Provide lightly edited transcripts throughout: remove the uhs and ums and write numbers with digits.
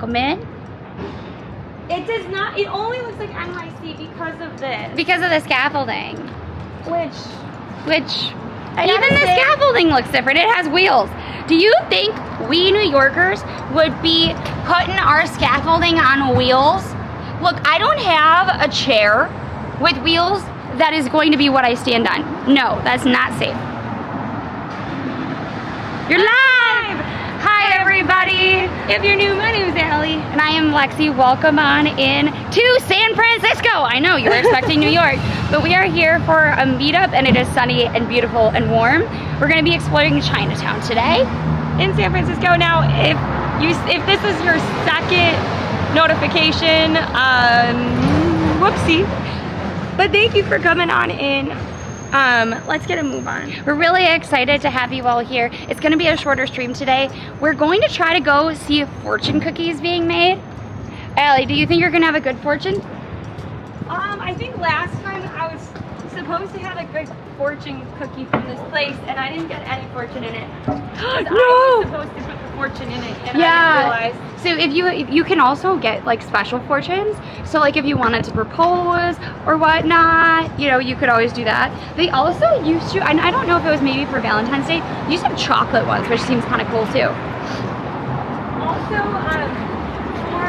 welcome in? It does not. It only looks like NYC because of this. Because of the scaffolding. Which Even the scaffolding looks different. It has wheels. Do you think we New Yorkers would be putting our scaffolding on wheels? Look, I don't have a chair with wheels that is going to be what I stand on. No, that's not safe. You're live! Hi, everybody. If you're new, my name is Allie. And I am Lexi. Welcome on in to San Francisco. I know you were expecting New York, but we are here for a meetup and it is sunny and beautiful and warm. We're going to be exploring Chinatown today In San Francisco. Now, if this is your second notification, whoopsie. But thank you for coming on in. Let's get a move on. We're really excited to have you all here. It's going to be a shorter stream today. We're going to try to go see fortune cookies being made. Allie, do you think you're going to have a good fortune? I think last time I was supposed to have a good fortune cookie from this place, and I didn't get any fortune in it. No! I was supposed to put the fortune in it, and I didn't realize. So if you can also get like special fortunes. So like if you wanted to propose or whatnot, you know, you could always do that. They also used to, and I don't know if it was maybe for Valentine's Day, they used to have chocolate ones, which seems kind of cool too. Also, for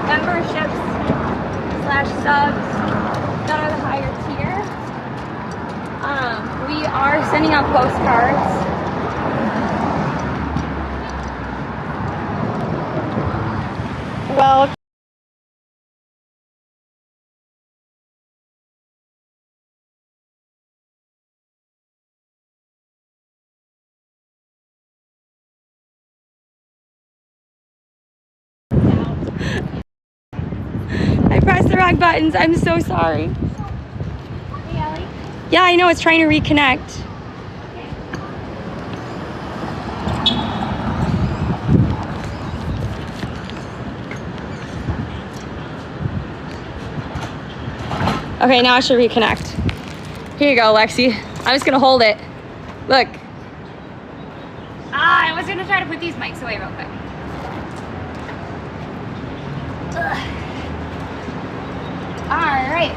memberships / subs that are the higher tier, we are sending out postcards. Well, I pressed the wrong buttons. I'm so sorry. hey Allie. Yeah, I know. It's trying to reconnect. Okay, now I should reconnect. Here you go, Lexi. I'm just gonna hold it. Look. I was gonna try to put these mics away real quick. All right.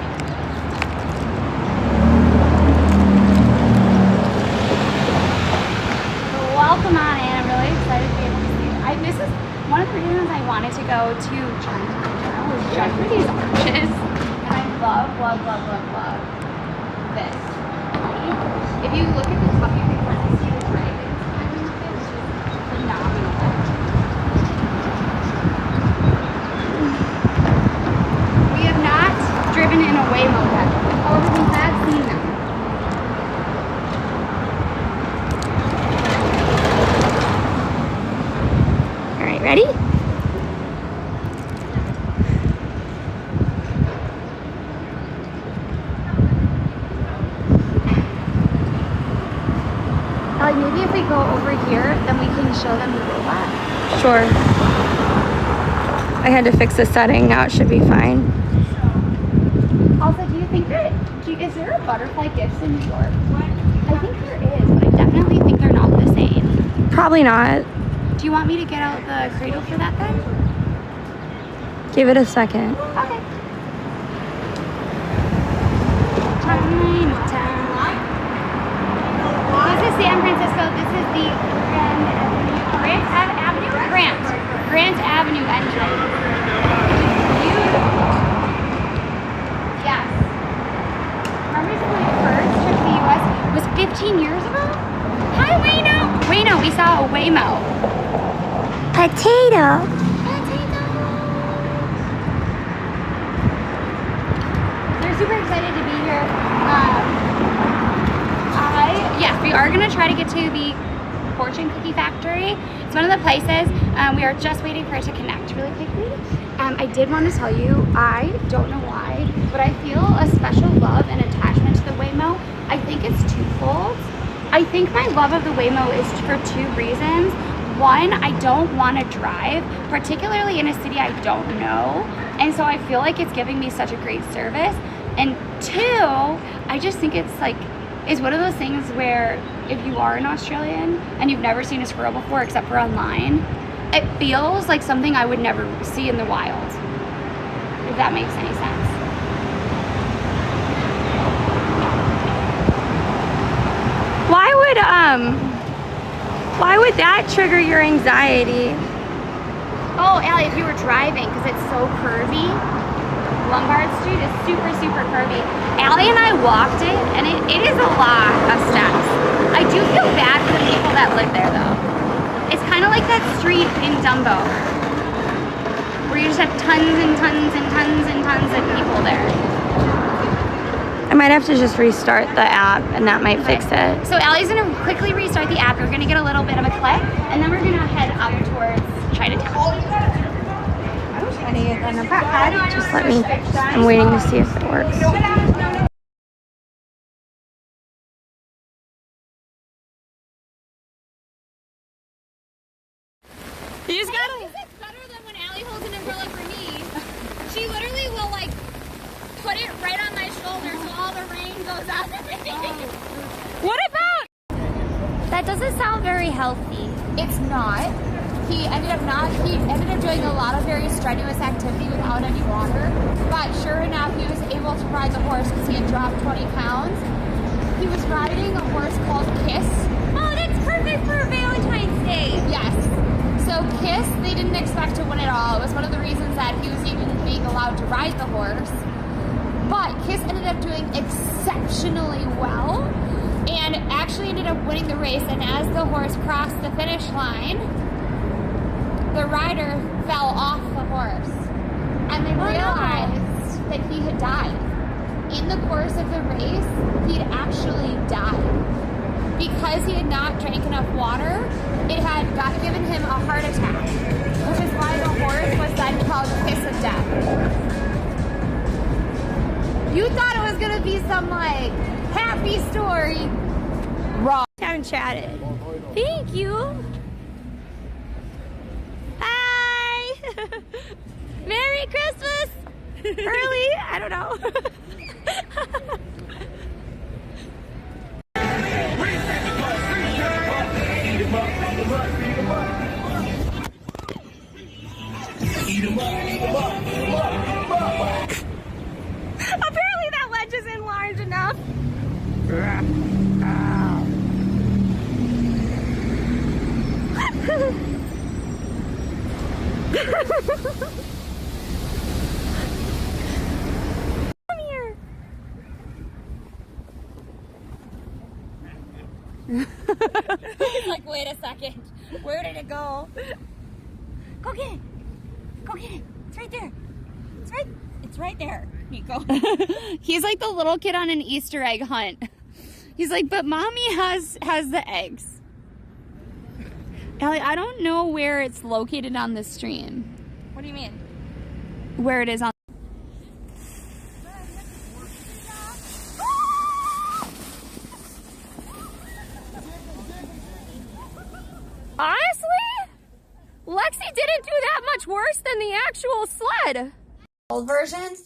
Welcome on in. I'm really excited to be able to see you. This is one of the reasons I wanted to go to Chinatown was just for these arches. And I love this. Right? If you look at the top, you can kind of see the dragons. I think it's just phenomenal. We have not driven in a Waymo yet. However, we have seen them. All right, ready? Maybe if we go over here, then we can show them the robot. Sure. I had to fix the setting. Now it should be fine. Also, do you think is there a butterfly gifts in New York? I think there is, but I definitely think they're not the same. Probably not. Do you want me to get out the cradle for that then? Give it a second. Okay. Chinatown. This is San Francisco. This is the Grant Avenue entrance. Beautiful. Yes. Remember when we first trip to the U.S. was 15 years ago? Hi, Wayno. Wayno, we saw a Waymo. Potato. They're super excited to be here. Yes, we are gonna try to get to the fortune cookie factory. It's one of the places. We are just waiting for it to connect really quickly. I did want to tell you, I don't know why, but I feel a special love and attachment to the Waymo. I think it's twofold. I think my love of the Waymo is for two reasons. One, I don't want to drive, particularly in a city I don't know. And so I feel like it's giving me such a great service. And two, I just think it's one of those things where if you are an Australian and you've never seen a squirrel before except for online, it feels like something I would never see in the wild, if that makes any sense. Why would that trigger your anxiety? Oh, Allie, if you were driving, because it's so curvy, Lombard Street is super, super curvy. Allie and I walked it, and it is a lot of steps. I do feel bad for the people that live there, though. It's kind of like that street in Dumbo, where you just have tons and tons and tons and tons of people there. I might have to just restart the app, and that might fix it. So Allie's gonna quickly restart the app. We're gonna get a little bit of a clip, and then we're gonna head up towards Chinatown. Just let me, I'm waiting to see if it works. You just gotta. It's better than when Allie holds an umbrella for me. She literally will like put it right on my shoulder so all the rain goes out. What about? That doesn't sound very healthy. It's not. He ended up doing a lot of very strenuous activity without any water. But sure enough, he was able to ride the horse because he had dropped 20 pounds. He was riding a horse called Kiss. Oh, that's perfect for Valentine's Day. Yes. So Kiss, they didn't expect to win it all. It was one of the reasons that he was even being allowed to ride the horse. But Kiss ended up doing exceptionally well and actually ended up winning the race. And as the horse crossed the finish line, the rider fell off the horse. And they realized that he had died. In the course of the race, he'd actually died. Because he had not drank enough water, it had given him a heart attack, which is why the horse was then called Kiss of Death. You thought it was gonna be some like happy story. Wrong. Haven't chatted. Thank you. Hi. Merry Christmas. Early. I don't know. Apparently that ledge isn't large enough. Come here. He's like, wait a second. Where did it go? Go get it. Go get it. It's right there. It's right there, Nico. He's like the little kid on an Easter egg hunt. He's like, but mommy has the eggs. Allie, I don't know where it's located on the stream. What do you mean? Where it is on. Honestly, Lexi didn't do that much worse than the actual sled. Old version.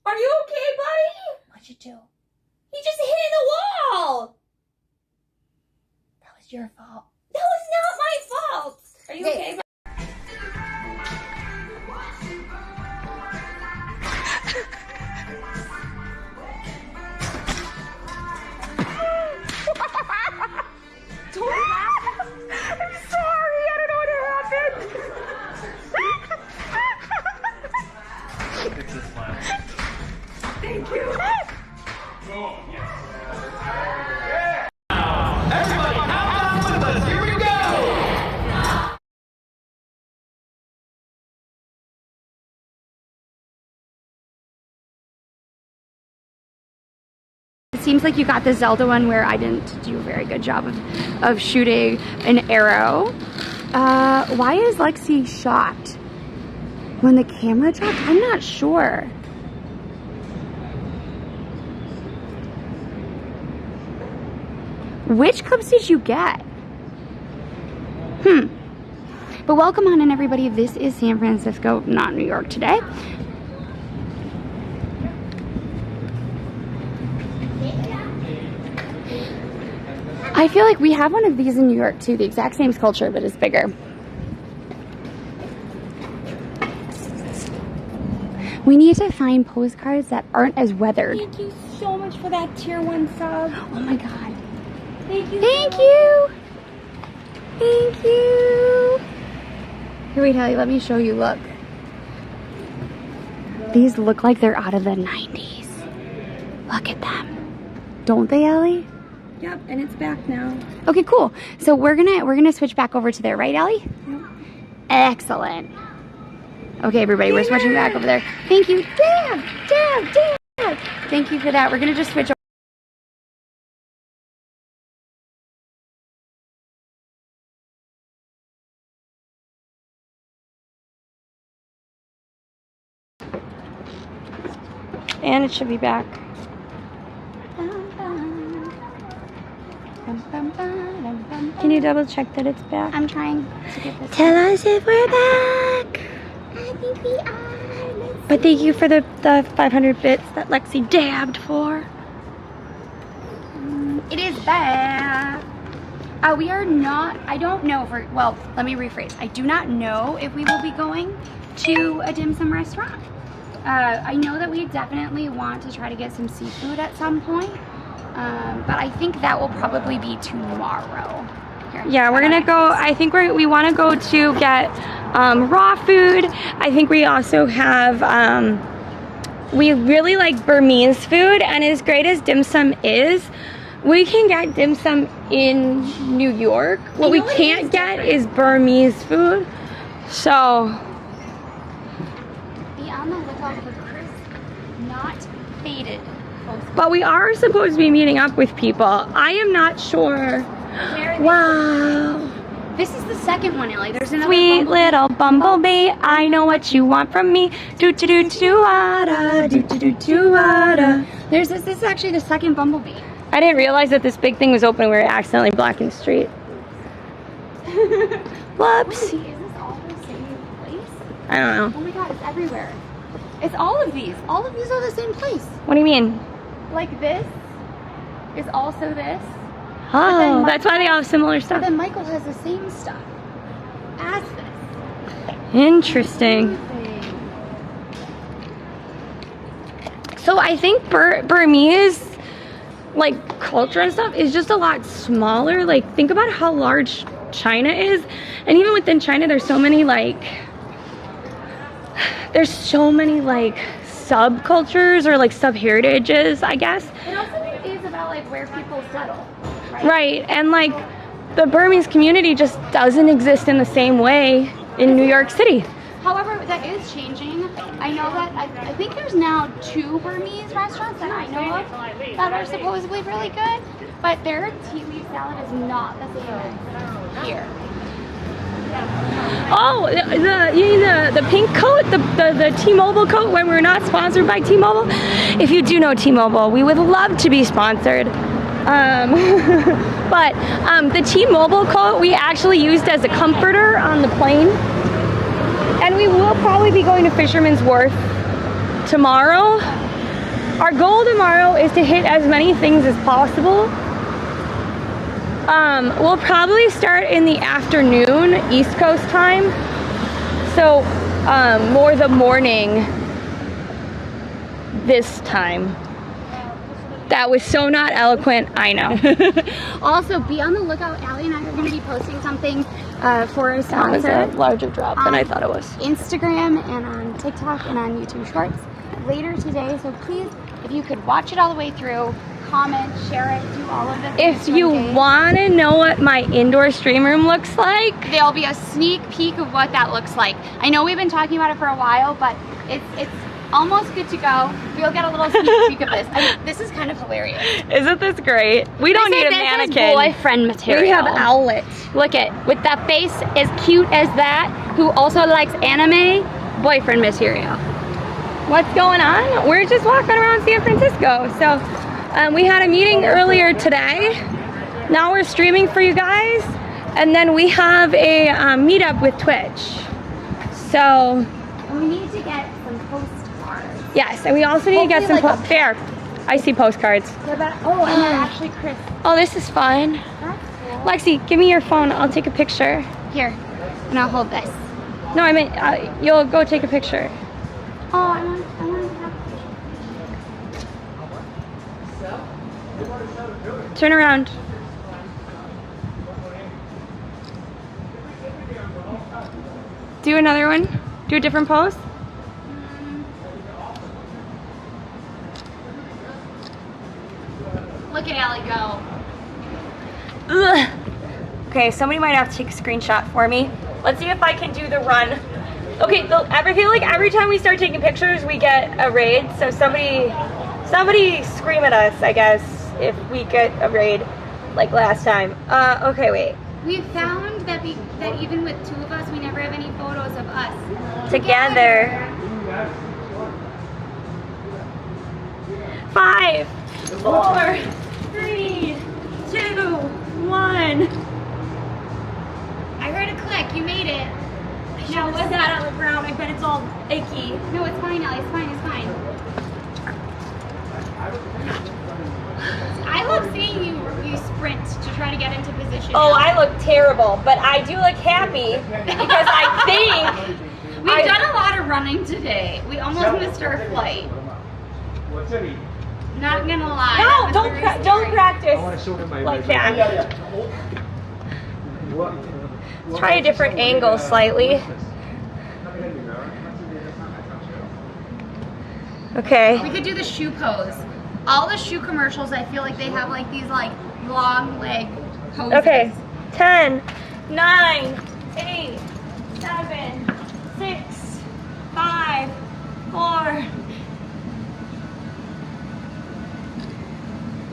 Are you okay, buddy? What'd you do? He just hit in the wall. That was your fault. That was not my fault. Are you okay? I'm sorry, I don't know what happened. Thank you. Everybody, count with us. Here we go. It seems like you got the Zelda one where I didn't do a very good job of shooting an arrow. Why is Lexi shot? When the camera dropped? I'm not sure. Which clips did you get? But welcome on in, everybody. This is San Francisco, not New York today. I feel like we have one of these in New York too, the exact same sculpture, but it's bigger. We need to find postcards that aren't as weathered. Thank you so much for that tier 1 sub. Oh my god. Thank you. Thank you. Thank you. Here, wait, Hallie, let me show you. Look. These look like they're out of the 90s. Look at them. Don't they, Ellie? Yep, and it's back now. Okay, cool. So we're gonna switch back over to there, right, Ellie? Yep. Excellent. Okay, everybody, we're switching back over there. Thank you. Dad! Dad! Dad! Thank you for that. We're gonna just switch over. And it should be back. Can you double check that it's back? I'm trying to get this. Tell us if we're back. I think we are. But thank you for the 500 bits that Lexi dabbed for. It is back. We are not, I don't know if well, let me rephrase. I do not know if we will be going to a dim sum restaurant. I know that we definitely want to try to get some seafood at some point, but I think that will probably be tomorrow. Here, Yeah, we're gonna go, I think we wanna go to get raw food. I think we also have, we really like Burmese food, and as great as dim sum is, we can get dim sum in New York. What we can't get is Burmese food. So, be on the lookout for crisp, not faded. but we are supposed to be meeting up with people. I am not sure. Wow. This is the second one, Ellie. There's another Sweet bumblebee. little bumblebee, I know what you want from me. Do do do do wada, do do do do wada. This is actually the second bumblebee. I didn't realize that this big thing was open. We were accidentally blocking the street. Whoops. Is this all the same place? I don't know. Oh my god, it's everywhere. It's all of these. All of these are the same place. What do you mean? Like this is also this. Oh, that's why they all have similar But stuff. then Michael has the same stuff as this. Interesting. So I think Burmese, like, culture and stuff is just a lot smaller. Like, think about how large China is. And even within China, there's so many, like, subcultures or, like, sub-heritages, I guess. It also is about like where people settle, right? Right, and, like, the Burmese community just doesn't exist in the same way in New York City. However, that is changing. I know that I think there's now 2 Burmese restaurants that I know of that are supposedly really good, but their tea leaf salad is not the same as here. Oh, the pink coat, the T-Mobile coat when we're not sponsored by T-Mobile. If you do know T-Mobile, we would love to be sponsored. But the T-Mobile coat we actually used as a comforter on the plane. And we will probably be going to Fisherman's Wharf tomorrow. Our goal tomorrow is to hit as many things as possible. We'll probably start in the afternoon, East Coast time. So, more the morning this time. That was so not eloquent, I know. Also, be on the lookout. Allie and I are going to be posting something for a That was sponsor. a larger drop than I thought it was. Instagram and on TikTok and on YouTube Shorts later today. So please, if you could watch it all the way through, comment, share it, do all of the things. If you want to know what my indoor stream room looks like, there'll be a sneak peek of what that looks like. I know we've been talking about it for a while, but it's almost good to go. We'll get a little sneak peek of this. This is kind of hilarious. isn't this great? We don't need a mannequin. This is boyfriend material. We have owlets. Look at, with that face as cute as that, who also likes anime, boyfriend material. What's going on? We're just walking around San Francisco. So we had a meeting earlier today. Now we're streaming for you guys. And then we have a meetup with Twitch. So And we need to get some postcards. yes, and we also need to get some Hopefully like a there. I see postcards. Oh, and they're actually crisp. Oh, this is fun. That's cool. Lexi, give me your phone. I'll take a picture. Here, and I'll hold this. No, I meant you'll go take a picture. Oh, I want to have. Turn around. Do another one. Do a different pose. Look at Allie go. Ugh. Okay, somebody might have to take a screenshot for me. Let's see if I can do the run. Okay, I feel like every time we start taking pictures, we get a raid. So somebody scream at us, I guess, if we get a raid like last time. Okay, wait. We found that even with two of us, we never have any photos of us Together. 5, 4, 3, 2, 1. I heard a click. You made it. Now, what's that on the ground? I bet it's all achy. No, it's fine, Ellie. It's fine. It's fine. I love seeing you sprint to try to get into position. Oh, I look terrible, but I do look happy because I think We've done a lot of running today. We almost missed our flight. What's it? Not gonna lie. No, that was don't very don't scary. practice show him my like that. What? Try a different angle slightly. Okay. We could do the shoe pose. All the shoe commercials, I feel like they have like these like long leg poses. Okay. 10, 9, 8, 7, 6, 5, 4.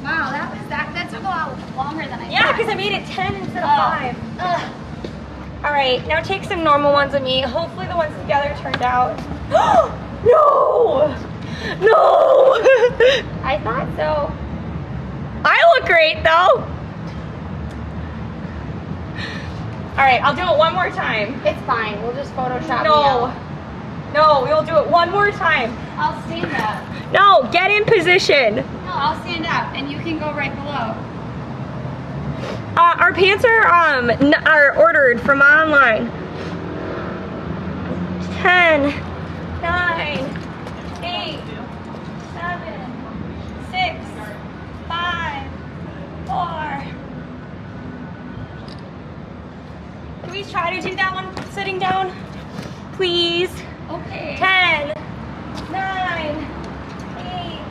Wow, that took a lot longer than I Yeah, thought. because I made it 10 instead of 5. Ugh. All right, now take some normal ones of me. Hopefully the ones together turned out. No! No! I thought so. I look great though. All right, I'll do it one more time. It's fine. We'll just Photoshop me No. out. No, we'll do it one more time. I'll stand up. No, get in position. No, I'll stand up, and you can go right below. Our pants are ordered from online. 10, 9, 8, 7, 6, 5, 4. Can we try to do that one sitting down? Please. Okay. 10, 9, 8,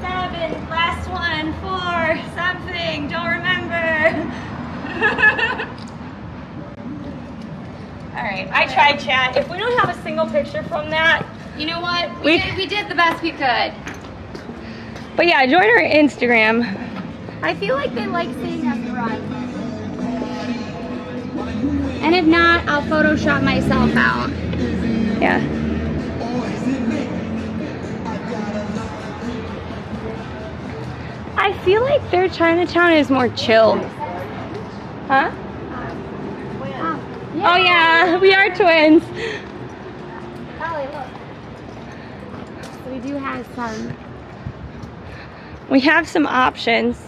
7, last one, 4, something, don't remember. All right, I tried, chat. If we don't have a single picture from that. You know what? We did the best we could. But yeah, join our Instagram. I feel like they like seeing us run. And if not, I'll Photoshop myself out. Yeah. I feel like their Chinatown is more chill. Huh? Oh yeah, we are twins. Ellie, look. We do have some. We have some options.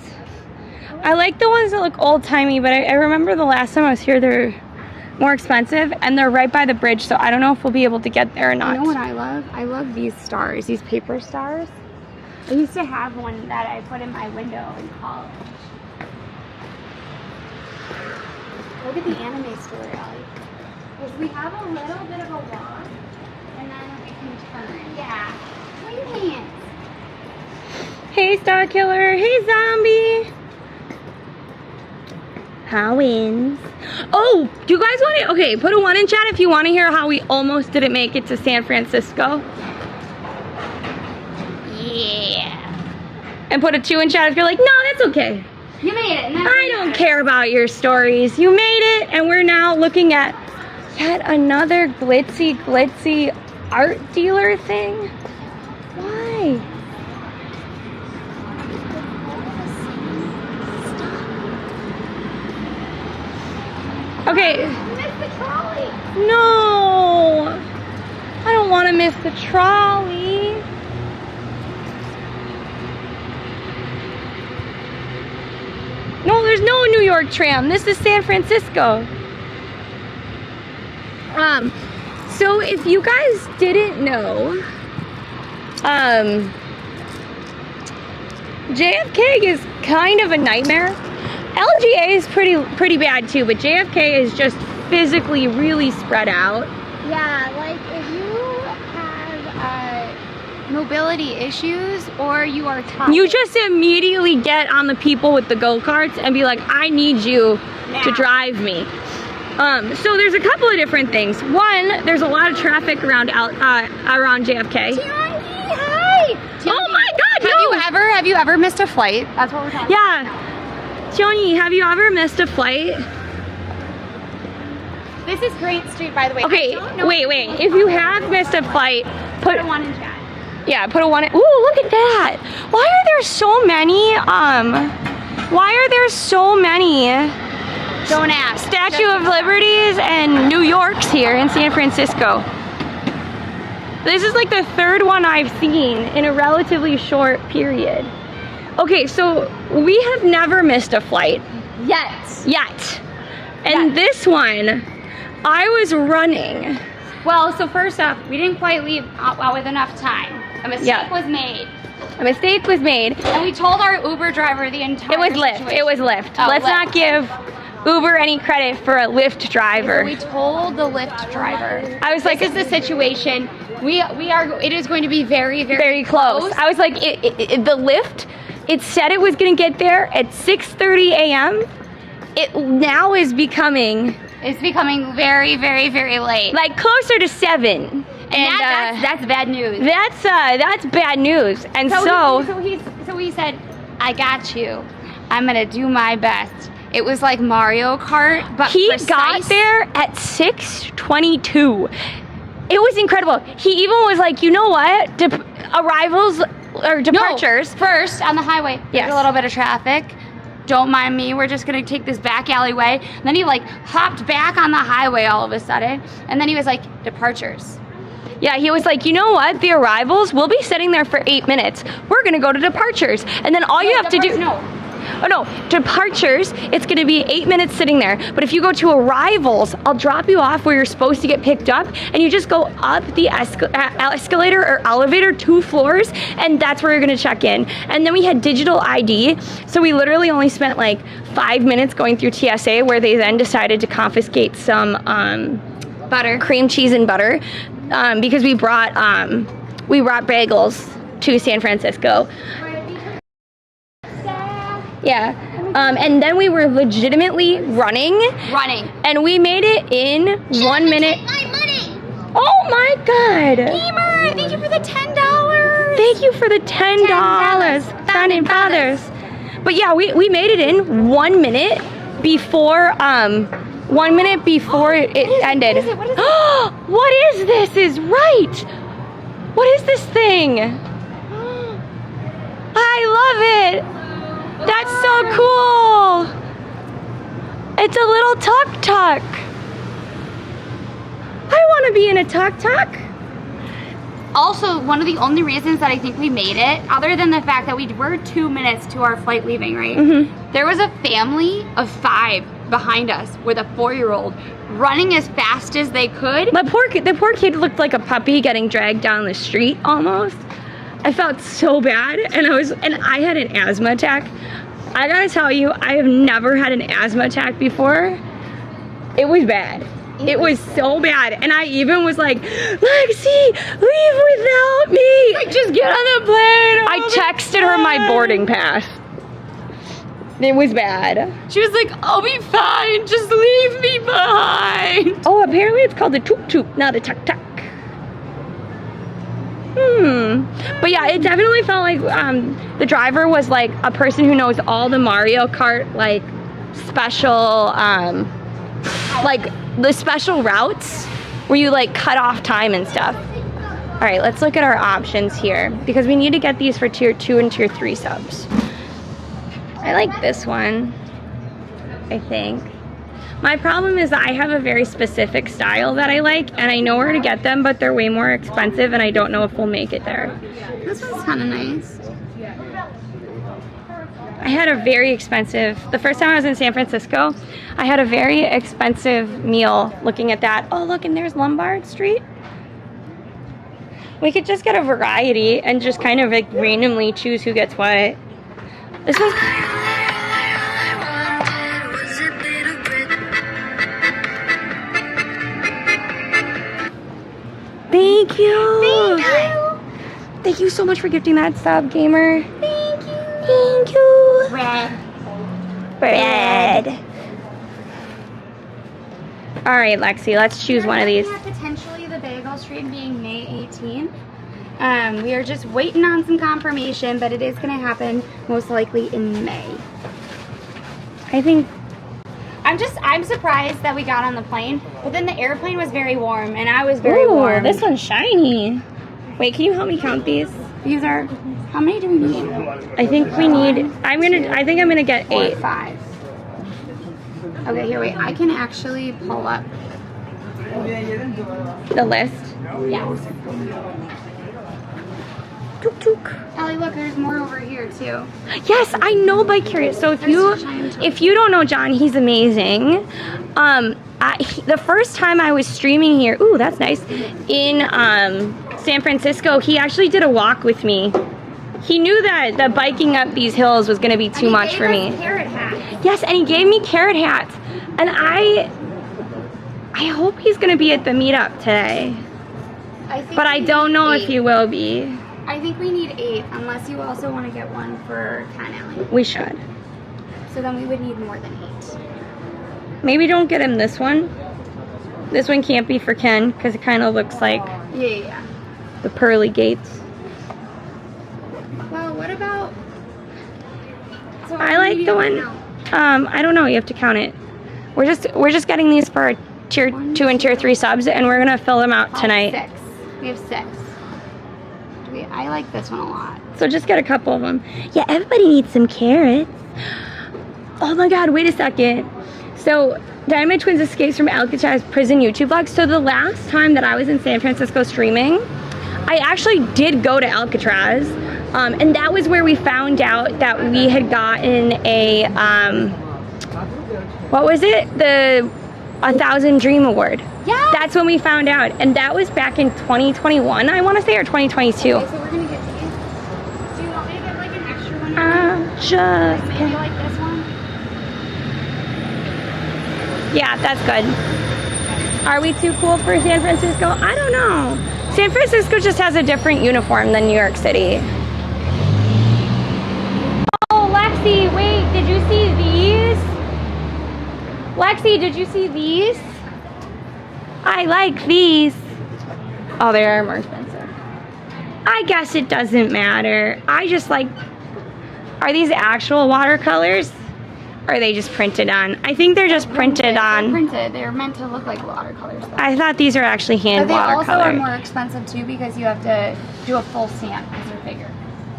I like the ones that look old-timey, but I remember the last time I was here, they're more expensive, and they're right by the bridge, so I don't know if we'll be able to get there or not. You know what I love? I love these stars, these paper stars. I used to have one that I put in my window in college. Look at the anime store, Ellie. Because we have a little bit of a walk, and then we can turn. Yeah. Swing hands. Hey, Star Killer. Hey, Zombie. How wins? Oh, do you guys want to? Okay, put a 1 in chat if you want to hear how we almost didn't make it to San Francisco. Yeah. And put a 2 in chat if you're like, no, that's okay. You made it. I don't care about your stories. You made it, and we're now looking at yet another glitzy art dealer thing. Why? Okay. You missed the trolley. No. I don't want to miss the trolley. there's no New York tram. This is San Francisco. So if you guys didn't know, JFK is kind of a nightmare. LGA is pretty bad too, but JFK is just physically really spread out. Yeah, like if you have mobility issues or you are tired. You just immediately get on the people with the go-karts and be like, I need you to drive me. So there's a couple of different things. One, there's a lot of traffic around JFK. Hi! Oh my God, no! Have you ever missed a flight? That's what we're talking about. Yeah. Johnny, have you ever missed a flight? This is Great Street, by the way. Okay, wait. If you have missed a flight, put a 1 in chat. Yeah, put a 1 in. Ooh, look at that. Why are there so many, Don't ask. Statue of Liberties and New York's here in San Francisco? This is like the third one I've seen in a relatively short period. Okay, so we have never missed a flight. Yet. And this one, I was running. Well, so first off, we didn't quite leave with enough time. A mistake was made. A mistake was made. And we told our Uber driver the entire It was Lyft. situation. It was Lyft. Oh, Let's Lyft. not give Uber any credit for a Lyft driver. We told the Lyft driver. I was like, this is the situation. It is going to be very, very, very close. I was like, the Lyft, it said it was going to get there at 6:30 a.m. It now is becoming... It's becoming very, very, very late. Like closer to 7. And that's bad news. That's bad news. And so he said, I got you. I'm gonna do my best. It was like Mario Kart, but he precise. got there at 6:22. It was incredible. He even was like, you know what? Arrivals or departures. No, first on the highway. There's a little bit of traffic. Don't mind me, we're just gonna take this back alleyway. And then he like hopped back on the highway all of a sudden. And then he was like, departures. Yeah, he was like, you know what? The arrivals, we'll be sitting there for 8 minutes. We're gonna go to departures. And then all you have to do... Oh no, departures, it's gonna be 8 minutes sitting there. But if you go to arrivals, I'll drop you off where you're supposed to get picked up, and you just go up the escalator or elevator 2 floors, and that's where you're gonna check in. And then we had digital ID, so we literally only spent like 5 minutes going through TSA, where they then decided to confiscate some butter, cream cheese and butter, because we brought bagels to San Francisco. Yeah, and then we were legitimately running, and we made it in 1 minute. Take my money. Oh my God! Gamer, thank you for the $10. Thank you for the $10, founding fathers. But yeah, we made it in 1 minute before 1 minute before it ended. What is it? What is this? Is right. What is this thing? I love it. That's so cool! It's a little tuk-tuk. I want to be in a tuk-tuk. Also, one of the only reasons that I think we made it, other than the fact that we were 2 minutes to our flight leaving, right? Mm-hmm. There was a family of 5 behind us with a 4-year-old running as fast as they could. The poor kid looked like a puppy getting dragged down the street almost. I felt so bad, and I had an asthma attack. I gotta tell you, I have never had an asthma attack before. It was bad. It was so bad, and I even was like, Lexi, leave without me. Like, just get on the plane. I texted her my boarding pass. It was bad. She was like, I'll be fine, just leave me behind. Oh, apparently it's called a tuk-tuk, not a tuk-tuk. But yeah, it definitely felt like the driver was like a person who knows all the Mario Kart like special like the special routes where you like cut off time and stuff. All right, let's look at our options here because we need to get these for tier 2 and tier 3 subs. I like this one, I think. My problem is that I have a very specific style that I like, and I know where to get them, but they're way more expensive, and I don't know if we'll make it there. This one's kind of nice. I had a very expensive, the first time I was in San Francisco, I had a very expensive meal looking at that. Oh, look, and there's Lombard Street. We could just get a variety and just kind of like randomly choose who gets what. This was... Thank you. Thank you. Thank you so much for gifting that sub, gamer. Thank you. Thank you. Bread. All right, Lexi, let's choose one of these. We're looking at potentially the bagel stream being May 18th. We are just waiting on some confirmation, but it is going to happen most likely in May. I think... I'm surprised that we got on the plane, but then the airplane was very warm, and I was very warm. This one's shiny. Wait, can you help me count these? These are, how many do we need? I think we need, I think I'm gonna get 8. 5. Okay, here, wait, I can actually pull up The list. Yeah. Tuk tuk. Ellie, look, there's more over here too. Yes, I know by Curious. So if you don't know John, he's amazing. The first time I was streaming here, ooh, that's nice, in San Francisco, he actually did a walk with me. He knew that the biking up these hills was going to be too much for me. Carrot hats. Yes, and he gave me carrot hats, and I hope he's going to be at the meetup today. But I don't know if he will be. I think we need 8, unless you also want to get one for Ken, Ellie. We should. So then we would need more than 8. Maybe don't get him this one. This one can't be for Ken because it kind of looks like Yeah. the pearly gates. Well, what about... So I like the one. I don't know. You have to count it. We're just getting these for our tier 2 and tier 3 subs, and we're gonna fill them out tonight. 6. We have 6. I like this one a lot. So just get a couple of them. Yeah, everybody needs some carrots. Oh my God! Wait a second. So Diamond Twins escapes from Alcatraz prison YouTube vlog. So the last time that I was in San Francisco streaming, I actually did go to Alcatraz, and that was where we found out that we had gotten a what was it? The 1,000 Dream Award. Yeah. That's when we found out, and that was back in 2021, I want to say, or 2022. Okay, so we're gonna get these. Do you want me to get like an extra one? Just Maybe like this one? yeah, that's good. Are we too cool for San Francisco? I don't know. San Francisco just has a different uniform than New York City. Oh, Lexi, wait, did you see these? Lexi, did you see these? I like these. Oh, they are more expensive. I guess it doesn't matter. I just like, are these actual watercolors? Or are they just printed on? I think they're just printed on. They're printed. They're meant to look like watercolors. Though. I thought these are actually hand But they also are watercolor. more expensive too because you have to do a full stamp because they're bigger.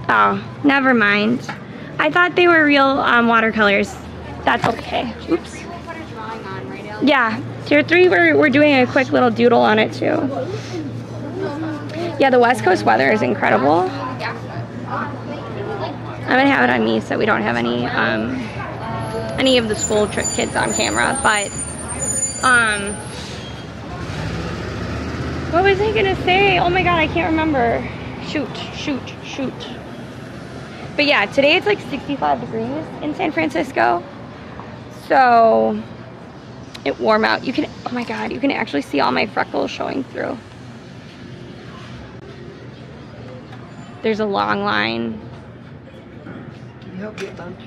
Oh, never mind. I thought they were real watercolors. That's okay. Oops. Put a drawing on, right, Ellie? Yeah, tier 3, we're doing a quick little doodle on it too. Yeah, the West Coast weather is incredible. I'm gonna have it on me so we don't have any of the school trip kids on camera. But what was I gonna say? Oh my God, I can't remember. Shoot. But yeah, today it's like 65 degrees in San Francisco. So it warm out. You can, oh my God, you can actually see all my freckles showing through. There's a long line. Can you help get lunch?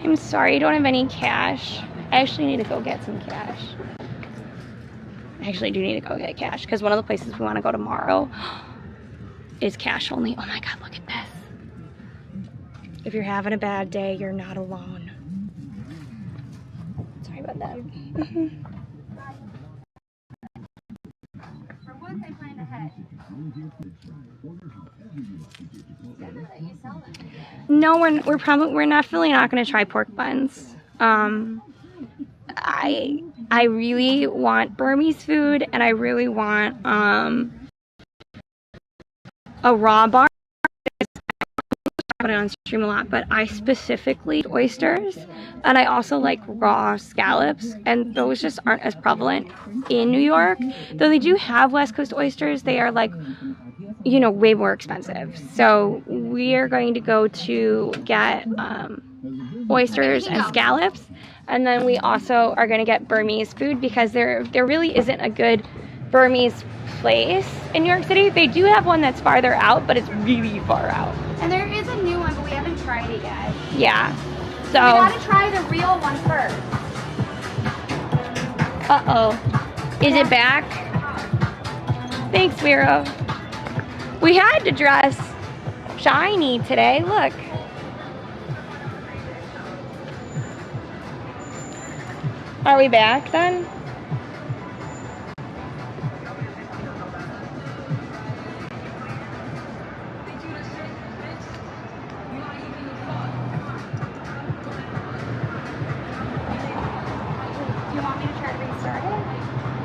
I'm sorry, I don't have any cash. I actually need to go get some cash. I actually do need to go get cash because one of the places we want to go tomorrow is cash only. Oh my God, look at this. If you're having a bad day, you're not alone. Sorry about that. For once, I planned ahead. No, we're definitely not going to try pork buns. I really want Burmese food, and I really want a raw bar. stream a lot, but I specifically eat oysters, and I also like raw scallops, and those just aren't as prevalent in New York. Though they do have West Coast oysters, they are like, you know, way more expensive. So we are going to go to get oysters and scallops, and then we also are going to get Burmese food because there really isn't a good Burmese place in New York City. They do have one that's farther out, but it's really far out. And there is a new one, but we haven't tried it yet. Yeah. So we gotta try the real one first. uh-oh. Is it back? Thanks, Miro. We had to dress shiny today. Look. Are we back then?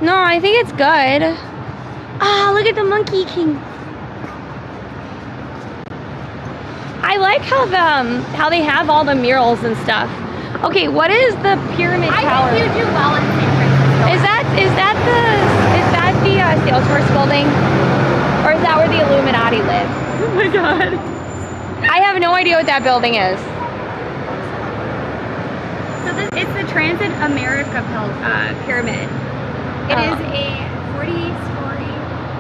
No, I think it's good. Ah, look at the Monkey King. I like how they have all the murals and stuff. Okay, what is the pyramid tower? I think you do well in San Francisco. Is that the Salesforce building, or is that where the Illuminati live? Oh my god! I have no idea what that building is. So it's the Transit America pyramid. It is a 40-story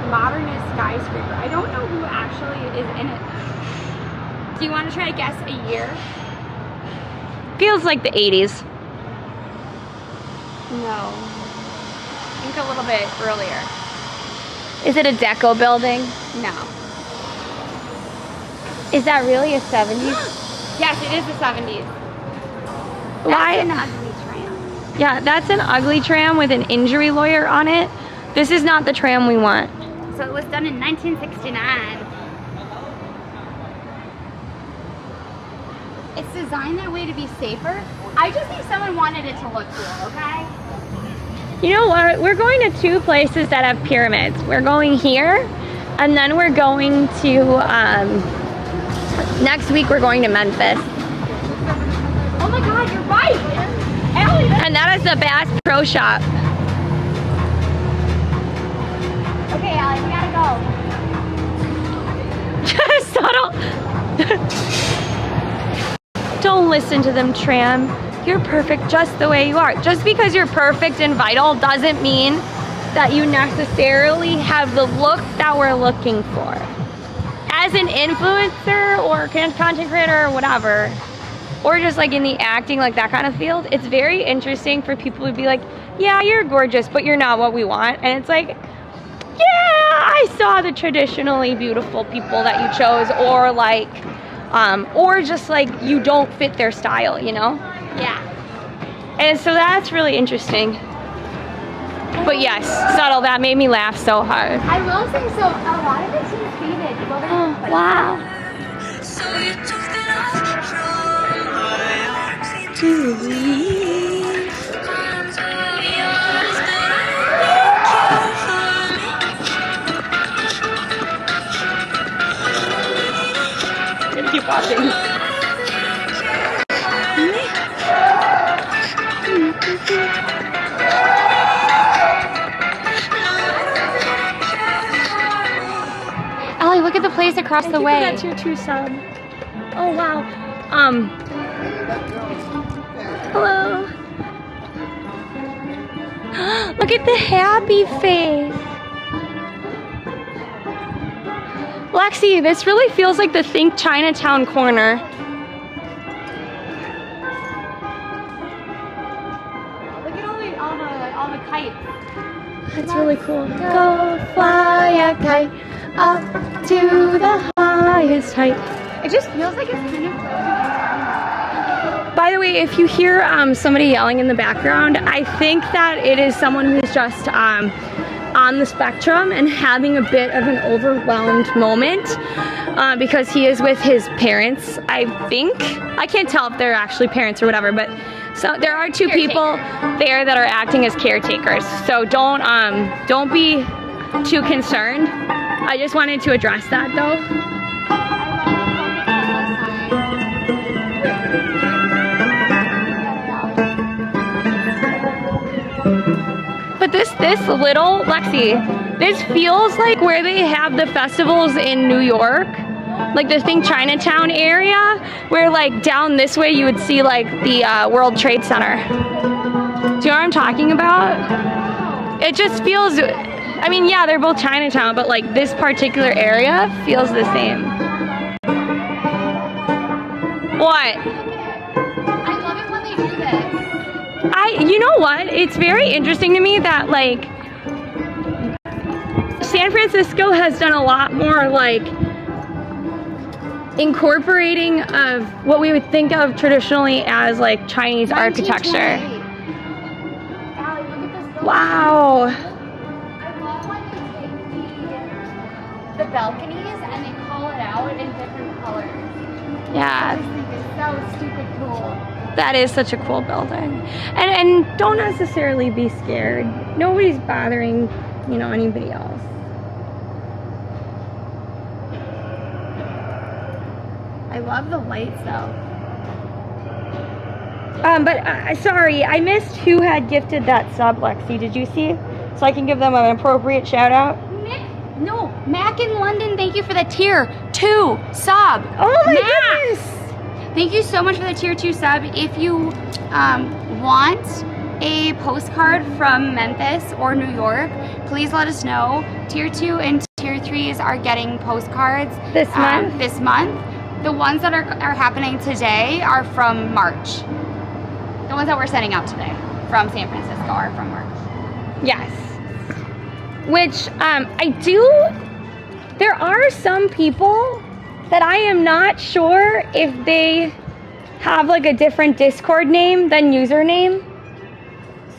modernist skyscraper. I don't know who actually is in it. Do you want to try to guess a year? Feels like the 80s. No. Think a little bit earlier. Is it a deco building? No. Is that really a 70s? Yes, it is the 70s. Why? That's an ugly tram. Yeah, that's an ugly tram with an injury lawyer on it. This is not the tram we want. So it was done in 1969. It's designed that way to be safer. I just think someone wanted it to look cool, okay? You know what? We're going to two places that have pyramids. We're going here, and then we're going to, next week we're going to Memphis. Oh my god, you're right! Allie, And that is the Bass Pro Shop. okay, Allie, we gotta go. Subtle. Don't listen to them, Tram. You're perfect just the way you are. Just because you're perfect and vital doesn't mean that you necessarily have the look that we're looking for. As an influencer or content creator or whatever, or just like in the acting, like that kind of field, it's very interesting for people to be like, yeah, you're gorgeous, but you're not what we want. And it's like, yeah, I saw the traditionally beautiful people that you chose, or like, or just like you don't fit their style, you know? Yeah. And so that's really interesting. But yes, subtle, that made me laugh so hard. I will say, so a lot of it seems faded. Oh, wow. Keep watching. Allie, look at the place across the way. That's your true sub. Oh wow. Hello. Look at the happy face. Lexi, this really feels like the Think Chinatown corner. Look at all the kites. That's really cool. Go fly a kite up to the highest height. It just feels like it's kind of. By the way, if you hear somebody yelling in the background, I think that it is someone who's just on the spectrum and having a bit of an overwhelmed moment because he is with his parents, I think. I can't tell if they're actually parents or whatever, but so there are two people there that are acting as caretakers. So don't be too concerned. I just wanted to address that though. this little, Lexi, this feels like where they have the festivals in New York. Like the Chinatown area, where like down this way you would see like the World Trade Center. Do you know what I'm talking about? It just feels, I mean, yeah, they're both Chinatown, but like this particular area feels the same. What? I love it when they do this. You know what? It's very interesting to me that like San Francisco has done a lot more like incorporating of what we would think of traditionally as like Chinese architecture. Allie, look at this. Wow. I love when they take the balconies and they call it out in different colors. I Yeah, just think it's so stupid cool. that is such a cool building. And don't necessarily be scared. Nobody's bothering, you know, anybody else. I love the lights though. But sorry, I missed who had gifted that sub, Lexi. Did you see? So I can give them an appropriate shout out. Mac in London, thank you for the tier 2 sub. Oh my Mac, goodness! thank you so much for the tier 2 sub. If you want a postcard from Memphis or New York, please let us know. Tier 2 and tier 3s are getting postcards This month? This month. The ones that are happening today are from March. The ones that we're sending out today from San Francisco are from March. Yes. Which there are some people that I am not sure if they have like a different Discord name than username.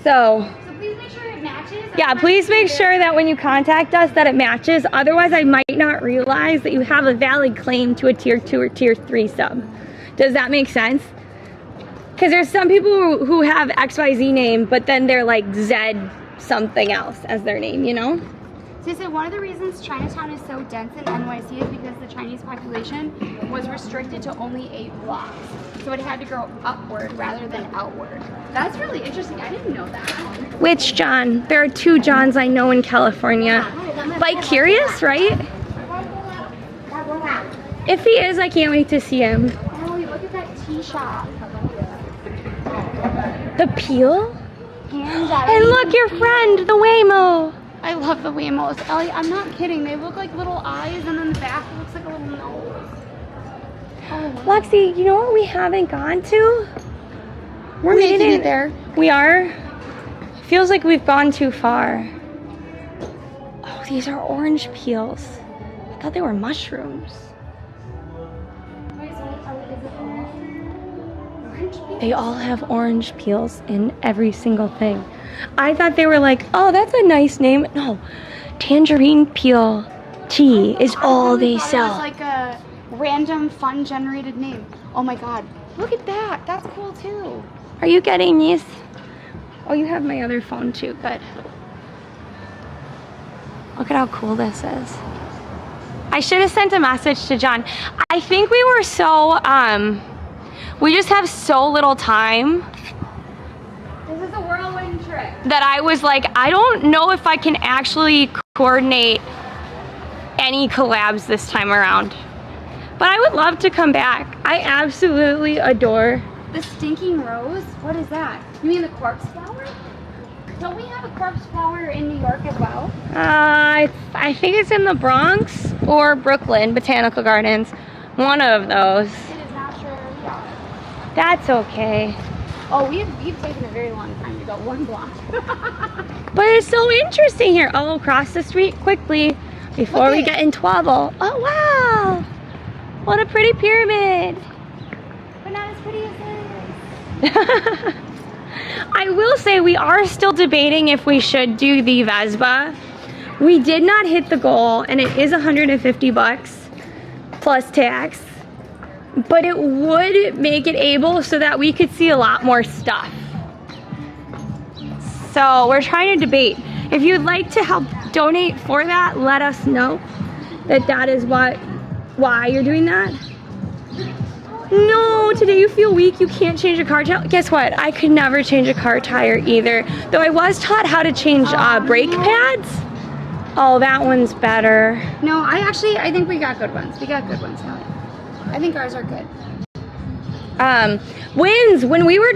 So Please make sure it matches. yeah, please make sure that when you contact us that it matches. Otherwise, I might not realize that you have a valid claim to a tier 2 or tier 3 sub. Does that make sense? Because there's some people who have XYZ name, but then they're like Z something else as their name, you know? So one of the reasons Chinatown is so dense in NYC is because the Chinese population was restricted to only 8 blocks. So it had to grow upward rather than outward. That's really interesting. I didn't know that. Which John? There are 2 Johns I know in California. Like curious, right? If he is, I can't wait to see him. Ellie, look at that tea shop. The Peel? And And look, your friend, the Waymo. I love the Wemos. Ellie, I'm not kidding. They look like little eyes, and then the back looks like a little nose. Oh, wow. Lexi, you know what we haven't gone to? We're making it there. We are? Feels like we've gone too far. Oh, these are orange peels. I thought they were mushrooms. They all have orange peels in every single thing. I thought they were like, oh, that's a nice name. No, tangerine peel tea is all they It was sell. like a random fun generated name. Oh my god. Look at that. That's cool too. Are you getting these? Oh, you have my other phone too. Good. Look at how cool this is. I should have sent a message to John. I think we were so, we just have so little time This is a whirlwind trip. that I was like, I don't know if I can actually coordinate any collabs this time around. But I would love to come back. I absolutely adore. The stinking rose? What is that? You mean the corpse flower? Don't we have a corpse flower in New York as well? I think it's in the Bronx or Brooklyn Botanical Gardens. One of those. It is not sure. Yeah. That's okay. Oh, we've taken a very long time to go 1 block. But it's so interesting here. Oh, across the street quickly before we get in trouble. Oh, wow. What a pretty pyramid. But not as pretty as this. I will say we are still debating if we should do the Vespa. We did not hit the goal, and it is $150 plus tax. But it would make it able so that we could see a lot more stuff. So we're trying to debate. If you'd like to help donate for that, let us know that is why you're doing that. No, today you feel weak, you can't change a car tire. Guess what? I could never change a car tire either. Though I was taught how to change brake pads. Oh, that one's better. No, I think we got good ones. We got good ones now. I think ours are good. When we were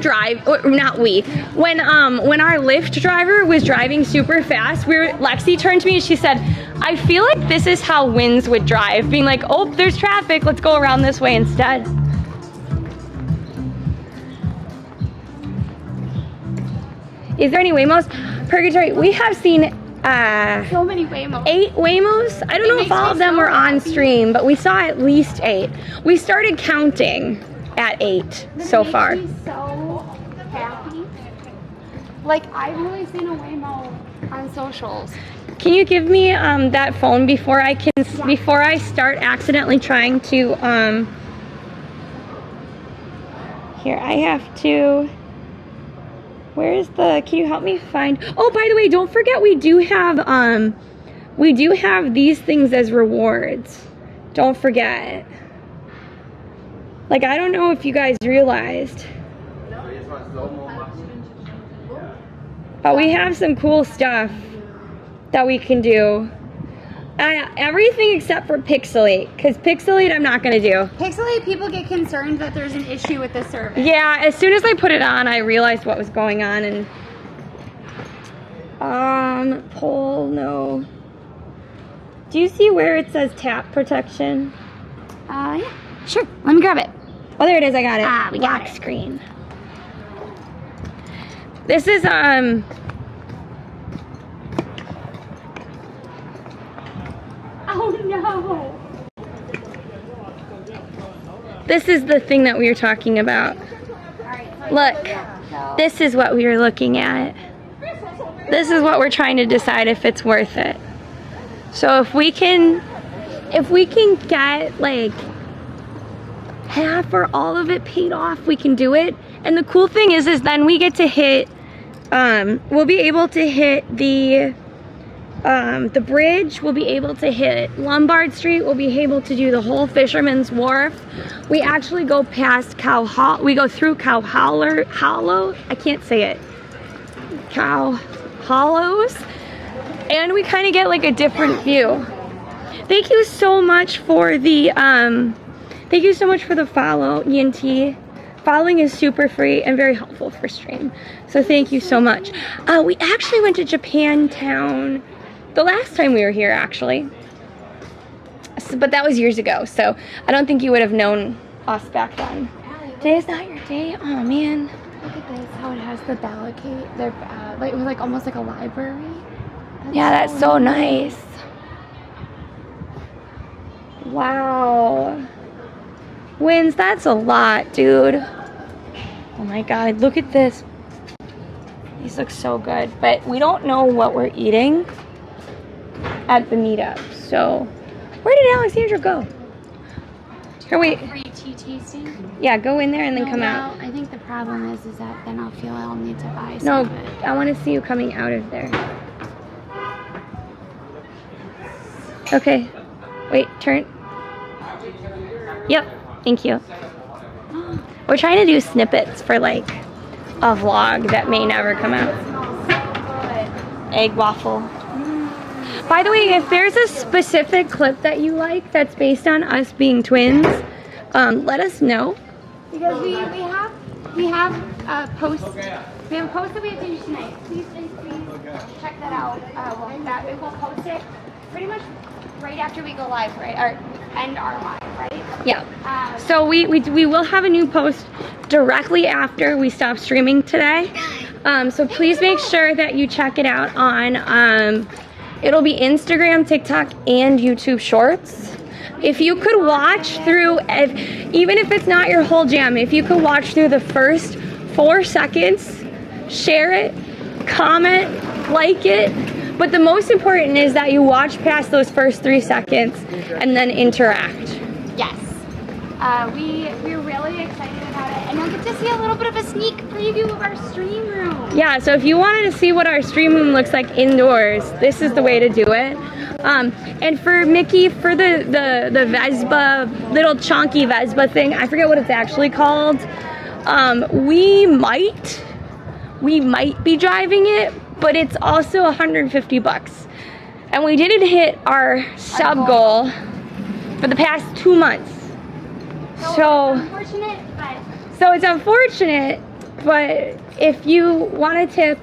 when our Lyft driver was driving super fast, Lexi turned to me and she said, I feel like this is how Winds would drive, being like, oh, there's traffic, let's go around this way instead. Is there any Waymos? Purgatory, we have seen So many Waymos. 8 Waymos. I don't know if all of them were on stream, but we saw at least 8. We started counting at 8 so far. Makes me so happy. Like, I've really seen a Waymo on socials. Can you give me that phone before I start accidentally trying to here, I have to. Can you help me find? Oh, by the way, don't forget we do have these things as rewards. Don't forget. Like, I don't know if you guys realized, but we have some cool stuff that we can do. Everything except for Pixelate, because Pixelate I'm not gonna do. Pixelate, people get concerned that there's an issue with the service. Yeah, as soon as I put it on, I realized what was going on, and poll, no. Do you see where it says tap protection? Yeah, sure. Let me grab it. Oh, there it is. I got it. We got Lock it. screen. This is Oh no! This is the thing that we were talking about. Look, this is what we were looking at. This is what we're trying to decide if it's worth it. So if we can get like half or all of it paid off, we can do it. And the cool thing is then we get to hit, we'll be able to hit the bridge, we'll be able to hit Lombard Street, we'll be able to do the whole Fisherman's Wharf. We actually go past we go through Cow Hollow, I can't say it, Cow Hollows, and we kind of get like a different view. Thank you so much for the follow, ENT. Following is super free and very helpful for stream, so thank you so much. We actually went to Japantown the last time we were here, actually, but that was years ago, so I don't think you would have known us back then. Today's not your day? Oh man. Look at this, how it has the barricade. It was like almost like a library. That's so nice. Wow. Winds, that's a lot, dude. Oh my god, look at this. These look so good, but we don't know what we're eating at the meetup, so where did Alexandra go? Here, wait. Free tea tasting? Yeah, go in there and then come out. I think the problem is that then I'll feel I'll need to buy some No, of it. I want to see you coming out of there. Okay, wait, turn. Yep, thank you. We're trying to do snippets for like a vlog that may never come out. Egg waffle. By the way, if there's a specific clip that you like that's based on us being twins, let us know. Because we have a post. We have a post that we have to do tonight. Please check that out. We will post it pretty much right after we go live, right? Or end our live, right? Yeah. So we will have a new post directly after we stop streaming today. So please make sure that you check it out on it'll be Instagram, TikTok, and YouTube Shorts. If you could watch through, even if it's not your whole jam, if you could watch through the first 4 seconds, share it, comment, like it. But the most important is that you watch past those first 3 seconds and then interact. Yes. We're really excited about it. And you'll get to see a little bit of a sneak preview of our stream room. Yeah, so if you wanted to see what our stream room looks like indoors, this is the way to do it. And for Mickey, for the Vespa, little chunky Vespa thing, I forget what it's actually called. We might be driving it, but it's also 150 bucks. And we didn't hit our sub goal for the past 2 months. So it's unfortunate, but if you want to tip,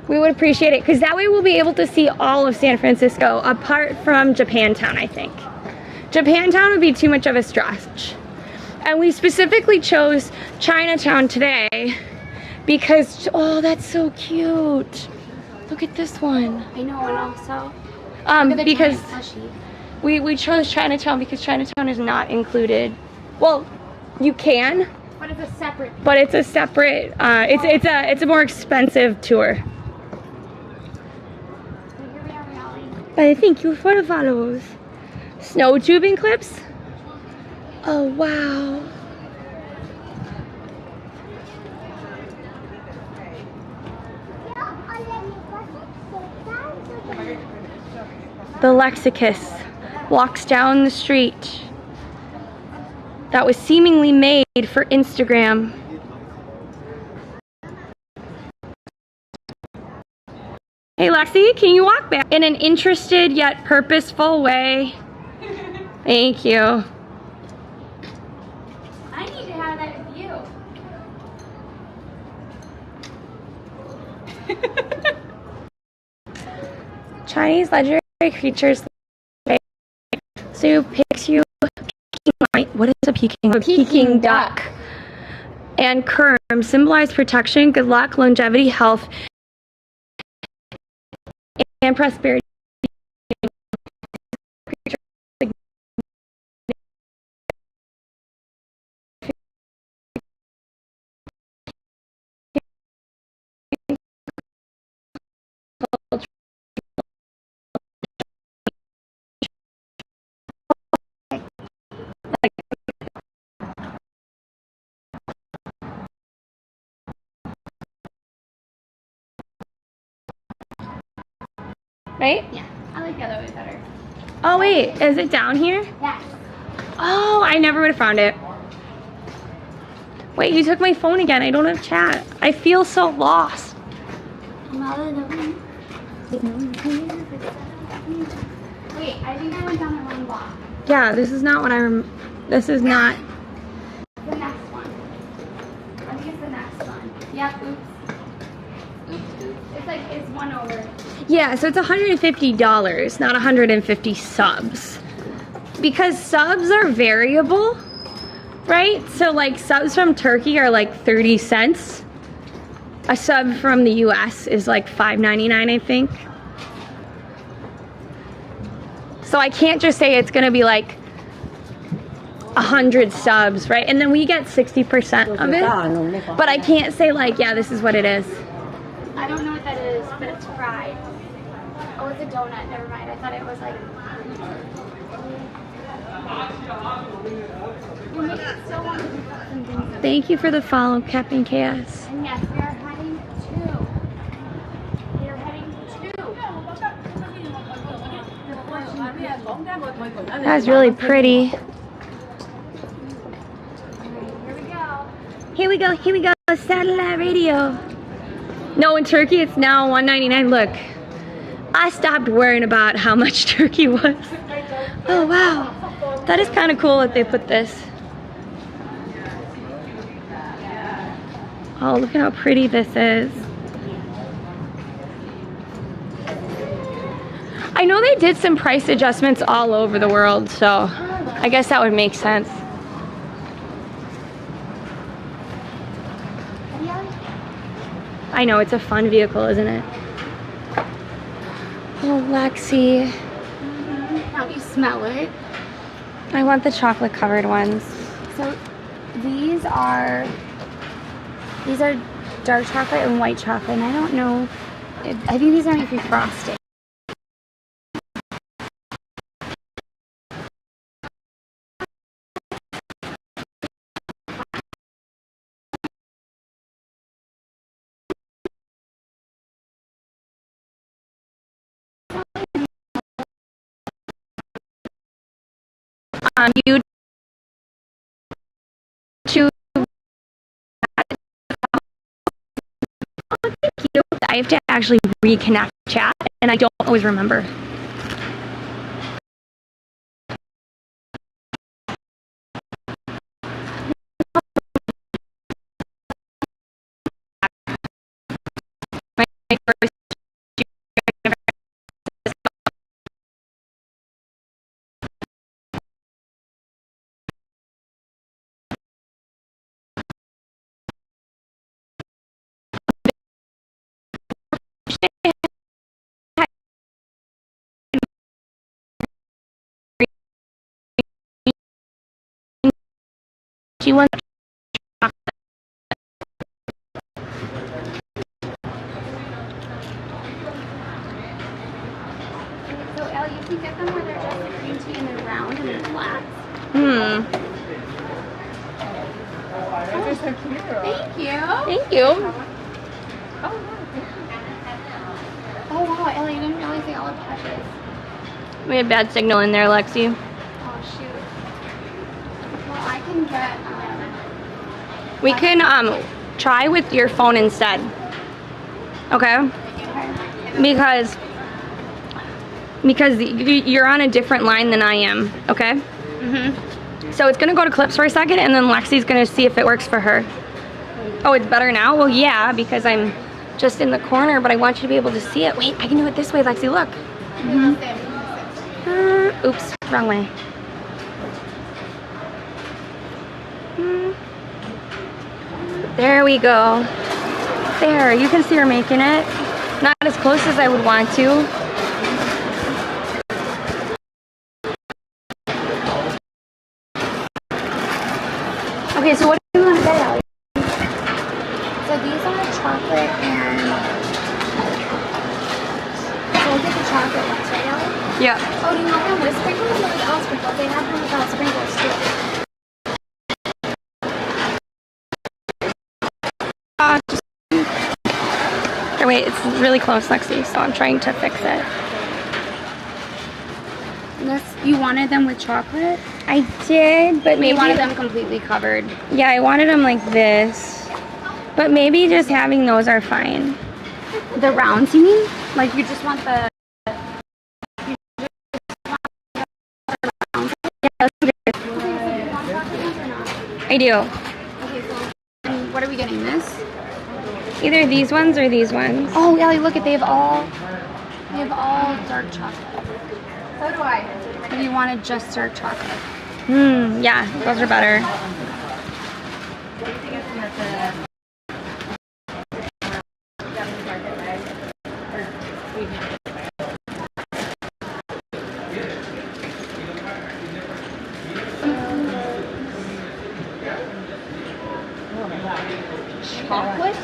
we would appreciate it, because that way we'll be able to see all of San Francisco, apart from Japantown, I think. Japantown would be too much of a stretch. And we specifically chose Chinatown today because, oh, that's so cute. Look at this one. I know, and also because we chose Chinatown because Chinatown is not included. Well, you can, but it's a separate. But it's a separate. It's a more expensive tour. But thank you for the follows. Snow tubing clips. Oh wow. The Lexicus walks down the street that was seemingly made for Instagram. Hey Lexi, can you walk back in an interested yet purposeful way? Thank you. I need to have that with you. Chinese legendary creatures. So picks you. What is a Peking? A Peking duck. And Kerm symbolize protection, good luck, longevity, health, and prosperity. Right? Yeah, I like the other way better. Oh wait, is it down here? Yes. Oh, I never would have found it. Wait, you took my phone again. I don't have chat. I feel so lost. Wait, I think I went down the wrong block. Yeah, this is not what this is not. The next one. I think it's the next one. Yep, oops. It's like, it's one over. Yeah, so it's $150, not 150 subs. Because subs are variable, right? So like subs from Turkey are like 30 cents. A sub from the US is like $5.99, I think. So I can't just say it's gonna be like 100 subs, right? And then we get 60% of it. But I can't say like, yeah, this is what it is. I don't know what that is, but it's fried. Oh, it's a donut. Never mind. I thought it was like. You're making it so long to do some things. Thank you for the follow, Captain Chaos. And yes, we are heading to. We are heading to. That's really pretty. Here we go. Here we go, satellite radio. No, in Turkey it's now $1.99. Look, I stopped worrying about how much Turkey was. Oh wow, that is kind of cool that they put this. Oh, look at how pretty this is. I know they did some price adjustments all over the world, so I guess that would make sense. I know, it's a fun vehicle, isn't it? Oh, Lexi. Now you smell it. I want the chocolate covered ones. So these are dark chocolate and white chocolate, and I don't know. I think these might be frosted. you to I have to actually reconnect chat, and I don't always remember. She wants So Elle, you can get them where they're just green tea and they're round and they're flat. They're so cute. Thank you. Thank you. Oh wow, Elle, you didn't realize they all have patches. We had bad signal in there, Lexi. Oh shoot. Well, I can get. We can try with your phone instead. Okay? Because you're on a different line than I am, okay? So it's gonna go to clips for a second, and then Lexi's gonna see if it works for her. Oh, it's better now? Well, yeah, because I'm just in the corner, but I want you to be able to see it. Wait, I can do it this way, Lexi, look. Oops, wrong way. There we go. There, you can see her making it. Not as close as I would want to. Okay, so what do you want to get, Allie? So these are chocolate and. So we'll get the chocolate ones, right, Elle? Yeah. Oh, do you want them with sprinkles or without sprinkles? They have them without sprinkles too. Or wait, it's really close, Lexi, so I'm trying to fix it. You wanted them with chocolate? I did, but maybe You wanted them completely covered. Yeah, I wanted them like this. But maybe just having those are fine. The rounds, you mean? Like you just want the. I do. Okay, so what are we getting? This? Either these ones or these ones. Oh, Ellie, look at they have all dark chocolate. So do I. If you wanted just dark chocolate. Yeah, those are better. Chocolate?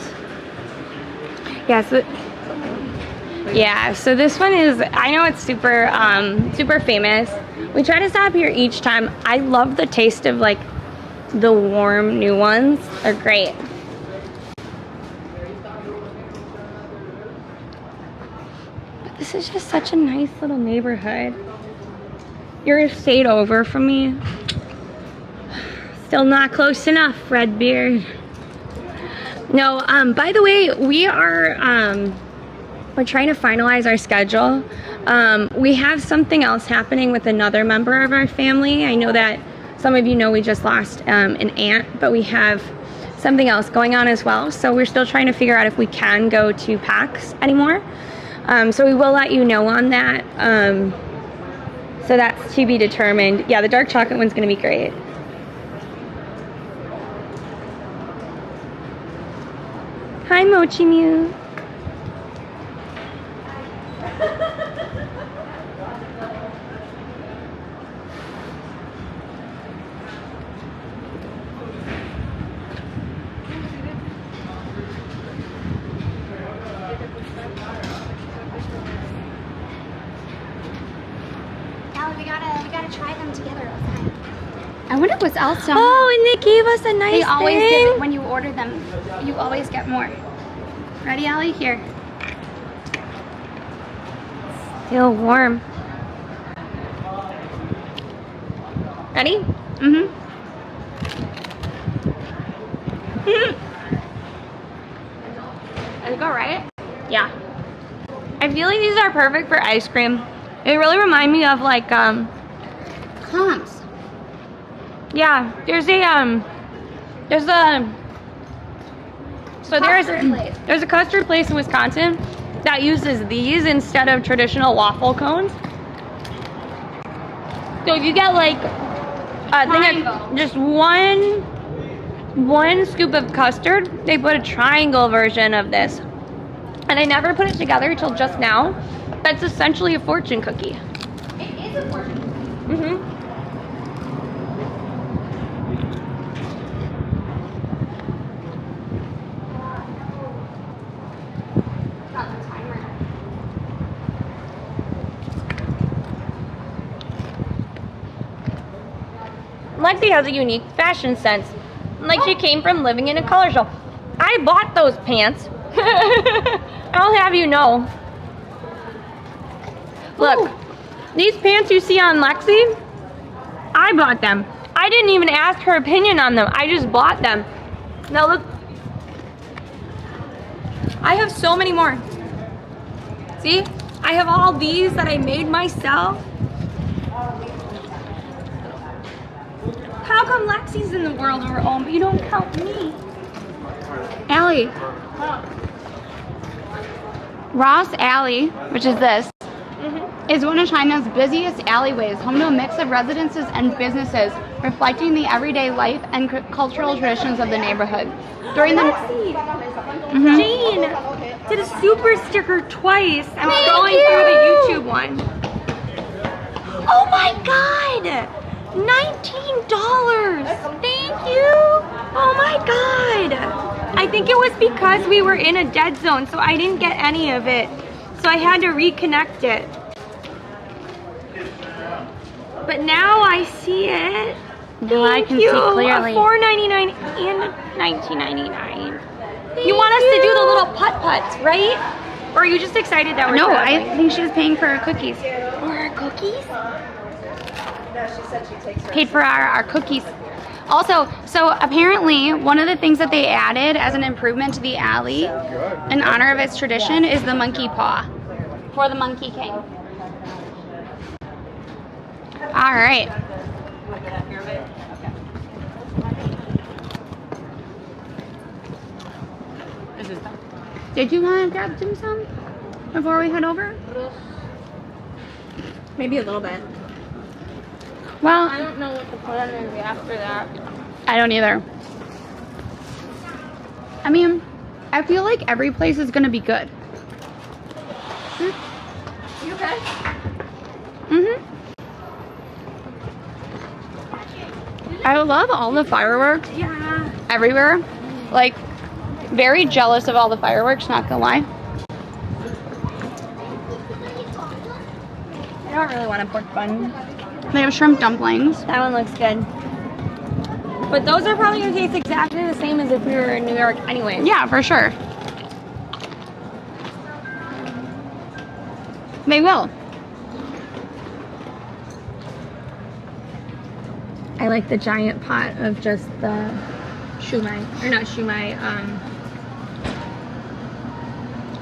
So this one is, I know it's super super famous. We try to stop here each time. I love the taste of like the warm new ones. They're great. But this is just such a nice little neighborhood. You're a state over from me. Still not close enough, Redbeard. No, by the way, we're trying to finalize our schedule. We have something else happening with another member of our family. I know that some of you know we just lost an aunt, but we have something else going on as well. So we're still trying to figure out if we can go to PAX anymore. So we will let you know on that. So that's to be determined. Yeah, the dark chocolate one's gonna be great. Hi, Mochi Mew. Ellie, we gotta try them together outside. I wonder what's else. Oh, and they gave us a nice They always thing. give it when you order them. You always get more. Ready, Ellie? Here. Still warm. Ready? Mm-hmm. Let's go, right? Yeah. I feel like these are perfect for ice cream. They really remind me of like Clumps. yeah, there's a there's a custard place in Wisconsin that uses these instead of traditional waffle cones. So if you get like I think just one scoop of custard, they put a triangle version of this. And I never put it together until just now. That's essentially a fortune cookie. It is a fortune cookie. Mm-hmm. Got the timer. Lexi has a unique fashion sense. Like she came from living in a color show. I bought those pants. I'll have you know. Look, these pants you see on Lexi, I bought them. I didn't even ask her opinion on them. I just bought them. Now look. I have so many more. See? I have all these that I made myself. How come Lexi's in the world of her own, but you don't count me? Allie. Ross Alley, which is this, is one of China's busiest alleyways, home to a mix of residences and businesses, reflecting the everyday life and cultural traditions of the neighborhood. During the Jane did a super sticker twice. I'm Thank scrolling you. through the YouTube one. Oh my god! $19! Thank you! Oh my god! I think it was because we were in a dead zone, so I didn't get any of it. So I had to reconnect it. But now I see it. Now I can Thank you. see clearly. $4.99 and $19.99. You want us to do the little putt-putts, right? Or are you just excited that we're No, traveling? I think she was paying for her cookies. For our cookies? No, she said she takes her. Paid for our cookies. Also, so apparently one of the things that they added as an improvement to the alley in honor of its tradition is the monkey paw for the Monkey King. All right. Did you want to grab dim sum before we head over? Maybe a little bit. Well, I don't know what the plan is after that. I don't either. I mean, I feel like every place is gonna be good. You okay? Mhm. I love all the fireworks Yeah. everywhere. Like, very jealous of all the fireworks, not gonna lie. I don't really want a pork bun. They have shrimp dumplings. That one looks good. But those are probably gonna taste exactly the same as if we were in New York anyway. Yeah, for sure. They will. I like the giant pot of just the shumai. Or not shumai,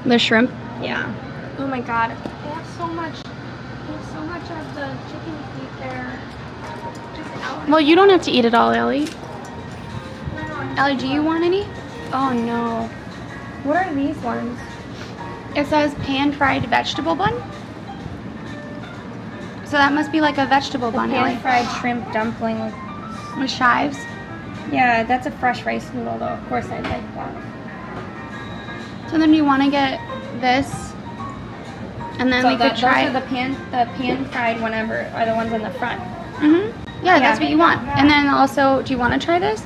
The shrimp. yeah. Oh my god. They have so much of the chicken feet there. Just out. Well, you don't have to eat it all, Ellie. No. Ellie, do you want any? Oh no. What are these ones? It says pan-fried vegetable bun. So that must be like a vegetable bun, Ellie. Pan-fried shrimp dumpling with... With chives. Yeah, that's a fresh rice noodle though. Of course I'd like that. So then you want to get this, and then we could try. Those are the pan-fried whatever are the ones in the front. Yeah, that's what you want. And then also, do you want to try this?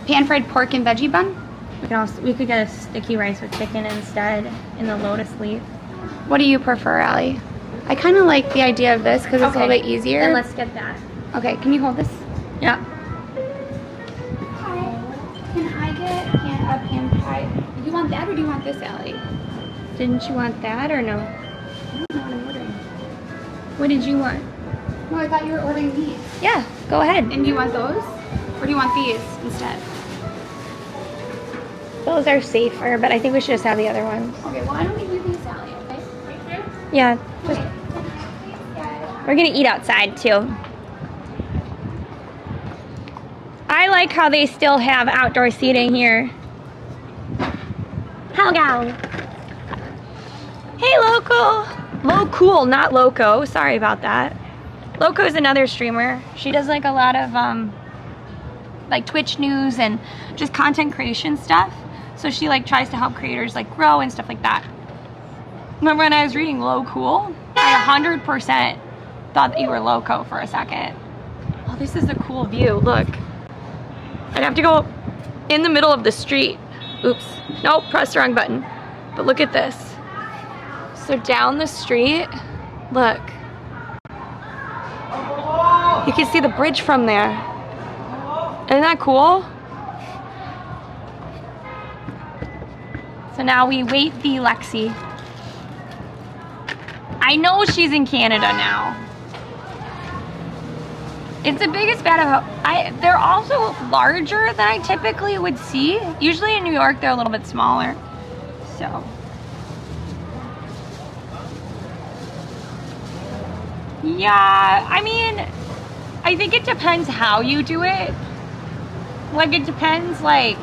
Pan-fried pork and veggie bun. We could get a sticky rice with chicken instead in the lotus leaf. What do you prefer, Allie? I kind of like the idea of this because it's a little bit easier. Then let's get that. Okay, can you hold this? Yeah. Hi. Can I get a pan-fried? Do you want that or do you want this, Allie? Didn't you want that or no? I don't know what I'm ordering. What did you want? No, I thought you were ordering these. Yeah, go ahead. And do you want those? Or do you want these instead? Those are safer, but I think we should just have the other ones. Okay, well, I don't think you these, Sally, okay? Thank you. Yeah, just, Okay. we're gonna eat outside too. I like how they still have outdoor seating here. Hello. Hey, Loco. Cool, not Loco. Sorry about that. Loco is another streamer. She does like a lot of like Twitch news and just content creation stuff. So she like tries to help creators like grow and stuff like that. Remember when I was reading Low Cool? I 100% thought that you were Loco for a second. Oh, this is a cool view. Look. I'd have to go in the middle of the street. Oops. Nope, pressed the wrong button. But look at this. So down the street, look. You can see the bridge from there. Isn't that cool? So now we wait the Lexi. I know she's in Canada now. It's the biggest bad of they're also larger than I typically would see. Usually in New York they're a little bit smaller. So yeah, I mean, I think it depends how you do it. Like it depends like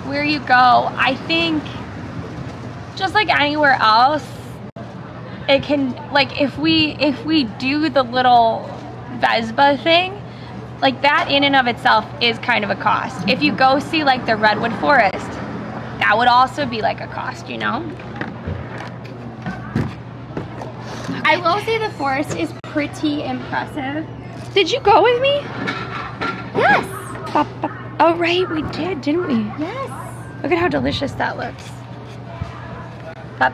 where you go. I think just like anywhere else, it can, like if we do the little Vespa thing, like that in and of itself is kind of a cost. If you go see like the Redwood Forest, that would also be like a cost, you know? I will say the forest is pretty impressive. Did you go with me? Yes. Oh right, we did, didn't we? Yes. Look at how delicious that looks. Oh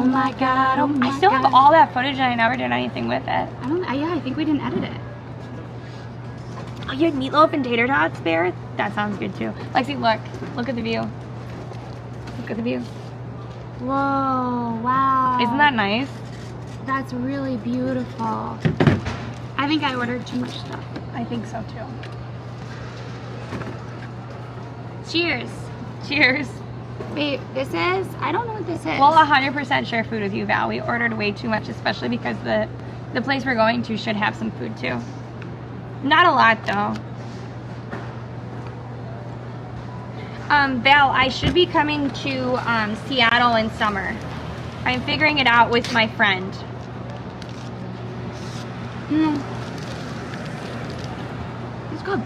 my god, oh my god. I still have all that footage and I never did anything with it. Yeah, I think we didn't edit it. Oh, you had meatloaf and tater tots there? That sounds good too. Lexi, look. Look at the view. Look at the view. Whoa, wow. Isn't that nice? That's really beautiful. I think I ordered too much stuff. I think so too. Cheers. Cheers. Wait, this is? I don't know what this is. Well, 100% share food with you, Val. We ordered way too much, especially because the place we're going to should have some food too. Not a lot though. Val, I should be coming to Seattle in summer. I'm figuring it out with my friend. It's good.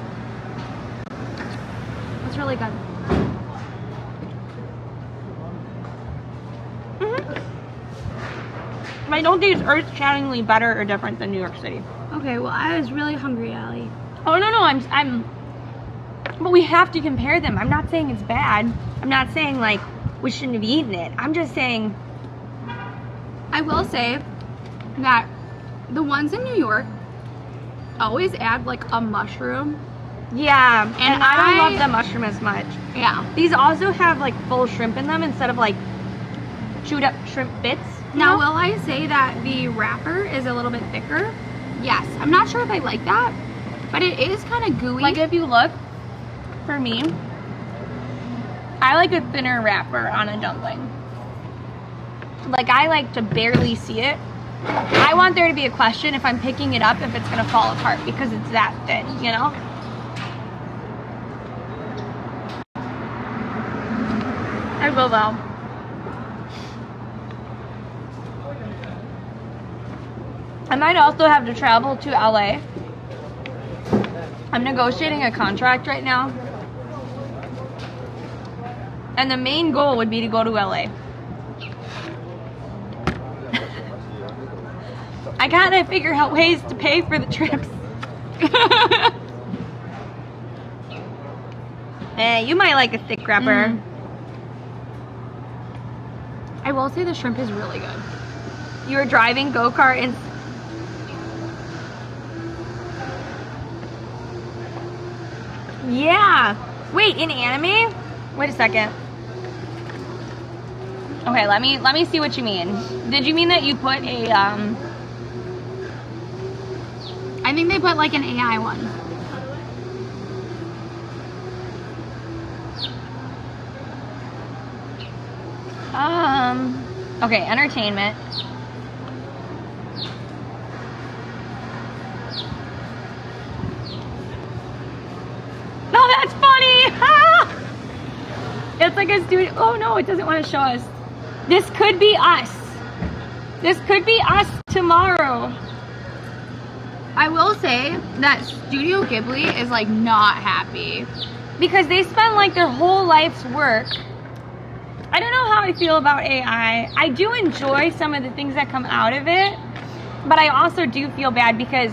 It's really good. I don't think it's earth-shatteringly better or different than New York City. Okay, well, I was really hungry, Allie. Oh no, but we have to compare them. I'm not saying it's bad. I'm not saying like we shouldn't have eaten it. I'm just saying. I will say that the ones in New York always add like a mushroom. Yeah, and I don't love I- the mushroom as much. Yeah. These also have like full shrimp in them instead of like chewed up shrimp bits. you Now, know? will I say that the wrapper is a little bit thicker? Yes. I'm not sure if I like that, but it is kind of gooey. Like if you look, for me, I like a thinner wrapper on a dumpling. Like I like to barely see it. I want there to be a question if I'm picking it up if it's gonna fall apart because it's that thin, you know? I will though. I might also have to travel to LA. I'm negotiating a contract right now. And the main goal would be to go to LA. I gotta figure out ways to pay for the trips. You might like a thick wrapper. I will say the shrimp is really good. You were driving go-kart and... Yeah. Wait, in anime? Wait a second. Okay, let me see what you mean. Did you mean that you put a I think they put like an AI one. Okay, entertainment. No, that's funny! It's like a studio. Oh no, it doesn't want to show us. This could be us. This could be us tomorrow. I will say that Studio Ghibli is like not happy. Because they spend like their whole life's work. I don't know how I feel about AI. I do enjoy some of the things that come out of it, but I also do feel bad because,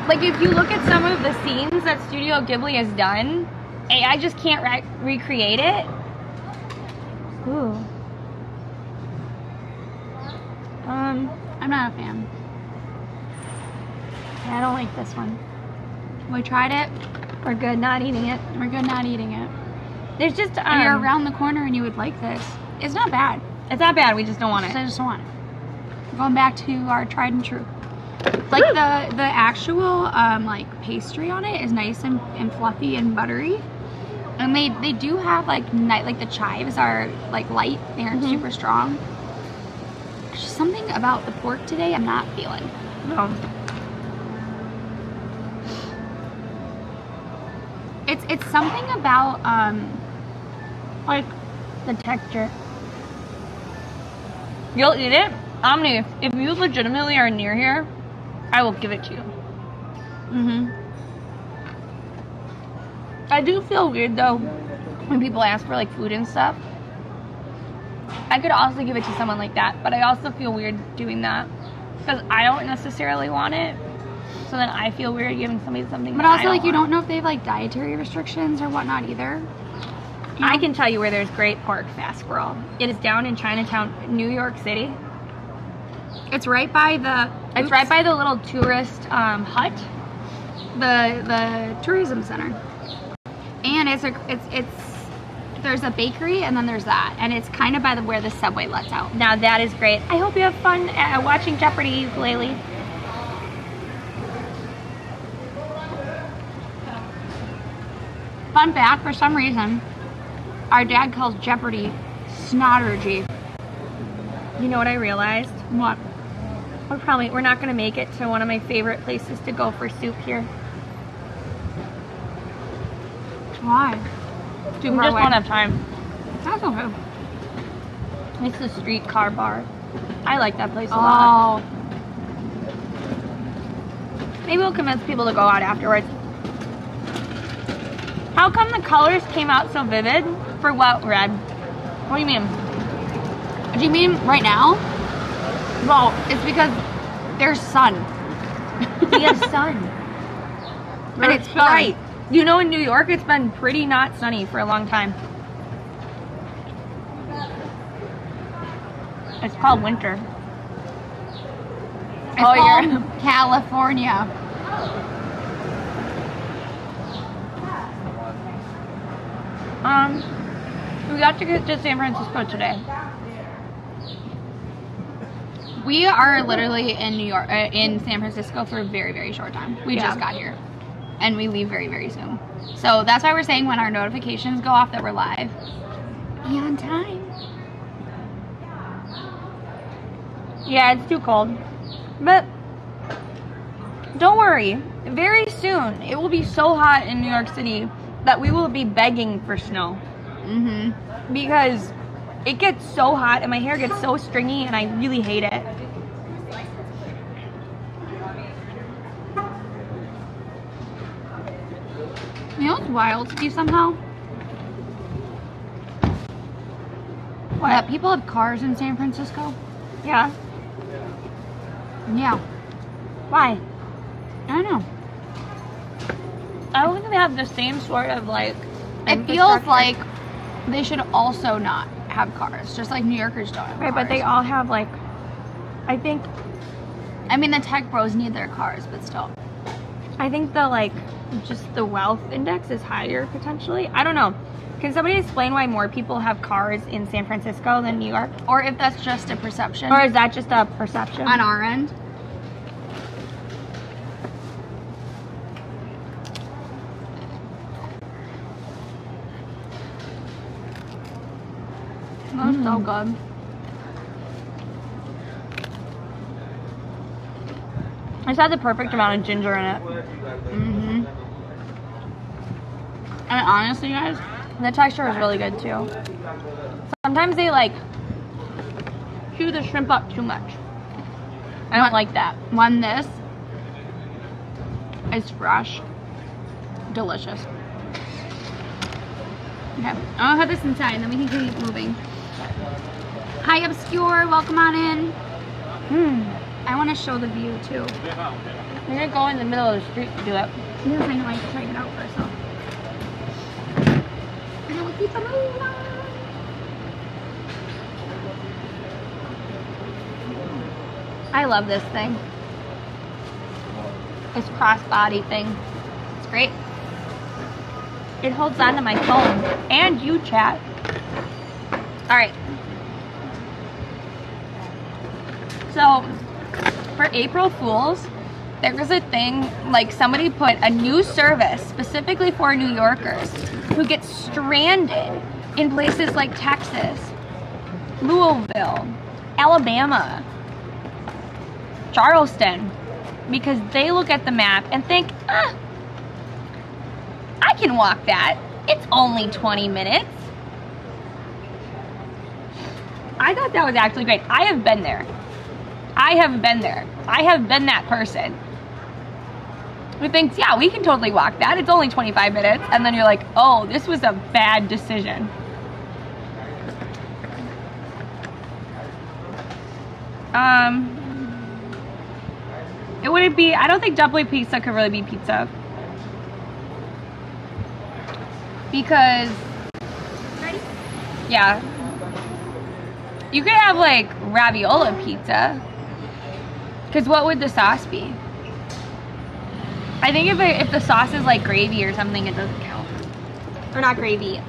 like, if you look at some of the scenes that Studio Ghibli has done, AI just can't recreate it. Ooh. I'm not a fan. I don't like this one. We tried it. We're good not eating it. We're good not eating it. There's just If you're around the corner and you would like this. It's not bad. It's not bad. We just don't want it. I just don't want it. Going back to our tried and true. Like the actual like pastry on it is nice and fluffy and buttery. And they do have like the chives are like light. They aren't super strong. There's just something about the pork today I'm not feeling. No. It's something about Like the texture. You'll eat it? Omni, if you legitimately are near here, I will give it to you. I do feel weird though when people ask for like food and stuff. I could also give it to someone like that, but I also feel weird doing that because I don't necessarily want it. So then I feel weird giving somebody something. But also, like, you don't know if they have like dietary restrictions or whatnot either. You know? I can tell you where there's great pork fast squirrel. It is down in Chinatown, New York City. It's right by the. It's right by the little tourist hut. The tourism center. And it's there's a bakery and then there's that, and it's kind of by where the subway lets out. Now that is great. I hope you have fun watching Jeopardy ukulele. Fun fact: for some reason, our dad calls Jeopardy Snottergy. You know what I realized? What? We're not gonna make it to one of my favorite places to go for soup here. Why? We just don't have time. That's okay. It's the streetcar bar. I like that place a lot. Oh. Maybe we'll convince people to go out afterwards. How come the colors came out so vivid? For what, Red? What do you mean? Do you mean right now? Well, it's because there's sun. We have sun. And it's bright. You know, in New York, it's been pretty not sunny for a long time. It's called winter. It's called California. We got to get to San Francisco today. We are literally in New York, in San Francisco for a very, very short time. We just got here. And we leave very, very soon. So that's why we're saying when our notifications go off that we're live. Be on time. Yeah, it's too cold. But don't worry. Very soon, it will be so hot in New York City that we will be begging for snow. Because it gets so hot and my hair gets so stringy and I really hate it. You know what's wild to you somehow? What? That people have cars in San Francisco? Yeah. Yeah. Why? I don't know. I don't think they have the same sort of like. It feels like they should also not have cars, just like New Yorkers don't have cars. Right, but they all have like. I think. I mean, the tech bros need their cars, but still. I think the like just the wealth index is higher potentially. I don't know. Can somebody explain why more people have cars in San Francisco than New York? Or if that's just a perception. Or is that just a perception? On our end. That's so good. It's had the perfect amount of ginger in it. Mm-hmm. And honestly, guys, The texture is really good too. Sometimes they like chew the shrimp up too much. I don't like that. when this is fresh, delicious. Okay, I'll have this inside and then we can keep moving. Hi, Obscure, welcome on in. I want to show the view too. You're gonna go in the middle of the street to do it. Yes, I know, I have to try it out first. So. And then we'll keep on moving on. I love this thing. This crossbody thing. It's great. It holds on to my phone and you chat. All right. So for April Fools, there was a thing, like somebody put a new service specifically for New Yorkers who get stranded in places like Texas, Louisville, Alabama, Charleston, because they look at the map and think, I can walk that. It's only 20 minutes. I thought that was actually great. I have been there. I have been there. I have been that person who thinks, yeah, we can totally walk that. It's only 25 minutes. And then you're like, oh, this was a bad decision. It wouldn't be, I don't think dumpling pizza could really be pizza. Because, yeah. You could have like raviola pizza. Because what would the sauce be? I think if the sauce is like gravy or something, it doesn't count. Or not gravy,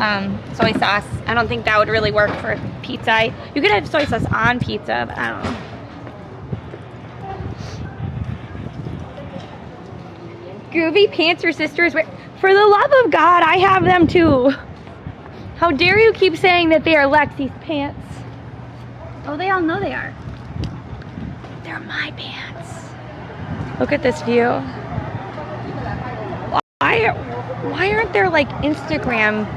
soy sauce. I don't think that would really work for pizza. You could have soy sauce on pizza, but I don't know. Groovy pants your sisters wear. For the love of God, I have them too. How dare you keep saying that they are Lexi's pants? Oh, they all know they are. They're my pants. Look at this view. Why aren't there like Instagram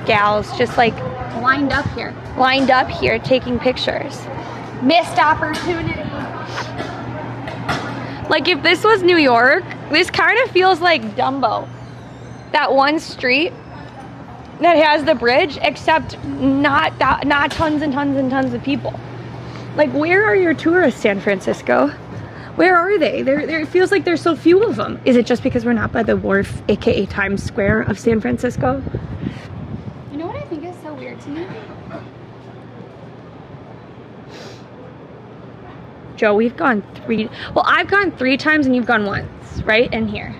gals just like Lined up here. Taking pictures? Missed opportunity. Like if this was New York, this kind of feels like Dumbo. That one street that has the bridge, except not tons and tons and tons of people. Like, where are your tourists, San Francisco? Where are they? It feels like there's so few of them. Is it just because we're not by the wharf, aka Times Square of San Francisco? You know what I think is so weird to me? Joe, we've gone I've gone 3 times and you've gone once, right? In here.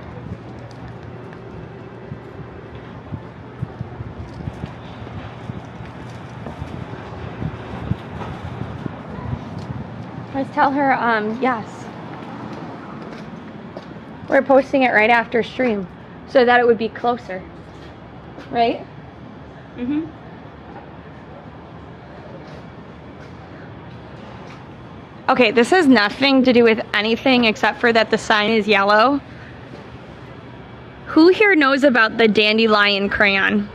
Let's tell her, yes. We're posting it right after stream so that it would be closer, right? Mm-hmm. Okay, this has nothing to do with anything except for that the sign is yellow. Who here knows about the dandelion crayon?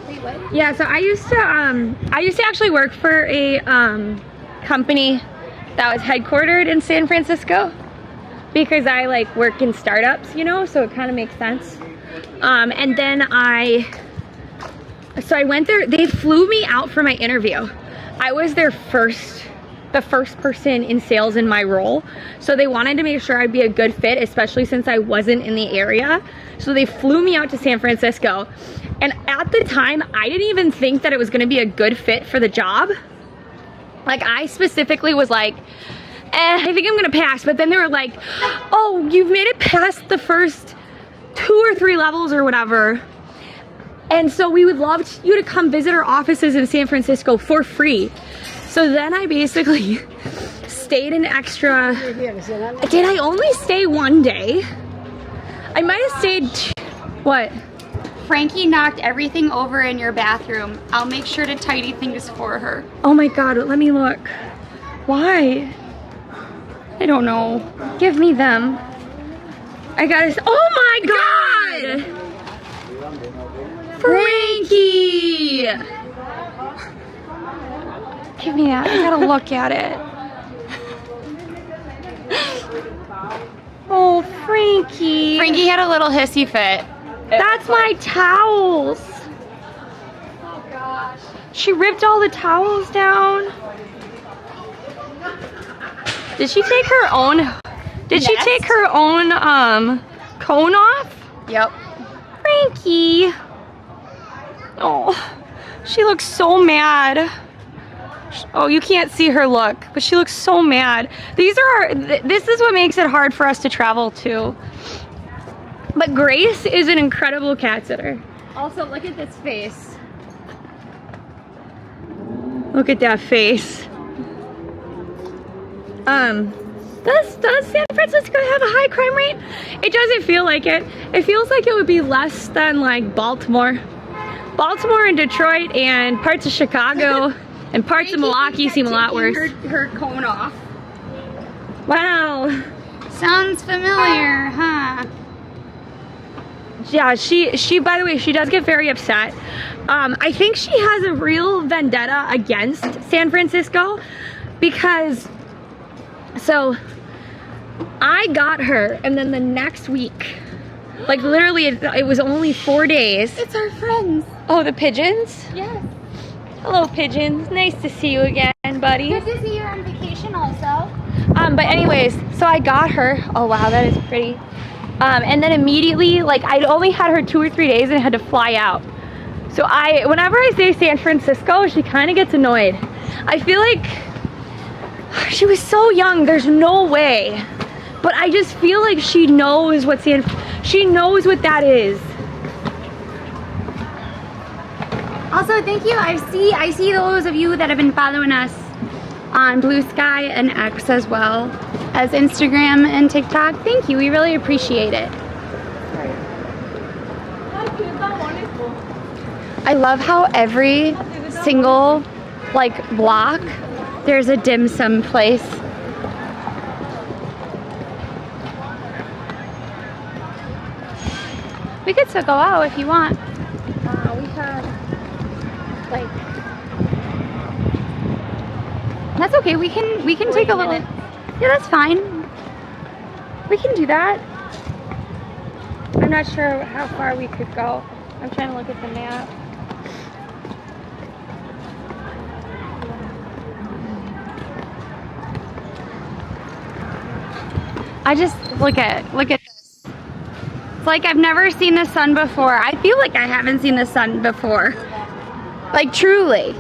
Wait, what? Yeah, so I used to actually work for a company that was headquartered in San Francisco because I like work in startups, you know, so it kind of makes sense. And then I went there. They flew me out for my interview. I was their first the first person in sales in my role. So they wanted to make sure I'd be a good fit, especially since I wasn't in the area. So they flew me out to San Francisco. And at the time, I didn't even think that it was gonna be a good fit for the job. Like, I specifically was like, I think I'm gonna pass. But then they were like, oh, you've made it past the first 2 or 3 levels or whatever. And so we would love you to come visit our offices in San Francisco for free. So then I basically stayed an extra, did I only stay 1 day? I might have stayed, what? Frankie knocked everything over in your bathroom. I'll make sure to tidy things for her. Oh my God, let me look. Why? I don't know. Give me them. I gotta, oh my God! Frankie! Give me that, I gotta look at it. Oh, Frankie. Frankie had a little hissy fit. That's my towels. Oh gosh. She ripped all the towels down. Did she take her own, she take her own cone off? Yep. Frankie. Oh, she looks so mad. Oh, you can't see her look, but she looks so mad. This is what makes it hard for us to travel too. But Grace is an incredible cat sitter. Also, look at this face. Look at that face. Does San Francisco have a high crime rate? It doesn't feel like it. It feels like it would be less than like Baltimore. Baltimore and Detroit and parts of Chicago and parts of Milwaukee seem a lot worse. Her cone off. Wow. Sounds familiar, huh? Yeah, she by the way, she does get very upset. I think she has a real vendetta against San Francisco because, so I got her and then the next week, like literally it was only 4 days. It's our friends. Oh, the pigeons? Yes. Hello, pigeons. Nice to see you again, buddy. Good to see you on vacation also. But anyways, so I got her. Oh wow, that is pretty. And then immediately, like I'd only had her 2 or 3 days and I had to fly out. So whenever I say San Francisco, she kind of gets annoyed. I feel like she was so young, there's no way. But I just feel like she knows what that is. Also, thank you. I see those of you that have been following us on Blue Sky and X as well as Instagram and TikTok. Thank you. We really appreciate it. I love how every single like block there's a dim sum place. We could still go out if you want. We have like, that's okay. We can take a little. Yeah, that's fine. We can do that. I'm not sure how far we could go. I'm trying to look at the map. I just look at this. It's like I've never seen the sun before. I feel like I haven't seen the sun before. Like truly.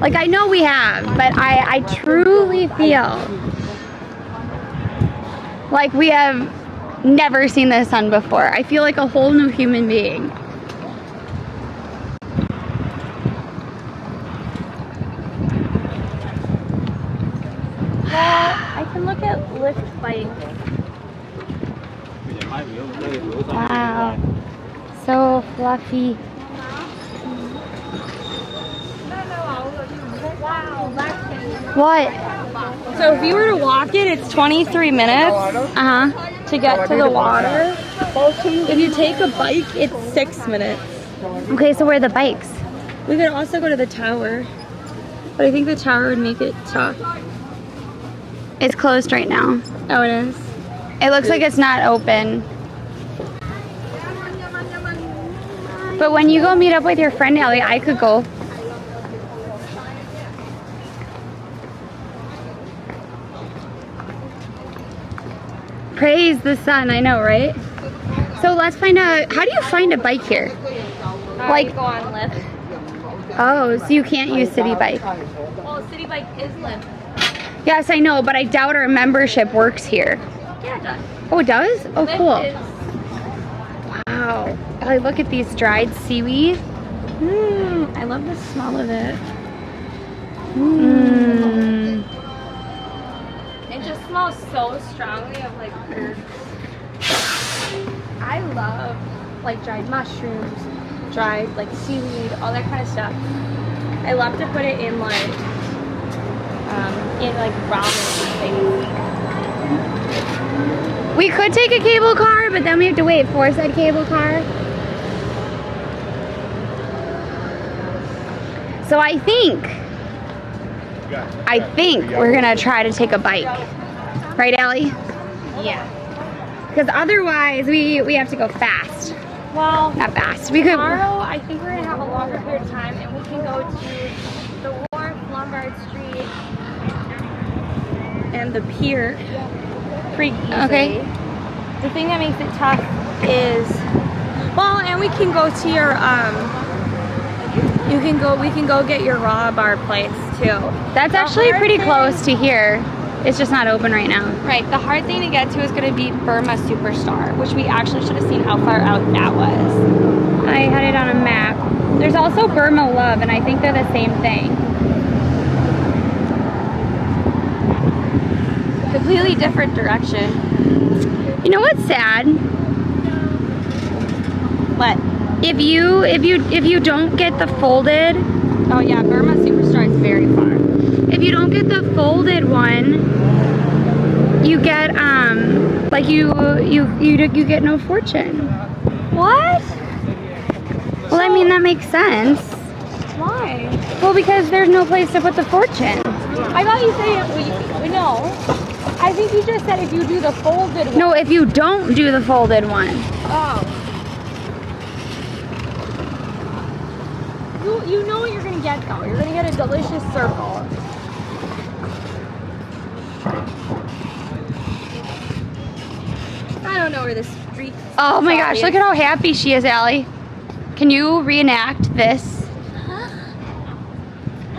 Like I know we have, but I truly feel like we have never seen the sun before. I feel like a whole new human being. I can look at Lyft bike. Wow. So fluffy. What? So if you were to walk it, it's 23 minutes to get to the water. If you take a bike, it's 6 minutes. Okay, so where are the bikes? We could also go to the tower, but I think the tower would make it tough. It's closed right now. Oh, it is? It looks like it's not open. But when you go meet up with your friend Ellie, I could go. Praise the sun, I know, right? So let's find out, how do you find a bike here? Like go on Lyft. Oh, so you can't use City Bike. Well, City Bike is Lyft. Yes, I know, but I doubt our membership works here. Yeah, it does. Oh, it does? Oh, Lyft cool. is- Wow. Like, look at these dried seaweed. I love the smell of it. Mmm. It just smells so strongly of like herbs. I love like dried mushrooms, dried like seaweed, all that kind of stuff. I love to put it in like ramen things. We could take a cable car, but then we have to wait for said cable car. So I think we're gonna try to take a bike. Right, Allie? Yeah. Because otherwise we have to go fast. Well, Not fast. We could. tomorrow I think we're gonna have a longer period of time, and we can go to the Wharf, Lombard Street, and the pier pretty easily. Okay. The thing that makes it tough is, well, and we can go to your we can go get your raw bar place too. That's actually pretty close to here. It's just not open right now. Right. The hard thing to get to is going to be Burma Superstar, which we actually should have seen how far out that was. I had it on a map. There's also Burma Love, and I think they're the same thing. Completely different direction. You know what's sad? What? If you don't get the folded, Oh yeah, Burma Superstar is very far. if you don't get the folded one, you get like you get no fortune. What? Well, I mean that makes sense. Why? Well, because there's no place to put the fortune. I thought you said no. I think you just said if you do the folded one. No, if you don't do the folded one. Oh. You know what you're gonna get though. You're gonna get a delicious circle. I don't know where the street. Oh my gosh, look at how happy she is, Allie. Can you reenact this?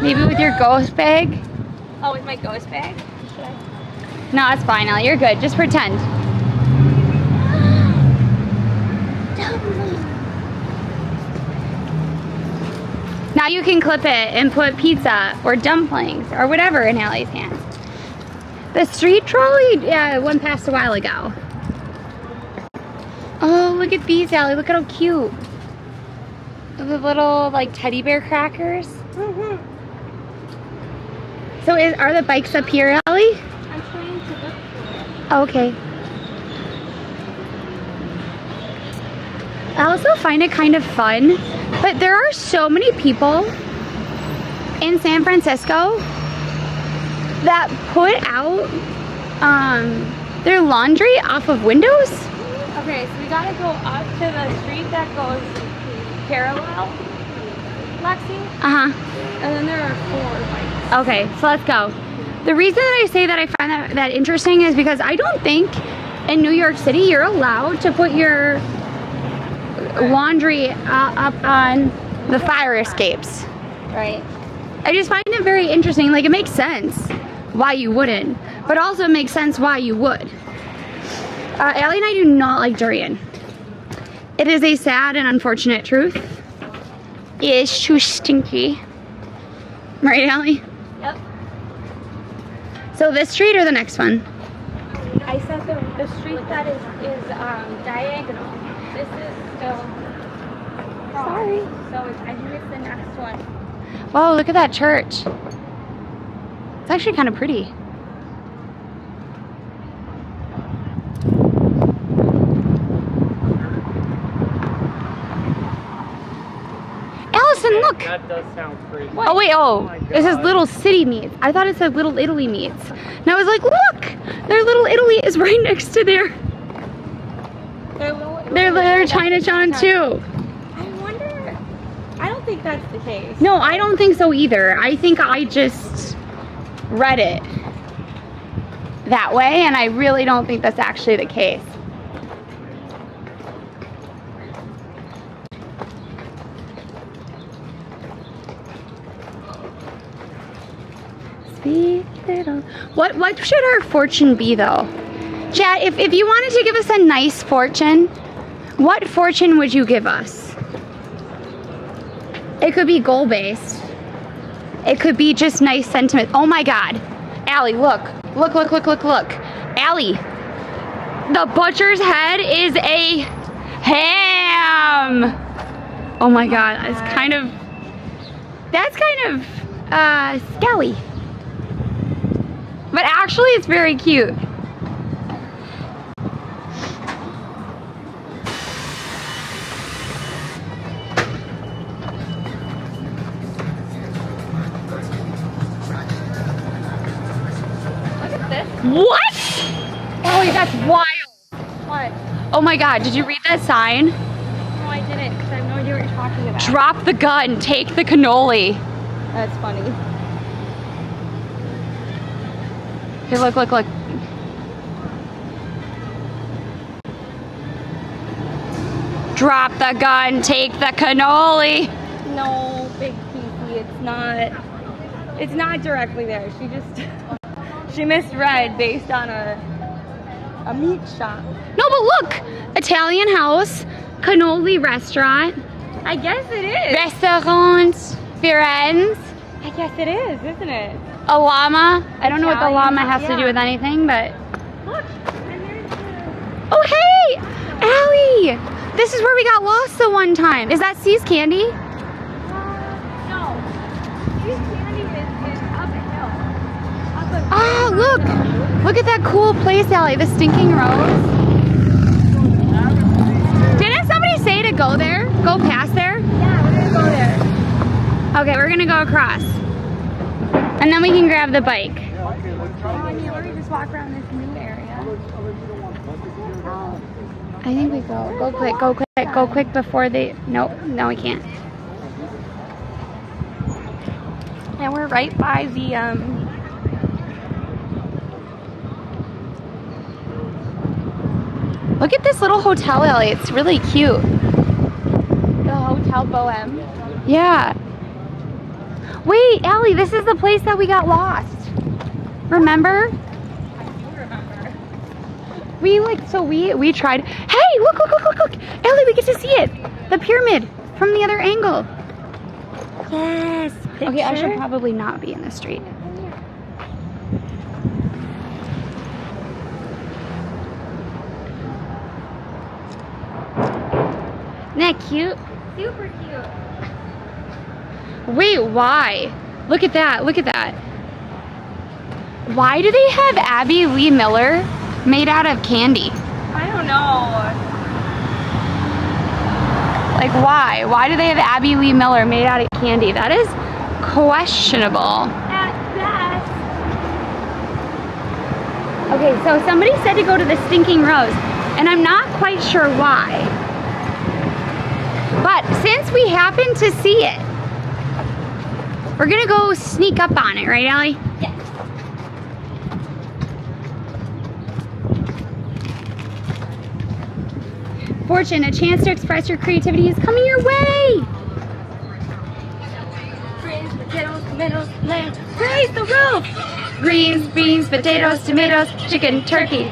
Maybe with your ghost bag? Oh, with my ghost bag? Should I? No, it's fine, Allie. You're good. Just pretend. Now you can clip it and put pizza or dumplings or whatever in Allie's hands. The street trolley went past a while ago. Oh, look at these, Allie. Look at how cute. The little, like, teddy bear crackers. So are the bikes up here, Allie? I'm trying to look for it. Okay. I also find it kind of fun, but there are so many people in San Francisco that put out their laundry off of windows. Okay, so we gotta go up to the street that goes parallel, Lexi, Uh-huh. and then there are 4 bikes. Okay, so let's go. The reason that I say that I find that interesting is because I don't think in New York City you're allowed to put your laundry up on the fire escapes. Right. I just find it very interesting. Like, it makes sense why you wouldn't, but also it makes sense why you would. Allie and I do not like durian. It is a sad and unfortunate truth. It's too stinky. Right, Allie? Yep. So this street or the next one? I said the street that is diagonal. This is still cross. Sorry. So I think it's the next one. Whoa, look at that church. It's actually kind of pretty. Allison, look! That does sound crazy. Oh wait, Oh my this is God. Little City Meats. I thought it said Little Italy Meats. And I was like, look! Their Little Italy is right next to their Chinatown too. I wonder. I don't think that's the case. No, I don't think so either. I think I just read it that way, and I really don't think that's actually the case. Sweet little. What should our fortune be though? Chat, if you wanted to give us a nice fortune, what fortune would you give us? It could be goal-based. It could be just nice sentiment. Oh my God. Allie, look. Look. Allie, the butcher's head is a ham. Oh my God, that's kind of skelly. But actually it's very cute. What? Oh, that's wild. What? Oh my God, did you read that sign? No, I didn't, because I have no idea what you're talking about. Drop the gun, take the cannoli. That's funny. Okay, look. Drop the gun, take the cannoli. No, Big Kiki, it's not directly there. She misread based on a meat shop. No, but look, Italian house, cannoli restaurant. I guess it is. Restaurant, Firenze. I guess it is, isn't it? A llama. I don't know what the Italian, llama has to do yeah. with anything, but. Look, and there's the... Oh, hey, Allie. This is where we got lost the one time. Is that C's Candy? No. These candy is up a hill. Up a Oh, look at that cool place, Allie, the Stinking Rose. Didn't somebody say to go there? Go past there? Yeah, we're gonna go there. Okay, we're gonna go across. And then we can grab the bike. I mean, or we just walk around this new area. I think we go. Go quick before they, no, we can't. And we're right by the, Look at this little hotel, Ellie. It's really cute. the Hotel Bohem. Yeah. Wait, Allie, this is the place that we got lost. Remember? I do remember. We tried. Hey, look. Allie, we get to see it. The pyramid from the other angle. Yes. Okay, I should probably not be in the street. Isn't that cute? Super cute. Wait, why? Look at that. Why do they have Abby Lee Miller made out of candy? I don't know. Like, why? Why do they have Abby Lee Miller made out of candy? That is questionable. At best. Okay, so somebody said to go to the Stinking Rose, and I'm not quite sure why. But since we happen to see it, we're gonna go sneak up on it, right, Allie? Yes. Fortune, a chance to express your creativity is coming your way. Greens, potatoes, tomatoes, lamb. Raise the roof. Greens, beans, potatoes, tomatoes, chicken, turkey.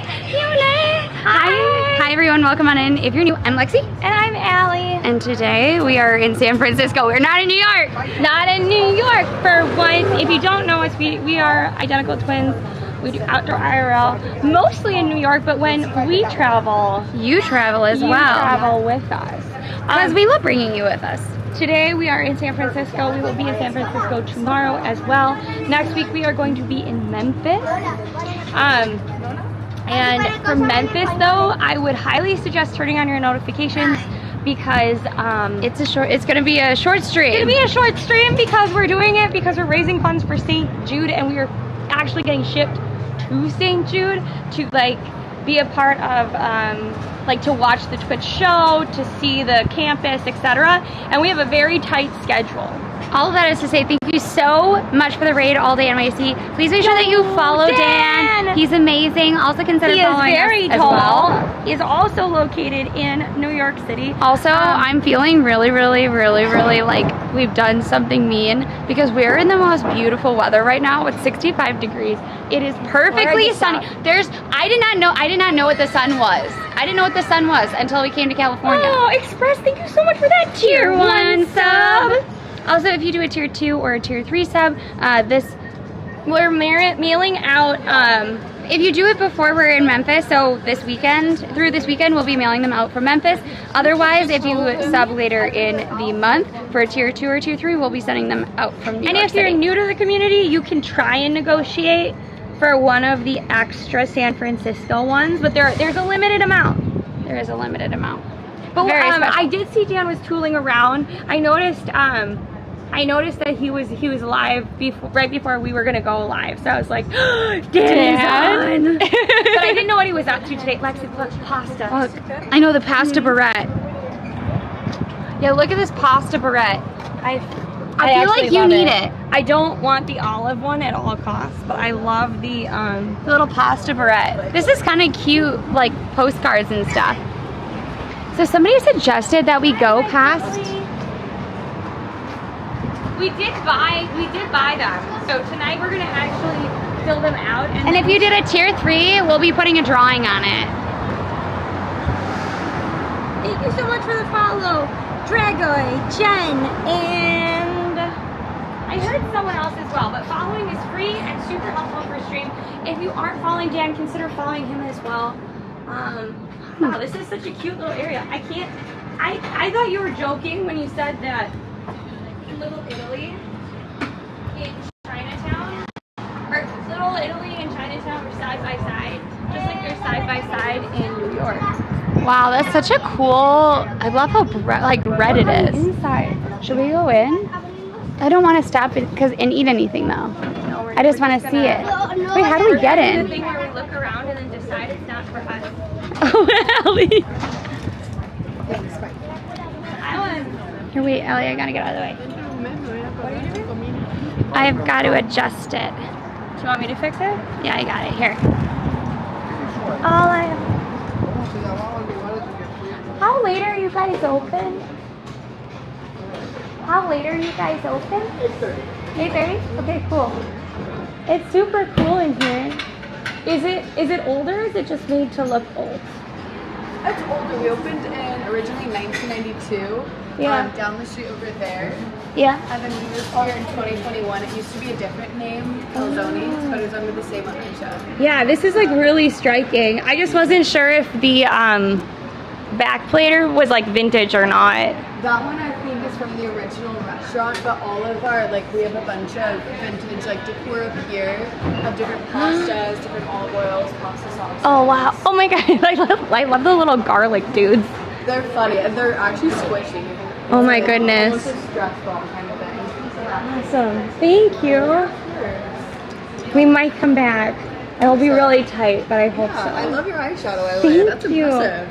Hi everyone, welcome on in. If you're new, I'm Lexi. And I'm Allie. And today we are in San Francisco. We're not in New York. Not in New York for once. If you don't know us, we are identical twins. We do outdoor IRL, mostly in New York, but when we travel, You travel as you well. travel with us. Because we love bringing you with us. Today we are in San Francisco. We will be in San Francisco tomorrow as well. Next week we are going to be in Memphis. And for Memphis though, I would highly suggest turning on your notifications because It's gonna be a short stream. it's gonna be a short stream because we're doing it because we're raising funds for St. Jude and we are actually getting shipped to St. Jude to like be a part of like to watch the Twitch show, to see the campus, etc. And we have a very tight schedule. All of that is to say thank you so much for the raid all day NYC. Please make sure that you follow Dan. He's amazing. Also consider following us as well. He is also located in New York City. Also, I'm feeling really like we've done something mean because we're in the most beautiful weather right now with 65 degrees. It is perfectly sunny. I did not know what the sun was. I didn't know what the sun was until we came to California. Oh, Express, thank you so much for that tier 1 sub. Also, if you do a tier 2 or a tier 3 sub, we're mailing out, if you do it before we're in Memphis, so through this weekend, we'll be mailing them out from Memphis. Otherwise, if you sub later in the month for a tier 2 or tier 3, we'll be sending them out from New York and if City. you're new to the community, you can try and negotiate for one of the extra San Francisco ones, but there's a limited amount. There is a limited amount. But Very special. I did see Dan was tooling around. I noticed that he was live right before we were gonna go live. So I was like, Dan is on. But I didn't know what he was up to today. Lexi, look, pasta. Look, I know the pasta barrette. Yeah, look at this pasta barrette. I feel like you need it. I don't want the olive one at all costs, but I love the little pasta barrette. This is kind of cute, like postcards and stuff. So somebody suggested that we go past. We did buy them. So tonight we're gonna actually fill them out. And if you did a tier 3, we'll be putting a drawing on it. Thank you so much for the follow, Dragoy, Jen, and I heard someone else as well. But following is free and super helpful for stream. If you aren't following Dan, consider following him as well. Wow, this is such a cute little area. I thought you were joking when you said that Little Italy in Chinatown, or Little Italy and Chinatown were side by side, just like they're side by side in New York. Wow, that's such a cool. I love how red it is. Inside. Should we go in? I don't want to stop and eat anything though. I just want to see it. Wait, how do we get The in? thing where we look around and then decide it's not for us. Oh, Ellie. Alan. Here, wait, Ellie, I gotta get out of the way. I've got to adjust it. Do you want me to fix it? Yeah, I got it. Here. How late are you guys open? How late are you guys open? 8:30. 8:30? Okay, cool. It's super cool in here. Is it older or is it just made to look old? It's older. We opened in originally 1992. Yeah. Down the street over there. Yeah. And then we moved here in 2021. It used to be a different name, Calzone, but it was under the same ownership. Yeah, this is like really striking. I just wasn't sure if the back plater was like vintage or not. That one I think is from the original restaurant, but all of our, we have a bunch of vintage, decor up here, of different pastas, different olive oils, pasta sauce. Oh wow. Oh my god, I love the little garlic dudes. They're funny, and they're actually squishy. Oh my goodness. Almost a stress ball kind of thing. Awesome. Thank you. We might come back. It'll be really tight, but I hope so. I love your eyeshadow, by the way. Thank That's you. impressive.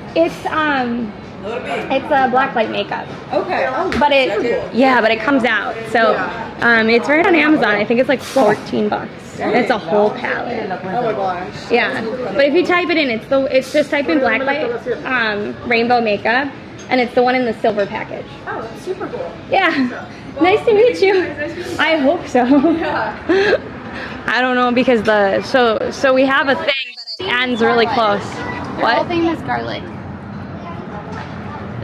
It's a blacklight makeup. Okay. Oh, But it comes out. So it's right on Amazon. I think it's like $14. It's a whole palette. oh my gosh. Yeah. But if you type it in, it's just type in blacklight rainbow makeup, and it's the one in the silver package. Oh, that's super cool. Yeah. Nice to meet you. I hope so. Yeah. I don't know because so we have a thing that ends really close. The whole What? thing is garlic.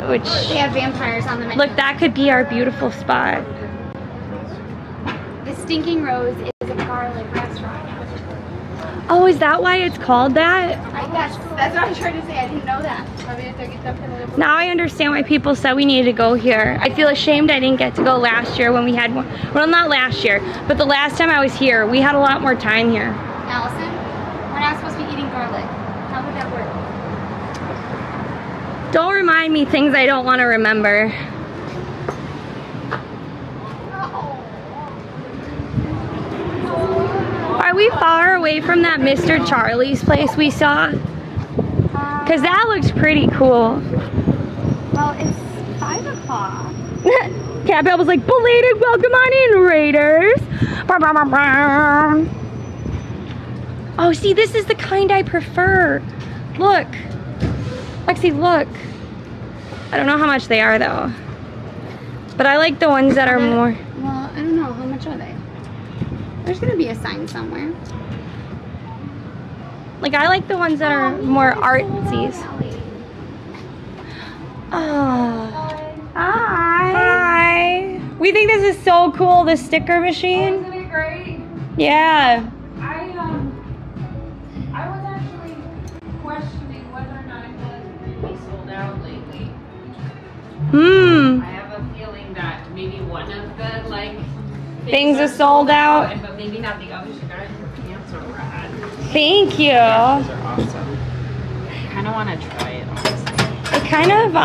Which They have vampires on the menu. look, that could be our beautiful spot. The Stinking Rose is a garlic restaurant. Oh, is that why it's called that? That's what I'm trying to say. I didn't know that. Now I understand why people said we needed to go here. I feel ashamed I didn't get to go last year when we had more. Well, not last year, but the last time I was here, we had a lot more time here. Allison, we're not supposed to be eating garlic. How would that work? Don't remind me things I don't want to remember. Are we far away from that Mr. Charlie's place we saw? Because that looks pretty cool. Well, it's 5 o'clock. Can Cat Bell was like, belated welcome on in, Raiders. Oh, see, this is the kind I prefer. Look. Lexi, look. I don't know how much they are, though. But I like the ones that are more... Well, I don't know. How much are they? There's going to be a sign somewhere. Like, I like the ones that are more artsies. Oh. Hi. We think this is so cool, the sticker machine. Isn't it great? Yeah. I was actually questioning whether or not it was really sold out lately. I have a feeling that maybe one of the Things are sold out. but maybe not the others. You guys, your pants are rad. Thank you. Those are awesome. I kind of want to try it, honestly. It kind of,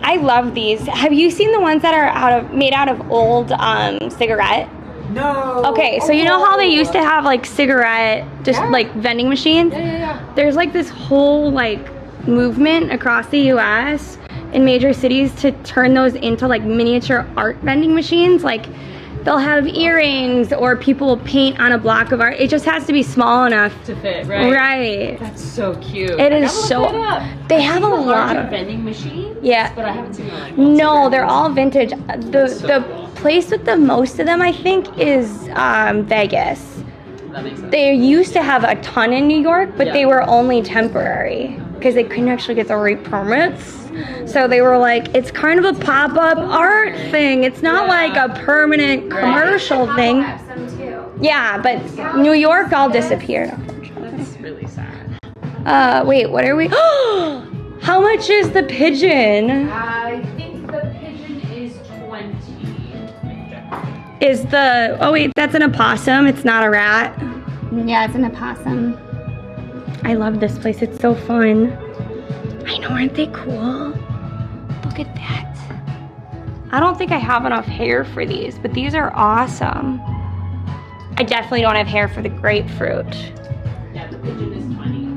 I love these. Have you seen the ones that are made out of old cigarette? No. Okay, so you know how they used to have like cigarette, like vending machines? Yeah. There's like this whole like movement across the US in major cities to turn those into like miniature art vending machines. Like they'll have earrings or people will paint on a block of art. It just has to be small enough To fit, right? Right. That's so cute. It is I gotta look so. that up. They have a I've seen the lot larger of. vending machines. Yeah. But I haven't seen like No, they're all vintage. The so cool. place with the most of them, I think, is Vegas. That makes sense. They used to have a ton in New York, but Yeah. they were only temporary because they couldn't actually get the right permits. So they were like, it's kind of a pop-up art thing. It's not like a permanent commercial thing. have some too. Yeah, but New York all disappeared, unfortunately. That's really sad. Wait, what are we? How much is the pigeon? I think the pigeon is 20. Is the, oh wait, that's an opossum. It's not a rat. Yeah, it's an opossum. I love this place. It's so fun. I know, aren't they cool? Look at that. I don't think I have enough hair for these, but these are awesome. I definitely don't have hair for the grapefruit. Yeah, the pigeon is 20.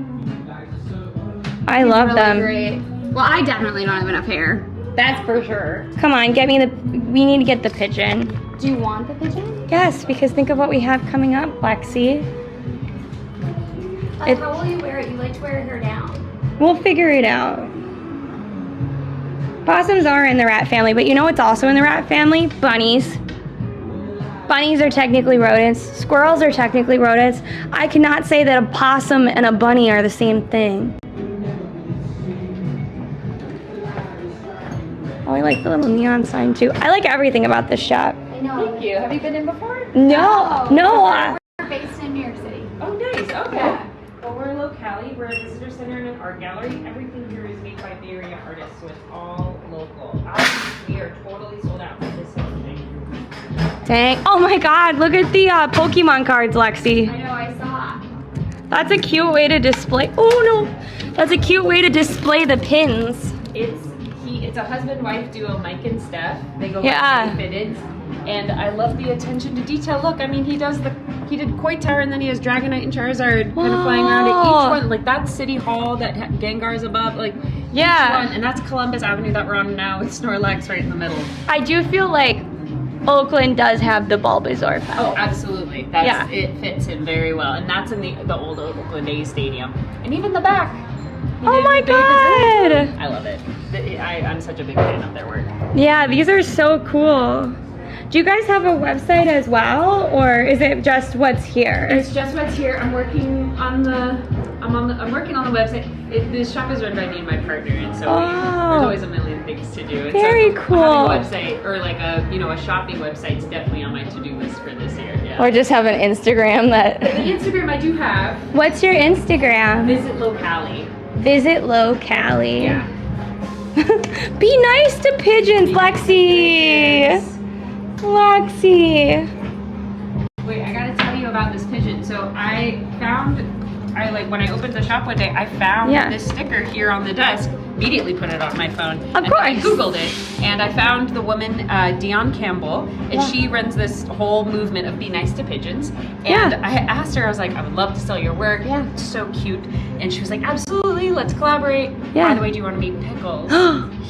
I love Really them. great. Well, I definitely don't have enough hair. That's for sure. Come on, get me we need to get the pigeon. Do you want the pigeon? Yes, because think of what we have coming up, Lexi. It- How will you wear it? You like to wear your hair down. We'll figure it out. Possums are in the rat family, but you know what's also in the rat family? Bunnies. Bunnies are technically rodents. Squirrels are technically rodents. I cannot say that a possum and a bunny are the same thing. Oh, I like the little neon sign too. I like everything about this shop. I know. Thank you. Have you been in before? No. We're based in New York City. Oh, nice. Okay. Yeah. Well, we're locally. We're a visitor center and an art gallery. Everything here is made by Bay Area artists, so it's all local. We are totally sold out for this whole thing. Dang. Oh my God, look at the Pokemon cards, Lexi. I know, I saw. That's a cute way to display. Oh no. That's a cute way to display the pins. It's a husband-wife duo, Mike and Steph. They go Yeah. by fitted. And I love the attention to detail. Look, I mean, he did Koitar, and then he has Dragonite and Charizard kind of flying around at Wow. each one. Like, that's City Hall, that Gengar's above, like, Yeah. each one. And that's Columbus Avenue that we're on now with Snorlax right in the middle. I do feel like Oakland does have the Bulbasaur fountain. Oh, absolutely. It fits in very well. And that's in the old Oakland A's stadium. And even the back. Oh my God. I love it. I'm such a big fan of their work. Yeah, these are so cool. Do you guys have a website as well, or is it just what's here? It's just what's here. I'm working on the website. This shop is run by me and my partner, and so there's always a million things to do. And Very so cool. Having a website or like a shopping website is definitely on my to-do list for this year. Yeah. Or just have an Instagram the that. Instagram I do have. What's your Instagram? Visit Locali. Visit Locali. Yeah. Be nice to pigeons, Lexi. Lexi. Wait, I gotta tell you about this pigeon. So when I opened the shop one day, I found this sticker here on the desk. Immediately put it on my phone. Of course. I Googled it, and I found the woman, Dion Campbell, and she runs this whole movement of Be Nice to Pigeons. And I asked her, I was like, I would love to sell your work. Yeah. It's so cute. And she was like, absolutely, let's collaborate. Yeah. By the way, do you want to meet Pickles?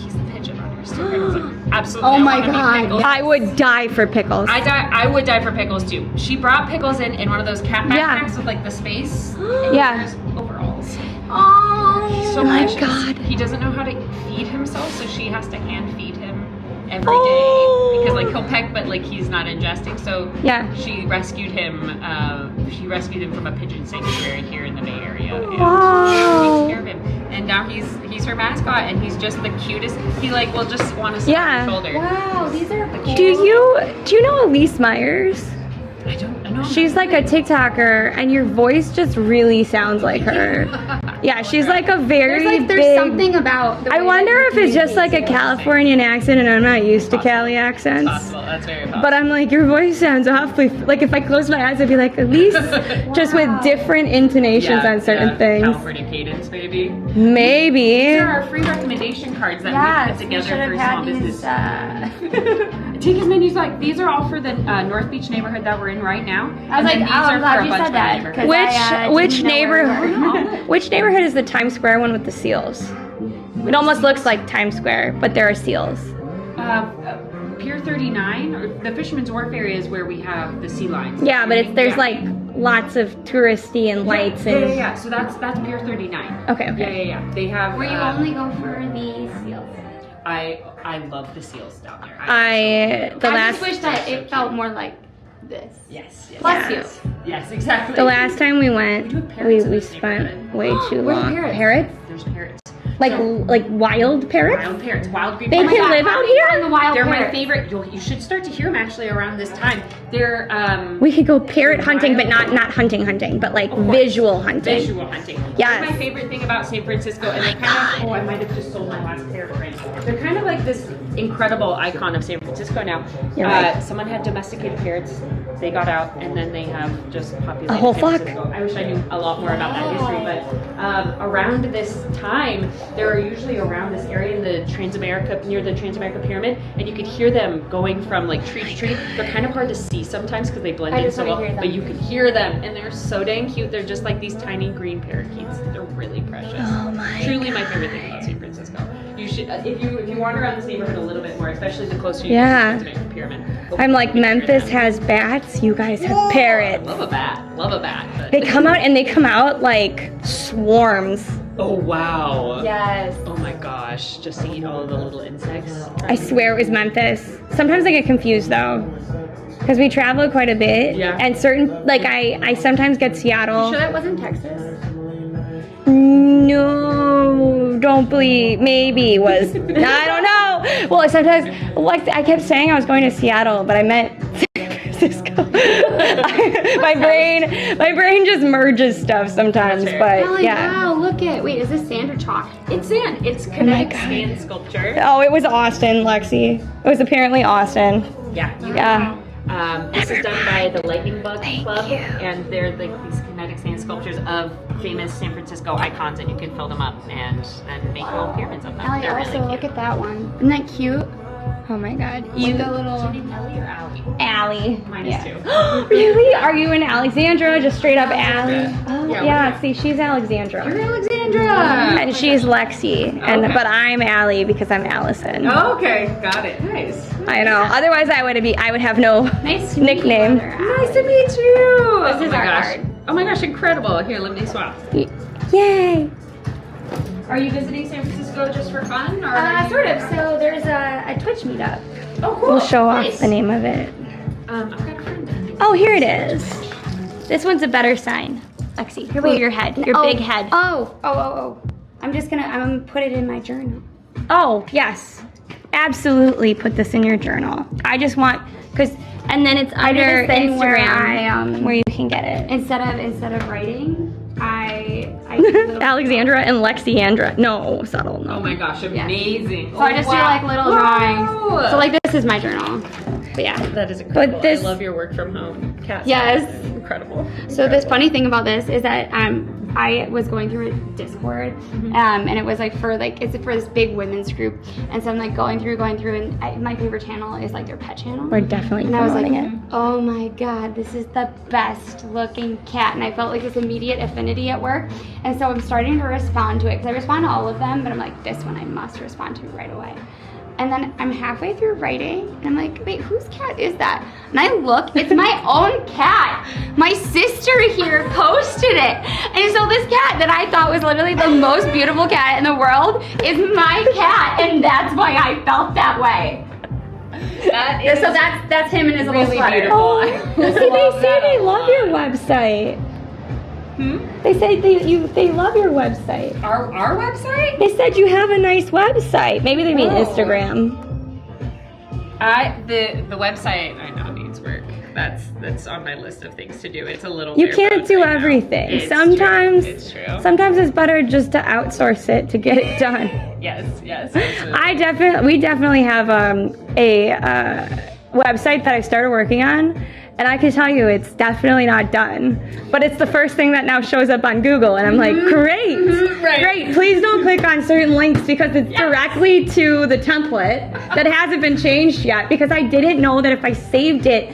He's the pigeon on her Still pickles. Absolutely. Oh my I wanna be God, pickles. I would die for pickles. I would die for pickles too. She brought pickles in one of those cat Yeah. backpacks with like the space. And Yeah. there's overalls. Oh, So my precious. God. He doesn't know how to feed himself, so she has to hand feed him every day Oh. because like he'll peck, but like he's not ingesting. So Yeah. she rescued him. She rescued him from a pigeon sanctuary here in the Bay Area. And Wow. takes care of him. And now he's her mascot, and he's just the cutest. He like will just want to sit Yeah. on your shoulder. Wow, these are Do you know Elise Myers? I know. She's like a TikToker, and your voice just really sounds like her. Yeah, she's like a very there's big. something about the I way wonder that if it's just like a communicates. Californian accent, and I'm not used to Cali accents. Possible. That's very possible. But I'm like, your voice sounds awfully. Like if I close my eyes, I'd be like, Elise, just with different intonations on certain things. California cadence, baby. Maybe. These are our free recommendation cards that Yes, we we put should together have for small had business. these. Take as many as you like. These are all for the North Beach neighborhood that we're in right now. I was like, these oh, I'm are glad for a you bunch said of that. neighborhoods. 'cause I, Which didn't know where we were. neighborhood? Which neighborhood is the Times Square one with the seals? It almost looks like Times Square, but there are seals. Pier 39, or the Fisherman's Wharf area is where we have the sea lions. Yeah, but there's Yeah. like lots of touristy and lights Yeah. and. So that's Pier 39. Okay, okay. Yeah. They have. Where you only go for the seals. I love the seals down there. I just wish that it felt more like this. Yes. Plus Yeah. you. Yes, exactly. The last time we went, We do have we parrots in this spent neighborhood. way too Where's long. parrots? Parrots? There's parrots. Like wild parrots? Wild parrots, wild green They parrots. can live out here? In the wild They're my parrots. favorite. You should start to hear them actually around this time. They're We could go parrot hunting, but not hunting, but like visual hunting. visual hunting. Yes. That's my favorite thing about San Francisco, and they're kind of. Oh, I might have just sold my last parrot friend. They're kind of like this incredible icon of San Francisco now. You're right. Someone had domesticated parrots. They got out, and then they have just populated A whole San flock? Francisco. I wish I knew a lot more about that history, but around this time, there are usually around this area in the Transamerica, near the Transamerica Pyramid, and you could hear them going from like tree to tree. They're kind of hard to see sometimes because they blend I in just so wanna well, hear them. but you can hear them, and they're so dang cute. They're just like these tiny green parakeets. They're really precious. Oh my Truly my favorite thing about San Francisco. You should, if you wander around this neighborhood a little bit more, especially the closer you Yeah. get to the Transamerica Pyramid. I'm like, Memphis has bats, you guys have parrots. Love a bat. Love a bat. But... They come out like swarms. Oh wow. Yes. Oh my gosh. Just to eat all of the little insects. I swear it was Memphis. Sometimes I get confused though, because we travel quite a bit. Yeah. And certain, like I sometimes get Seattle. Sure that wasn't Texas? No, don't believe. Maybe it was. I don't know. Well, sometimes, like I kept saying I was going to Seattle, but I meant San Francisco. my brain just merges stuff sometimes. That's fair. But Oh, yeah. wow, look at, wait, is this sand or chalk? It's sand. It's kinetic God. sand sculpture. Oh, it was Austin, Lexi. It was apparently Austin. Yeah. Yeah. This is done by the Lightning Bug Club, you. and they're like these kinetic sand sculptures of famous San Francisco icons, and you can fill them up and make little pyramids of them. Allie, They're also, really look cute. at that one. Isn't that cute? Oh my God. With the little... Ellie or Allie? Allie. Mine is too. Really? Are you in Alexandra? Just straight up Allie? Yeah. Oh, Yeah, yeah. See, she's Alexandra. You're Alexandra. And she's Lexi, and Okay. but I'm Allie because I'm Allison. Oh, okay, got it. Nice. I know. Otherwise, I would have no Nice to meet you, nickname. Mother Allie. Nice to meet you. This is my our gosh. card. Oh my gosh, incredible. Here, let me swap. Yay! Are you visiting San Francisco just for fun, or? are you- Sort of. So there's a Twitch meetup. Oh, cool. We'll show off Nice. the name of it. I've got a friend. Oh, here it is. This one's a better sign. Lexi, here, move your head. Your big head. Oh. I'm gonna put it in my journal. Oh, yes. Absolutely put this in your journal. I just want, and then it's under this thing where Instagram I, where you can get it. Instead of writing, I do little- Alexandra and Lexiandra. No, subtle, no. Oh my gosh, amazing. So I just do like little drawings. So like this is my journal. But yeah. That is incredible. this- I love your work from home. Cat. Yes. Incredible. So this funny thing about this is that I was going through a Discord, and it was like it's for this big women's group, and so I'm like going through, and my favorite channel is like their pet channel. We're definitely And I was like, promoting it. oh my god, this is the best looking cat. And I felt like this immediate affinity at work. And so I'm starting to respond to it, because I respond to all of them, but I'm like, this one I must respond to right away. And then I'm halfway through writing, and I'm like, wait, whose cat is that? And I look, it's my own cat. My sister here posted it. And so this cat that I thought was literally the most beautiful cat in the world is my cat, and that's why I felt that way. So that's him and his little really sweater. beautiful. Oh, see, they say they love your website. They say they love your website. Our website? They said you have a nice website. Maybe they mean Instagram. The website I know needs work. That's on my list of things to do. It's a little. You bare can't bones do right now. everything. It's Sometimes true. It's true. Sometimes it's better just to outsource it to get it done. Yes. Absolutely. We definitely have a website that I started working on, and I can tell you it's definitely not done. But it's the first thing that now shows up on Google, and I'm like, great, Right. great. Please don't click on certain links because it's directly to the template that hasn't been changed yet. Because I didn't know that if I saved it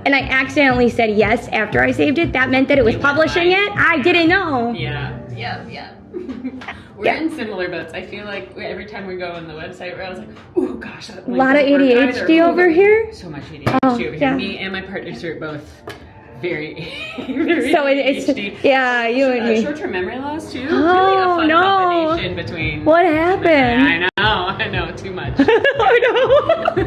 and I accidentally said yes after I saved it, that meant that it was publishing it. I didn't know. Yeah. We're in similar boats. I feel like every time we go on the website, I was like, oh gosh, that A lot of ADHD over here. So much ADHD over here. yeah. Me and my partners are both very, very So it's ADHD. you and me. Short-term memory loss too. Oh, really a fun no. combination between. What happened? I know, too much. Oh no!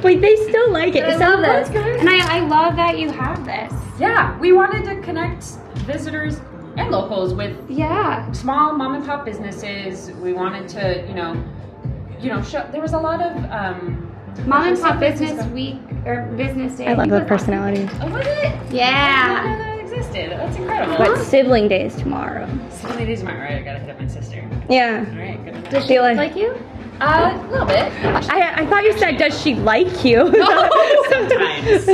But they still like it. I love this. And I love that you have this. Yeah, we wanted to connect visitors and locals with small mom and pop businesses. We wanted to, show. There was a lot of Mom and Pop Business Week or Business Day. I love think the it was personality. Oh, was it? Yeah. I didn't know that existed. That's incredible. But sibling days tomorrow. So many days tomorrow. Right, I gotta hit up my sister. Yeah. All right, good enough. Does she look like you? A little bit. I thought you said, does she like you? Sometimes.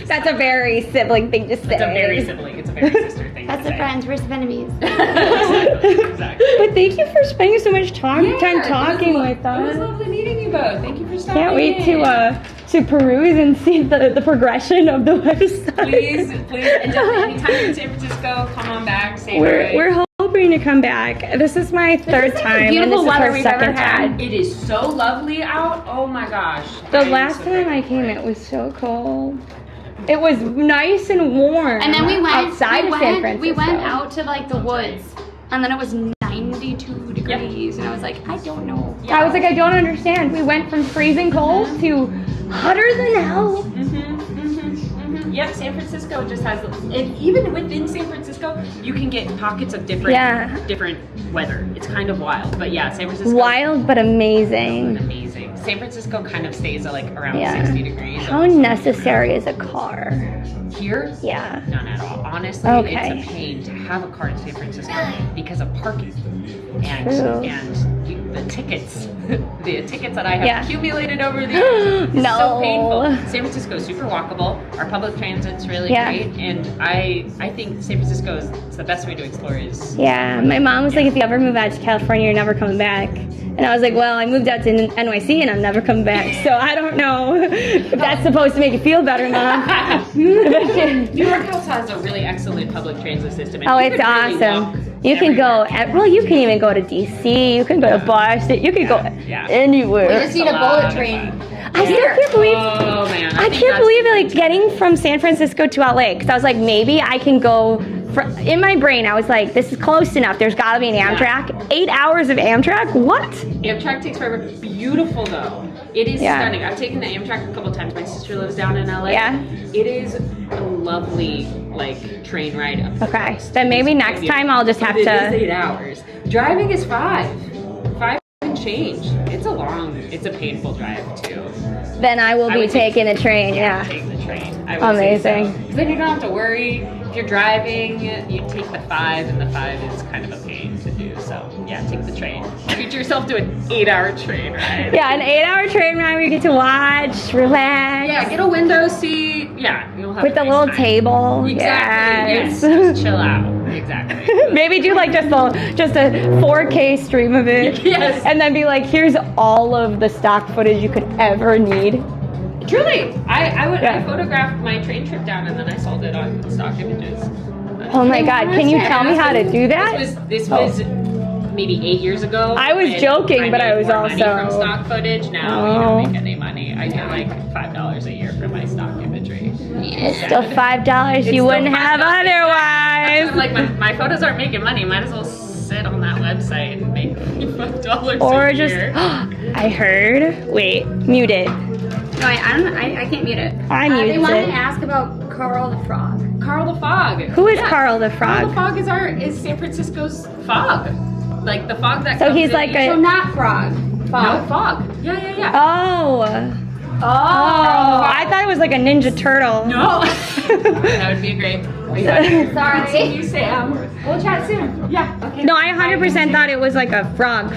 That's a very sibling thing to say. It's a very sibling. It's a very sister thing. That's to the say. friends. We're enemies. Exactly. But thank you for spending so much time talking with It was us. lovely meeting you both. Thank you for stopping Can't wait in. to peruse and see the progression of the website. Please, and definitely anytime you're in San Francisco, come on back. Say hi. We're hoping to come back. This is my third time. beautiful and this is weather our we've second ever had. time. It is so lovely out. Oh my gosh. The I'm last so time I grateful came, for it was so cold. It was nice and warm. And then we went outside of San Francisco. We went out to like the woods, and then it was 92 degrees, and I was like, I don't know. I was like, I don't understand. We went from freezing cold to hotter than hell. Yep, San Francisco just has, and even within San Francisco, you can get pockets of different weather. It's kind of wild, but yeah, San Francisco. Wild but amazing. Amazing. San Francisco kind of stays at like around Yeah. 60 degrees. How necessary is a car? Here? Yeah. None at all. Honestly, Okay. it's a pain to have a car in San Francisco because of parking True. the tickets. The tickets that I have Yeah. accumulated over the years. It's No. so painful. San Francisco is super walkable. Our public transit's really great, and I think San Francisco is the best way to explore is. Yeah, my mom was like, if you ever move out to California, you're never coming back. And I was like, well, I moved out to NYC and I'm never coming back. So I don't know if that's supposed to make you feel better, Mom. New York also has a really excellent public transit system. And Oh, you it's could really awesome. walk You can go, everywhere. you can even go to DC, you can go to Boston, you can go anywhere. We just need a lot bullet of I train. still can't believe, Oh man, I think can't that's believe the like getting from San Francisco to LA, because I was like, maybe I can go, in my brain, I was like, this is close enough, there's gotta be an Amtrak. 8 hours of Amtrak, what? Amtrak takes forever. Beautiful though. It is stunning. I've taken the Amtrak a couple times. My sister lives down in LA. Yeah. It is a lovely like train ride up. Okay, then maybe next time I'll just have It is to, 8 hours. Driving is 5 and change. It's a painful drive too. then I will be would take- taking the train, yeah. Take the train. I would say so. Amazing. 'Cause then you don't have to worry. If you're driving, you take the 5, and the 5 is kind of a pain to do. So yeah, take the train. Treat yourself to an 8-hour train ride. Yeah, an 8-hour train ride where you get to watch, relax. Yeah, get a window seat. Yeah, you'll have With the a nice little time. table. Exactly. Yes. Yes. Just chill out. Exactly. Maybe do like just a 4K stream of it. Yes. And then be like, here's all of the stock footage you could ever need. Truly, I Yeah. photographed my train trip down and then I sold it on stock images. Oh my God, can you tell me how to do that? This was maybe 8 years ago. I was when joking, but I made was more money also- from stock footage. Now we don't make any money. I get like $5 a year for my stock imagery. It's still $5 you wouldn't have otherwise. Like my photos aren't making money. Might as well sit on that website and make $5 Or a just, year. I heard, wait, mute it. No, I can't mute it. I They muted wanted it. to ask about Carl the Frog. Carl the Fog. Who is Carl the Carl the Frog? Fog is San Francisco's fog. Like the fog that So comes he's in like each- a- So not frog. No, Fog. fog. Yeah. Oh. Oh, I thought it was like a Ninja Turtle. No. That would be great. Sorry. You, Sam. We'll chat soon. Yeah. Okay. No, I 100% thought it was like a frog,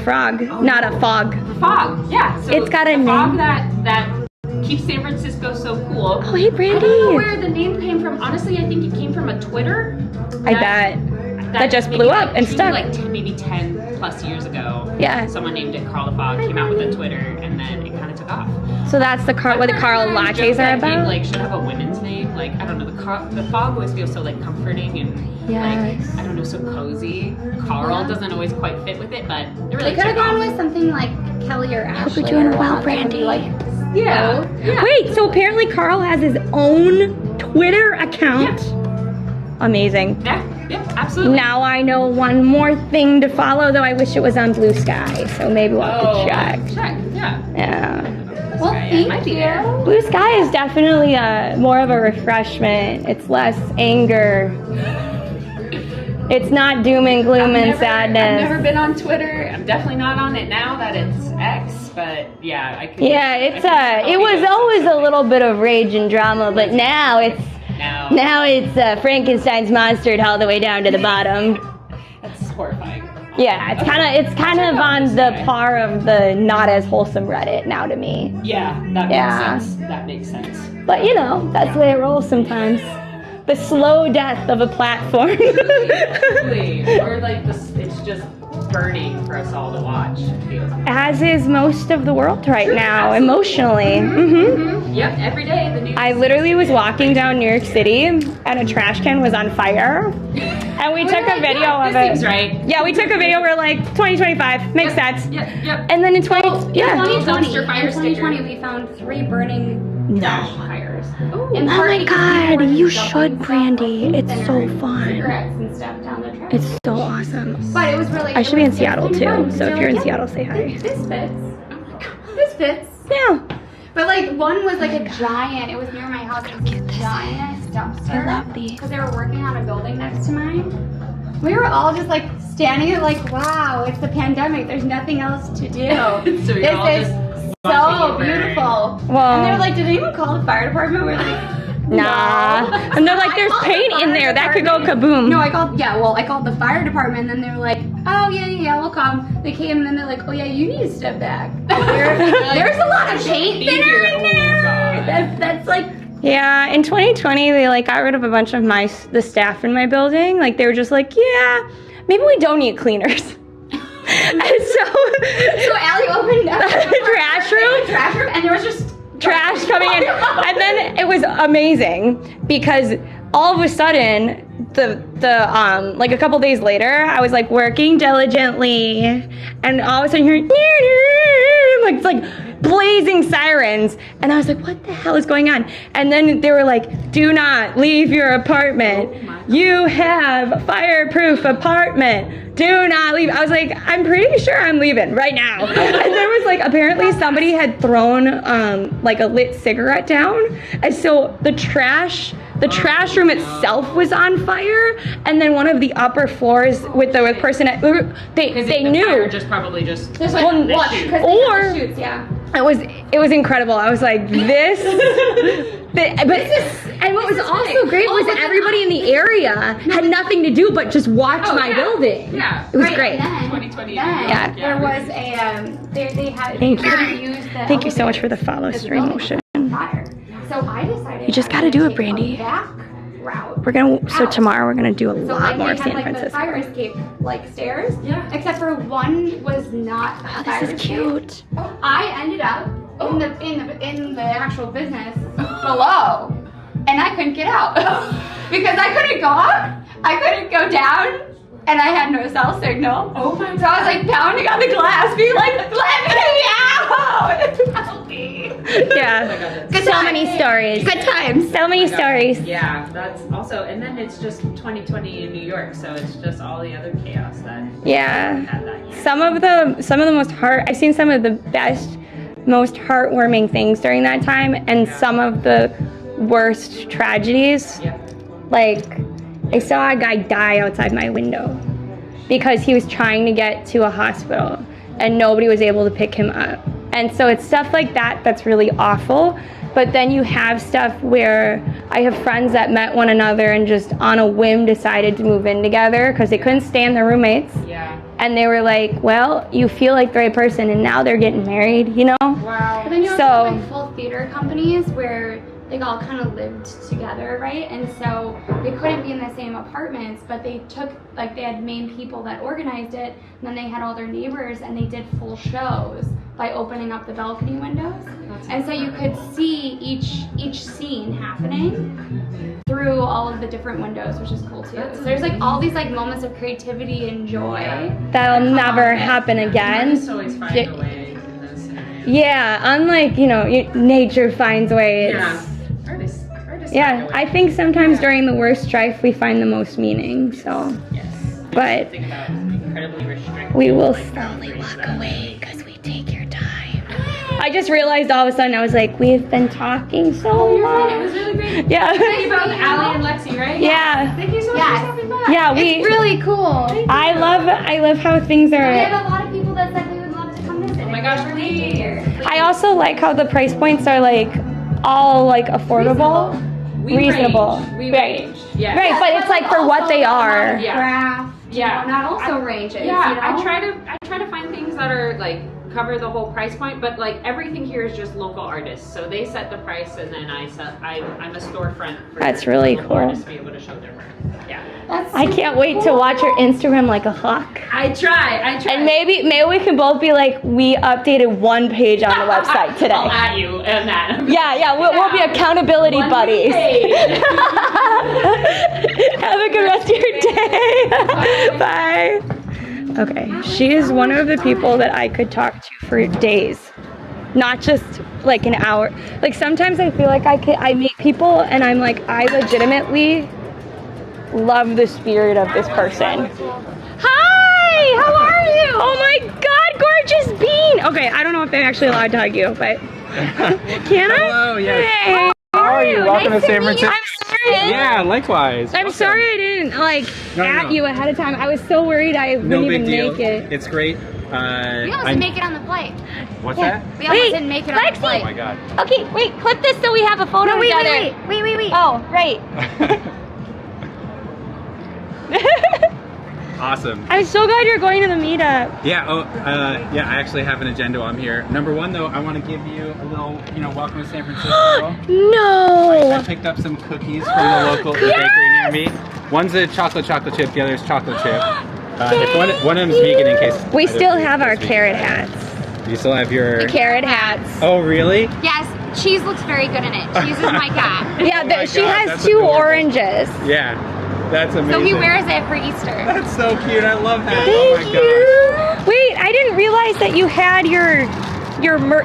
not a fog. Fog. Yeah. So It's got a the fog name. that keeps San Francisco so cool. Oh, hey, I don't know Brandy. where the name came from. Honestly, I think it came from a Twitter. I bet. That just maybe blew up and truly stuck. Like maybe 10 plus years ago. Yeah. Someone named it Carl the Fog, came out with a Twitter, and then it kind of took off. So that's the what the Carl lattes Joke are that about? Name, like should have a women's name. Like I don't know. The fog always feels so like comforting and like Yes. I don't know, so cozy. Carl doesn't always quite fit with it, but it really They could have took gone off. with something like Kelly or Ashley. you're doing or well, one that would be, Brandy. Like, Yeah. Yeah. Wait, so apparently Carl has his own Twitter account? Amazing. Yeah. Yep. Absolutely. Now I know one more thing to follow, though I wish it was on Blue Sky, so maybe we'll have to check. Check. Yeah. Yeah. well, It might thank be you. there. Blue Sky is definitely more of a refreshment. It's less anger. It's not doom and gloom and sadness. I've never been on Twitter. I'm definitely not on it now that it's X, but yeah, I could. Yeah, it's it was always a little bit of rage and drama, but now it's Frankenstein's monstered all the way down to the bottom. That's horrifying. Yeah, it's kind of on the par of the not as wholesome Reddit now to me. Yeah, that Yeah. makes sense. That makes sense. But you know, that's the way it rolls sometimes. The slow death of a platform. Really, or like this, it's just burning for us all to watch. It feels. As is most of the world right now, absolutely. emotionally. Yep, every day the news. I literally was walking down New York City and a trash can was on fire. And we took a video of This it. seems right. Yeah, we took a video. We're like 2025 makes sense. Yep. And then in 20, yeah. 2020, Dumpster fire in 2020 sticker. we found 3 burning trash fires. Ooh. In Oh part my because God, people were you dumping should, stuff Brandy. like It's so cigarettes fun. and stuff down the trash. It's so awesome. But it was really. I should be in it's Seattle been too. fun. So if They're you're in like, Seattle, say hi. This fits. This fits. Yeah. But like one was like a giant. It was near my house. It was a giant dumpster. I love these. Because they were working on a building next to mine. We were all just like standing there, like, wow, it's the pandemic. There's nothing else to do. So you're all This is just so watching it burn. beautiful. Well- And they were like, did anyone call the fire department? We're like, Nah. no. And they're like, there's I called the paint in fire there. That could go department. kaboom. No, I called the fire department, and then they were like, oh yeah, we'll come. They came, and then they're like, oh yeah, you need to step back. There's a lot of paint thinner in there. That's like. Yeah, in 2020, they like got rid of a bunch of the staff in my building. Like they were just like, yeah, maybe we don't need cleaners. And so Allie opened up the trash room, and there was just trash coming in, and then it was amazing because all of a sudden, like a couple days later, I was like working diligently, and all of a sudden you're like it's like blazing sirens, and I was like, what the hell is going on? And then they were like, do not leave your apartment. You have a fireproof apartment. Do not leave. I was like, I'm pretty sure I'm leaving right now. And there was like, apparently somebody had thrown like a lit cigarette down, and so the trash room itself was on fire, and then one of the upper floors with the person they knew. Fire just probably just. there's like Well, watch shoot. because Or- shoots, yeah. It was incredible. I was like, this. And what was also great was that everybody in the area had nothing to do but just watch my building. Yeah. It was Right, great. and then- 2020. Then Yeah. there was a they had Thank you. couldn't use the Thank you so much for the elevator follow because the stream building motion. was on fire. So I decided You just I gotta would do it, take a Brandy. back route. So out. tomorrow we're gonna do a So lot like more they of had San like the Francisco. fire escape like stairs. Yeah. Except for one was not a Oh, fire this is escape. cute. I ended up in the actual business below, and I couldn't get out because I couldn't go up, I couldn't go down, and I had no cell signal. Oh my So I was like pounding on the glass, being like, "Let me out! Help me!" Yeah. Good So times. many stories. Good times. So many stories. Yeah, that's also, and then it's just 2020 in New York, so it's just all the other chaos that Yeah. we had that year. Some of the most I've seen some of the best, most heartwarming things during that time, and some of the worst tragedies. Yeah. Like, I saw a guy die outside my window because he was trying to get to a hospital and nobody was able to pick him up. And so it's stuff like that that's really awful. But then you have stuff where I have friends that met one another and just on a whim decided to move in together because they couldn't stand their roommates. Yeah. And they were like, well, you feel like the right person, and now they're getting married, you know? Wow. But then you also So- have like full theater companies where they all kind of lived together, right? And so they couldn't be in the same apartments, but they took, like, they had main people that organized it, and then they had all their neighbors, and they did full shows by opening up the balcony windows. And so you could see each scene happening through all of the different windows, which is cool too. So there's like all these like moments of creativity and joy. That'll never happen I again. just always find a way in those scenarios. Yeah, unlike, nature finds ways. Yeah. Artists Yeah, find a I way. think sometimes during the worst strife we find the most meaning, so. Yes. But Think about incredibly restricted. we will slowly walk away because we take your time. I just realized all of a sudden, I was like, we've been talking so long. It was really great. Yeah. Thank you both, Allie and Lexi, right? Yeah. Thank you so much Yes. for stopping by. Yeah, It's really cool. I love how things We are. have a lot of people that said we would love to come visit. Oh my gosh, please. I also like how the price points are like all like affordable. We Reasonable. range. We Right. range. Yeah. Right, but it's like for what they are. Yeah. Craft. Yeah. That also ranges. Yeah, You know? I try to find things that are like cover the whole price point, but like everything here is just local artists, so they set the price, and then I'm a storefront for That's really local cool. artists to be able to show their work. Yeah, That's I can't wait to watch your Instagram like a hawk. I try. And maybe we can both be like, we updated one page on the website today. I'll at you and that. Yeah, we'll be accountability One buddies. page. Have a good rest of your day. Bye. Okay, she is one of the people that I could talk to for days, not just like an hour. Like sometimes I feel like I meet people and I'm like, I legitimately love the spirit of this person. Hi, how are you? Oh my God, gorgeous bean. Okay, I don't know if I'm actually allowed to hug you, but can I? Hello, yes. Hey. How are you? Welcome Nice to San meet you. Francisco. I'm sorry. Yeah, likewise. I'm sorry I didn't at you ahead of time. I was so worried I No wouldn't big even deal. make it. It's great. We almost didn't make it on the flight. What's Yeah. that? We almost Wait, didn't make it on Lexi. the Oh flight. my God. Okay, wait, clip this so we have a photo No, wait, together. wait. Oh, right. Awesome. I'm so glad you're going to the meetup. Yeah. Yeah. I actually have an agenda while I'm here. Number one, though, I want to give you a little, welcome to San Francisco. I No. picked up some cookies from the local bakery near me. One's a chocolate chip. The other's chocolate chip. If one of them's vegan, in case We either still of you have our is vegan. carrot hats. You still have your. Carrot hats. Oh, really? Yes, cheese looks very good in it. Cheese is my cat. Yeah, Oh my she God, has that's 2 adorable. oranges. Yeah. That's amazing. So he wears it for Easter. That's so cute. I love that. Thank Oh my gosh. you. Wait, I didn't realize that you had your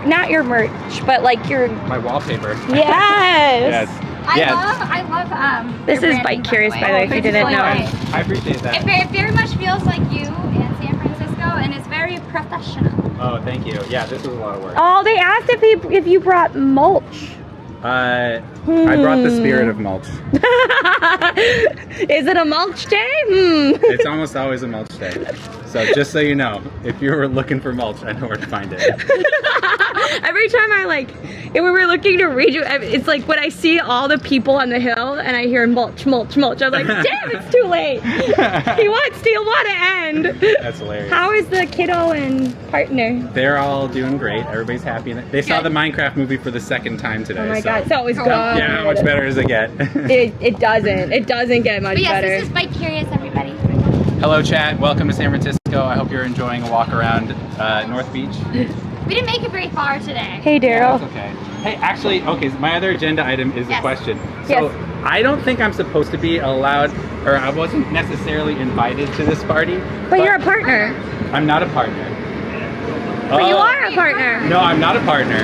not your merch, but like your My wallpaper. yes. Yes. I love This your is branding, Bike Curious, by the way, if you It's didn't really know. great. I appreciate It that. very much feels like you in San Francisco, and it's very professional. Oh, thank you. Yeah, this was a lot of work. Oh, they asked if you brought mulch. I brought the spirit of mulch. Is it a mulch day? It's almost always a mulch day. So just so you know, if you were looking for mulch, I know where to find it. Every time if we were looking to redo, it's like when I see all the people on the hill and I hear mulch, I'm like, damn, it's too late. He'll want to end. That's hilarious. How is the kiddo and partner? They're all doing great. Everybody's happy. They saw the Minecraft movie for the second time today. Oh my so. God, so it was good. Yeah, how much better does it get? It doesn't get much But yes, better. this is Bike Curious, everybody. Hello, chat. Welcome to San Francisco. I hope you're enjoying a walk around North Beach. We didn't make it very far today. Hey, Daryl. That's okay. Hey, actually, okay, so my other agenda item is the Yes. question. Yes. So I don't think I'm supposed to be allowed, or I wasn't necessarily invited to this party. But you're a partner. I'm not a partner. But you are a partner. No, I'm not a partner.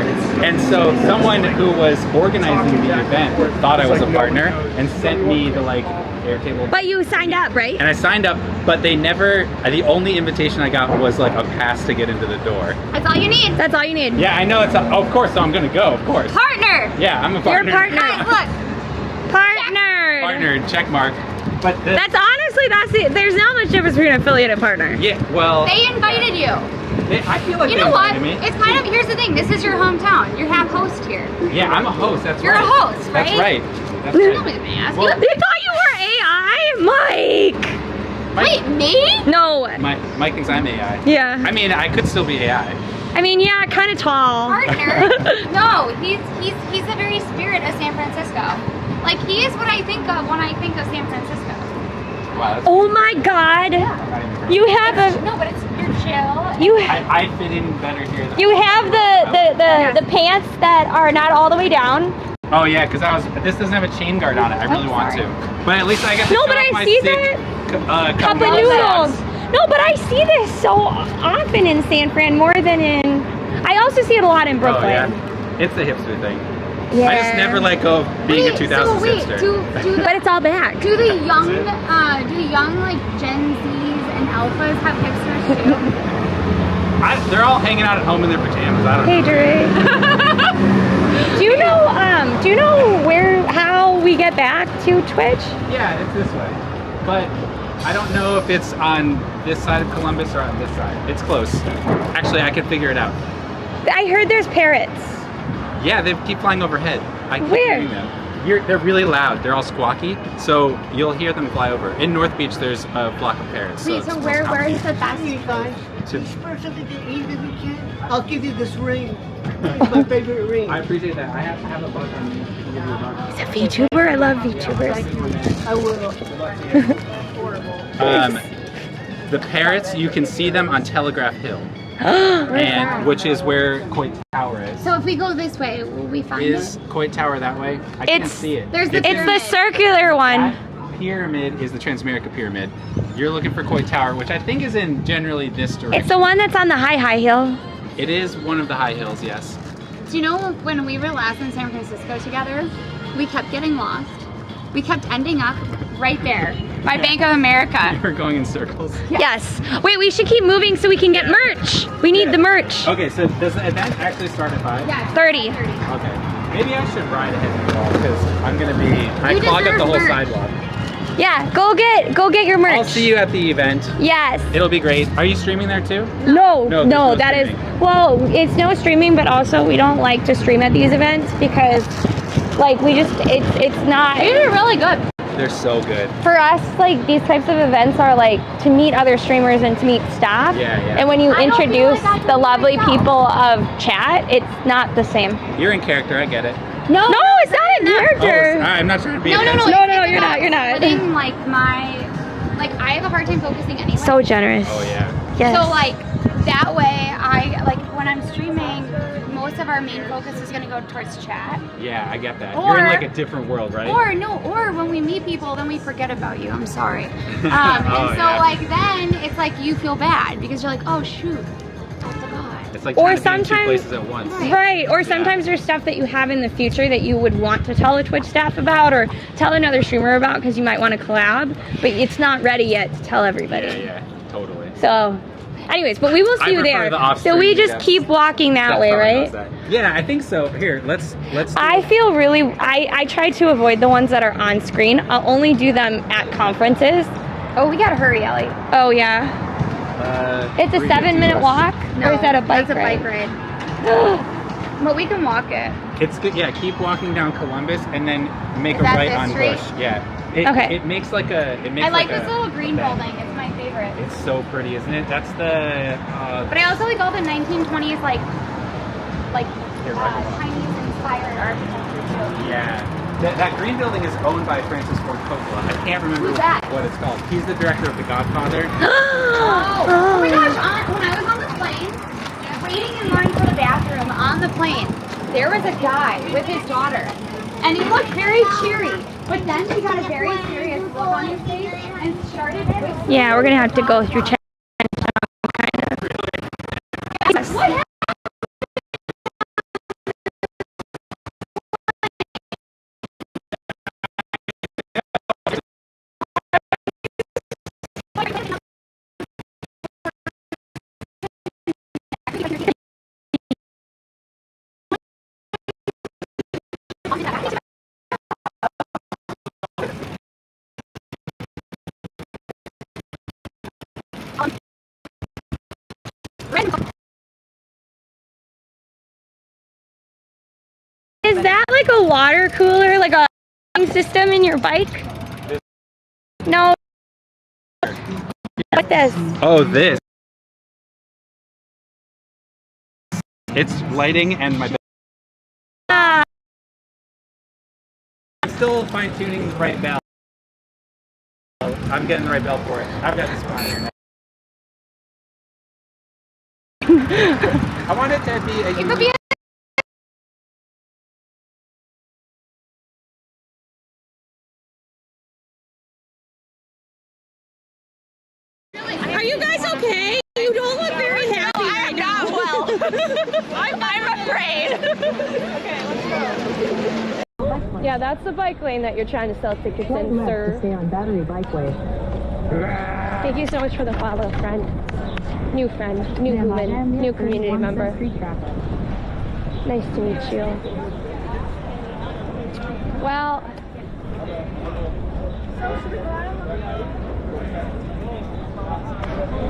And so someone who was organizing the event thought I was a partner and sent me the like Airtable. But you signed up, right? And I signed up, but they never, the only invitation I got was like a pass to get into the door. That's all you need. That's all you need. Yeah, I know, of course, so I'm gonna go, of course. Partner. Yeah, I'm a partner. You're a partner. Guys, look. Partner. Partner, check mark. But That's honestly, that's it. There's not much difference between an affiliate and partner. yeah, well, They invited you. I feel like You they know what? invited me. It's kind of, here's the thing. This is your hometown. You're half host here. Yeah, I'm a host, that's You're right. a host, right? That's right. That's Nobody's right. gonna ask Well, you. They thought you were AI, Mike. Wait, me? No. Mike thinks I'm AI. Yeah. I mean, I could still be AI. I mean, yeah, kind of tall. Partner? No, he's the very spirit of San Francisco. Like, he is what I think of when I think of San Francisco. Wow, that's Oh my God. not even correct. You have a. No, but it's, you're chill. I fit in better here than You have the pants that are not all the way down. Oh yeah, because this doesn't have a chain guard on it. I really want to. But at least I get to No, show but off I my see sick, Cup of of noodles. socks. No, but I see this so often in San Fran more than in. I also see it a lot in Oh Brooklyn. yeah, it's the hipster thing. Yeah. I just never let go of being a 2000s hipster. do But it's all back. the young like Gen Zs and Alphas have hipsters too? They're all hanging out at home in their pajamas. I don't know. Hey, Dre. Do you know how we get back to Twitch? Yeah, it's this way. But I don't know if it's on this side of Columbus or on this side. It's close. Actually, I can figure it out. I heard there's parrots. Yeah, they keep flying overhead. I keep Where? hearing them. They're really loud. They're all squawky, so you'll hear them fly over. In North Beach, there's a flock of parrots. Wait, it's so most where common. is the best? Hey guys, To- for something to eat if you can, I'll give you this ring. It's my favorite ring. I appreciate that. I have to have a bug on me. Give you a bug. He's a VTuber. I love VTubers. I will. The parrots, you can see them on Telegraph Hill, which is where Coit Tower is. So if we go this way, will we find Is it? Coit Tower that way? I can't It's- see it. There's the It's the pyramid. circular one. That pyramid is the Transamerica Pyramid. You're looking for Coit Tower, which I think is in generally this direction. It's the one that's on the high hill. It is one of the high hills, yes. Do you know when we were last in San Francisco together, we kept getting lost. We kept ending up right there by Bank of America. We're going in circles. Yes. Wait, we should keep moving so we can get merch. We need the merch. Okay, so does the event actually start at 5? Yeah, 30. Okay. Maybe I should ride ahead of you all because I'm gonna be. I You clog up the deserve whole merch. sidewalk. Yeah, go get your merch. I'll see you at the event. Yes. It'll be great. Are you streaming there too? No, No, there's no that is streaming. well, it's no streaming, but also we don't like to stream at these events because like we just it's not These are really good. They're so good. for us, like these types of events are like to meet other streamers and to meet staff. Yeah, yeah. And when you I don't feel introduce like I can the be lovely myself. people of chat, it's not the same. You're in character. I get it. No, it's not a character. I'm not trying to be. No, offensive. No, it's you're about not, you're not. Putting like I have a hard time focusing anyway. So generous. Oh yeah. Yes. So like that way, I like when I'm streaming, most of our main focus is gonna go towards chat. Yeah, I get that. You're in Or- like a different world, right? Or when we meet people, then we forget about you. I'm sorry. Oh, And so yeah. like then it's like you feel bad because you're like, oh shoot, I forgot. It's like Or trying to be in two sometimes- places at once. Right, or sometimes there's stuff that you have in the future that you would want to tell a Twitch staff about or tell another streamer about because you might want to collab, but it's not ready yet to tell everybody. Yeah, totally. So, anyways, but we will I see you prefer there. the off-stream, So we just yes. keep walking that way, right? Yeah, I think so. Here, let's. Do I feel really, I try to avoid the ones that are on screen. I'll only do them at conferences. Oh, we gotta hurry, Ellie. Oh yeah. It's a 7-minute walk? Or is that a bike That's a ride? bike ride. But we can walk it. It's good. Yeah, keep walking down Columbus and then make Is a that right this on street? Bush. Yeah. It, Okay. It makes like a. It makes I like a this little green bend. building. It's my favorite. It's so pretty, isn't it? That's the. But I also like all the 1920s like Here, right along. Chinese inspired architecture too. Yeah. That green building is owned by Francis Ford Coppola. I can't remember Who's that? what it's called. He's the director of The Godfather. Oh my gosh, when I was on the plane, waiting in line for the bathroom on the plane, there was a guy with his daughter. And he looked very cheery. But then he got a very serious look on his face and started whispering. Yeah, we're gonna have to go through Chinatown, kind of. Yes. What happened? Is that like a water cooler, like a system in your bike? No. What this? Oh, this. It's lighting and my. Ah. I'm still fine tuning the right bell. I'm getting the right bell for it. I've got this one here. I want it to be a. It could be a Are you guys okay? You don't look very happy right now. I'm not well. I'm afraid. Okay, let's go. Yeah, that's the bike lane that you're trying to sell tickets in, sir. Stay on Battery Bikeway. Thank you so much for the follow, friend. New friend, new human, new community member. Nice to meet you. Well,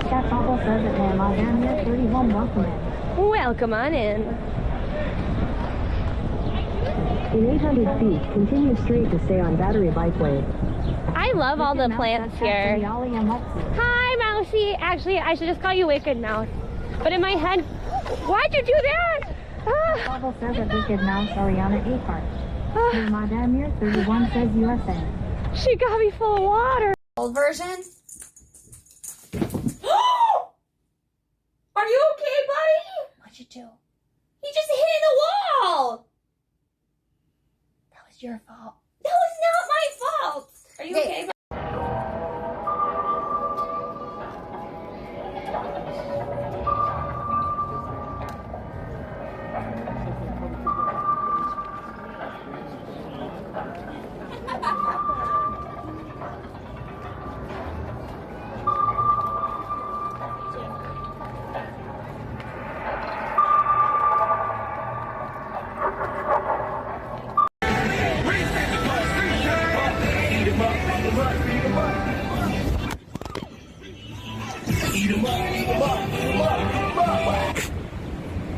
That bubble says it, ma'am. I am here 31 welcome in. welcome on in. In 800 feet, continue straight to stay on Battery Bikeway. I love all the plants here. Hi, Mousy. Actually, I should just call you Wicked Mouse. But in my head, why'd you do that? Ah. Bubble says it, Wicked Mouse, Ariana Akart. Madame here 31 says USA. She got me full of water. old version. Are you okay, buddy? What'd you do? He just hit in the wall. That was your fault. That was not my fault. Are you okay?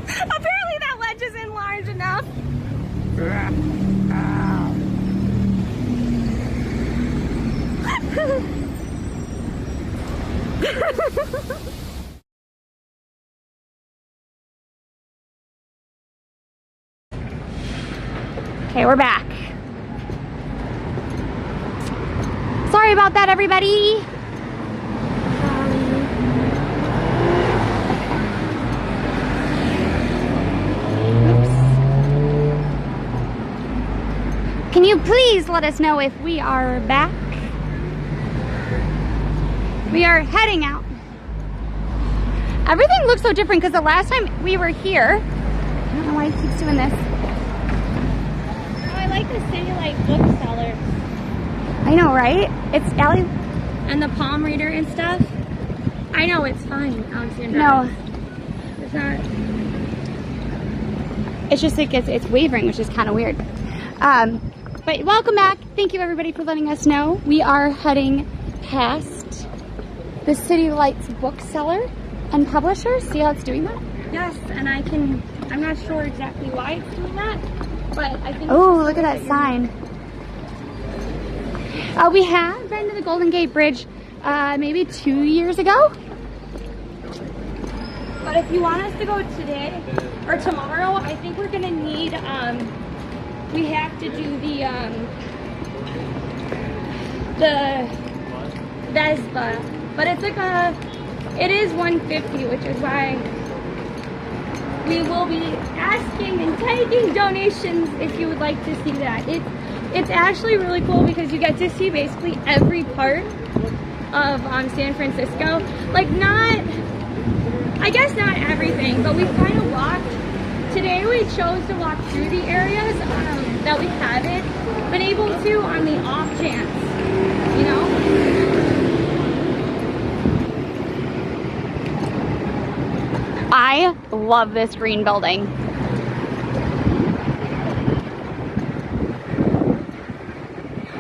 Apparently that ledge isn't large enough. Okay, we're back. Sorry about that, everybody. Can you please let us know if we are back? We are heading out. Everything looks so different because the last time we were here, I don't know why he keeps doing this. Oh, I like the city like bookseller. I know, right? It's Allie. And the palm reader and stuff. I know, it's fine, Alexandra. No, It's not. it's just like it's wavering, which is kind of weird. But welcome back. Thank you everybody for letting us know. We are heading past the City Lights bookseller and publisher. See how it's doing that? Yes, and I'm not sure exactly why it's doing that, but I think. Oh, look at that sign. We have been to the Golden Gate Bridge maybe 2 years ago. But if you want us to go today or tomorrow, I think we're gonna need, we have to do the Vespa. But it's like it is $150, which is why we will be asking and taking donations if you would like to see that. it's actually really cool because you get to see basically every part of San Francisco. Like I guess not everything, but we've kind of walked. Today we chose to walk through the areas that we haven't been able to on the off chance, you know? I love this green building.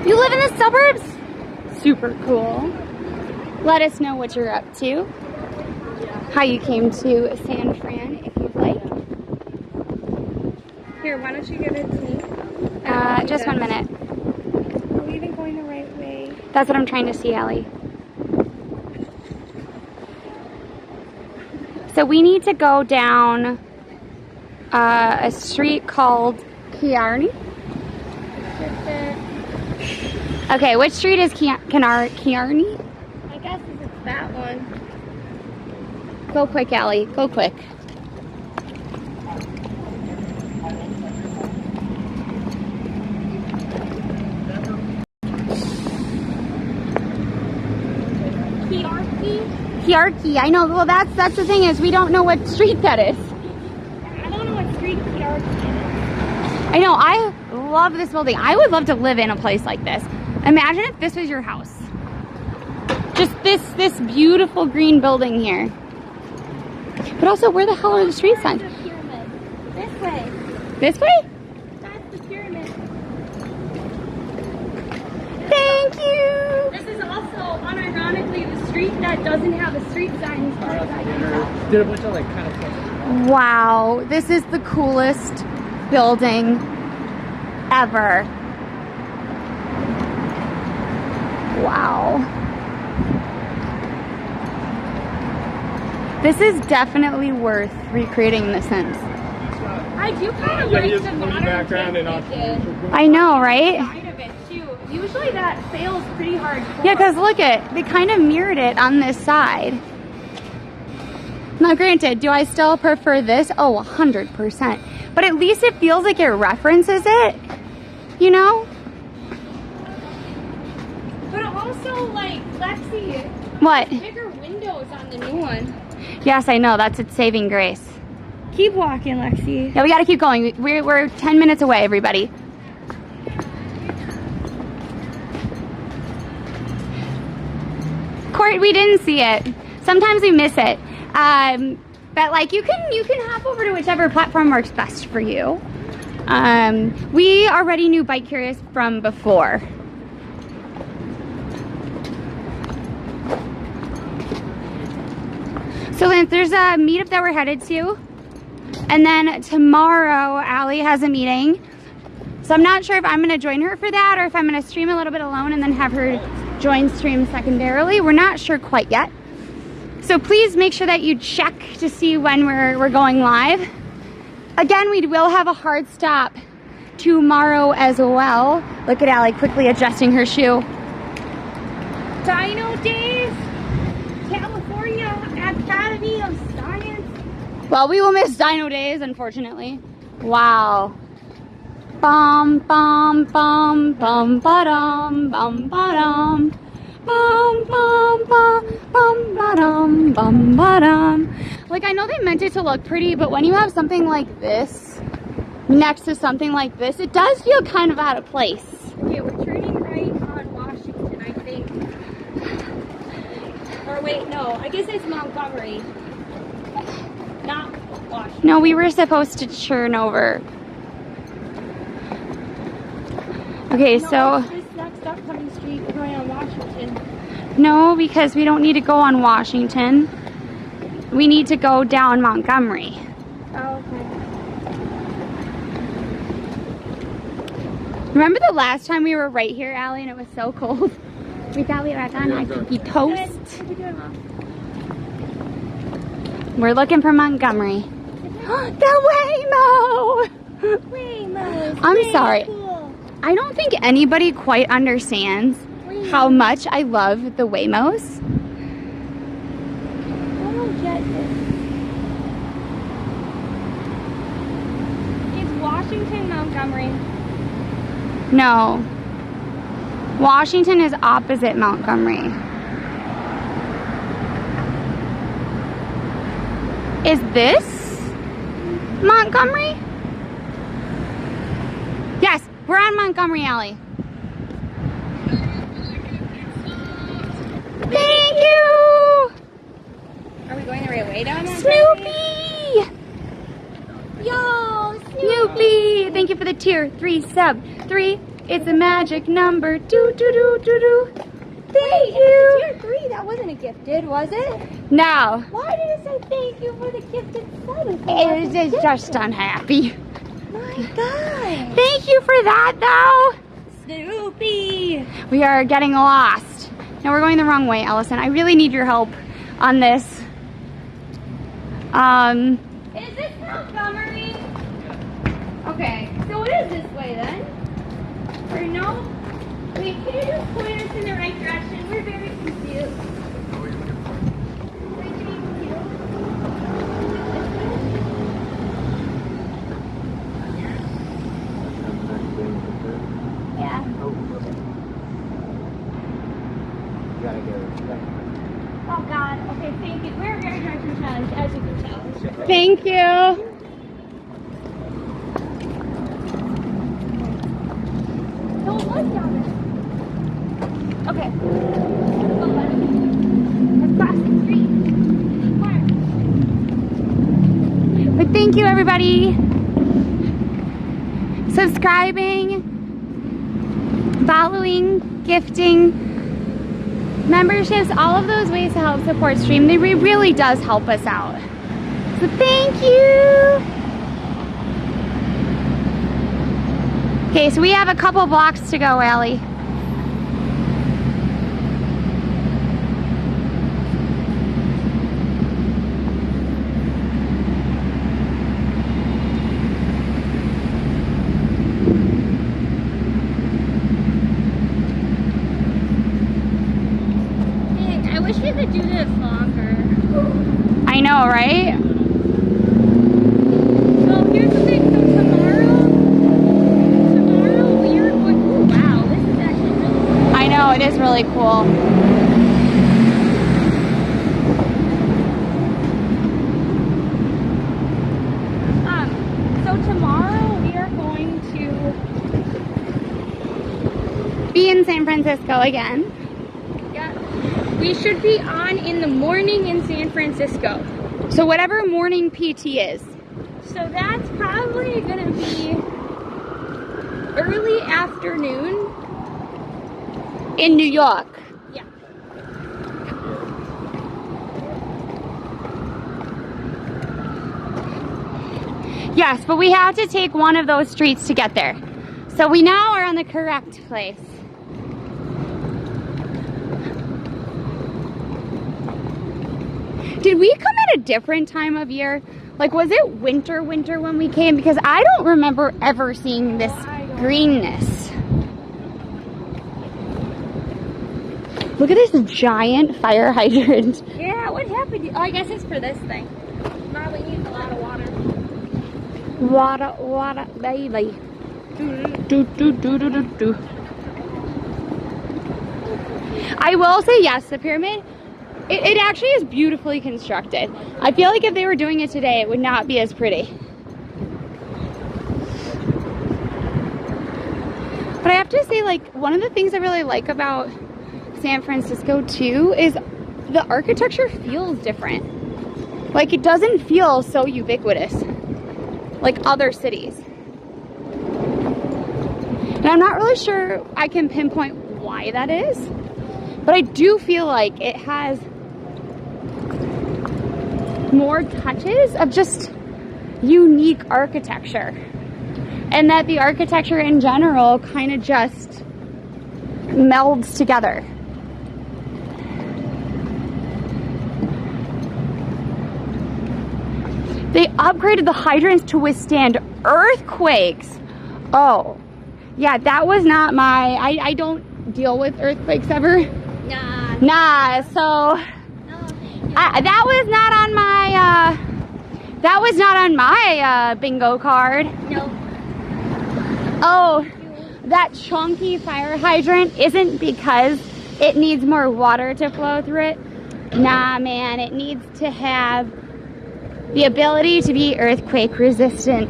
You live in the suburbs? Super cool. Let us know what you're up to, how you came to San Fran, if you'd like. Here, why don't you give it to me? Just 1 minute. Are we even going the right way? That's what I'm trying to see, Allie. So we need to go down a street called Kearney. Okay, which street is Kearney? I guess it's that one. Go quick, Allie. Go quick. Kearney. I know. Well, that's the thing is we don't know what street that is. I don't know what street Kearney is. I know. I love this building. I would love to live in a place like this. Imagine if this was your house. Just this beautiful green building here. But also, where the hell are the street signs? That's the pyramid. This way. This way? That's the pyramid. Thank you. This is also, unironically, the street that doesn't have a street sign as far as I can tell. Did a bunch of like kind of stuff. Wow, this is the coolest building ever. Wow. This is definitely worth recreating the Sims. I do kind of like the modern background and I know, right? side of it too. Usually that fails pretty hard. Yeah, because look they kind of mirrored it on this side. Now granted, do I still prefer this? Oh, 100%. But at least it feels like it references it, you know? But also, like, Lexi, What? bigger windows on the new one. Yes, I know, that's its saving grace. Keep walking, Lexi. Yeah, we gotta keep going. We're 10 minutes away, everybody. Court, we didn't see it. Sometimes we miss it. But like you can hop over to whichever platform works best for you. We already knew Bike Curious from before. So Lance, there's a meetup that we're headed to. And then tomorrow, Allie has a meeting. So I'm not sure if I'm gonna join her for that or if I'm gonna stream a little bit alone and then have her join stream secondarily. We're not sure quite yet. So please make sure that you check to see when we're going live. Again, we will have a hard stop tomorrow as well. Look at Allie quickly adjusting her shoe. Dino Days, California Academy of Science. Well, we will miss Dino Days, unfortunately. Wow. Bum bum bum bum ba-dum bum ba-dum bum bum bum bum ba-dum bum ba-dum. Like, I know they meant it to look pretty, but when you have something like this next to something like this, it does feel kind of out of place. Okay, we're turning right on Washington, I think. Or wait, no, I guess it's Montgomery. Not Washington. No, we were supposed to churn over. Okay, No, so it's this next upcoming street, we're going on Washington. no, because we don't need to go on Washington. We need to go down Montgomery. Oh, okay. Remember the last time we were right here, Allie, and it was so cold? We thought we were on a cookie toast. What are we doing, Mom? We're looking for Montgomery. The Waymo! Waymo. I'm sorry. Cool. I don't think anybody quite understands how much I love the Waymos. I don't get this. It's Washington, Montgomery. No. Washington is opposite Montgomery. Is this Montgomery? Yes, we're on Montgomery Alley. Thank you! Are we going the right way down there? Snoopy! Yo, Snoopy! Thank you for the tier 3 sub. 3, it's a magic number. Do, do, do, do, do. Thank you! Tier 3, that wasn't a gifted, was it? No. Why did it say thank you for the gifted sub? It's just unhappy. My God. Thank you for that, though. Snoopy. We are getting lost. No, we're going the wrong way, Allison. I really need your help on this. Is this Montgomery? Okay, so it is this way then? Or no? Wait, can you just point us in the right direction? We're very confused. Yeah. Oh God. Okay, thank you. We're very direction challenged, as you can tell. Thank you. Don't look down there. Okay. Across the street. But thank you, everybody. Subscribing, following, gifting, memberships, all of those ways to help support stream. They really does help us out. So thank you. Okay, so we have a couple blocks to go, Allie. I wish we could do this longer. I know, right? So here's the thing. So tomorrow we are going. Ooh, wow, this is actually really cool. I know, it is really cool. So tomorrow we are going to Be in San Francisco again. We should be on in the morning in San Francisco. So whatever morning PT is. So that's probably gonna be early afternoon. In New York. Yeah. Yes, but we have to take one of those streets to get there. So we now are on the correct place. Did we come at a different time of year? Like, was it winter when we came? Because I don't remember ever seeing this greenness. Look at this giant fire hydrant. Yeah, what happened? Oh, I guess it's for this thing. Probably needs a lot of water. Water, baby. Do, do, do, do, do, do. I will say yes, the pyramid, it actually is beautifully constructed. I feel like if they were doing it today, it would not be as pretty. But I have to say, like, one of the things I really like about San Francisco too is the architecture feels different. Like, it doesn't feel so ubiquitous like other cities. And I'm not really sure I can pinpoint why that is, but I do feel like it has more touches of just unique architecture, and that the architecture in general kind of just melds together. They upgraded the hydrants to withstand earthquakes. Oh, yeah, that was not my, I don't deal with earthquakes ever. Nah, so that was not on my bingo card. No. Oh, that chunky fire hydrant isn't because it needs more water to flow through it. Nah, man, it needs to have the ability to be earthquake resistant.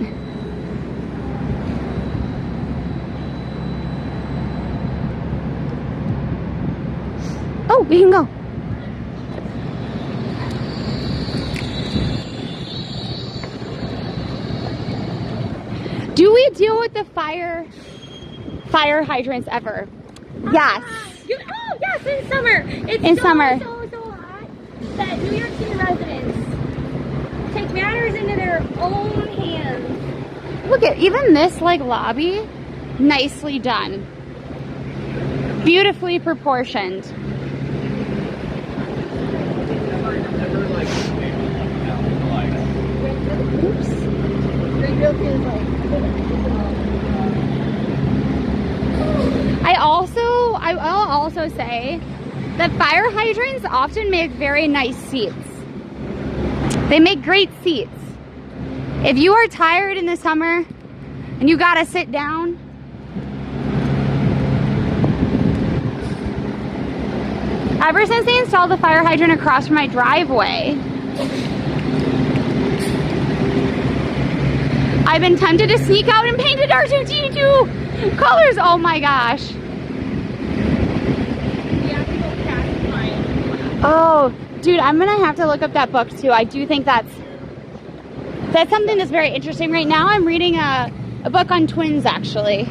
Oh, we can go. Do we deal with the fire hydrants ever? Yes. Oh, yes, in summer. It's In so, summer. so hot that New York City residents take matters into their own hands. Look at even this like lobby, nicely done. Beautifully proportioned. I'll also say that fire hydrants often make very nice seats. They make great seats. If you are tired in the summer and you gotta sit down, ever since they installed the fire hydrant across from my driveway, I've been tempted to sneak out and paint it R2D2 colors. Oh my gosh. Oh, dude, I'm gonna have to look up that book too. I do think that's something that's very interesting. Right now I'm reading a book on twins, actually.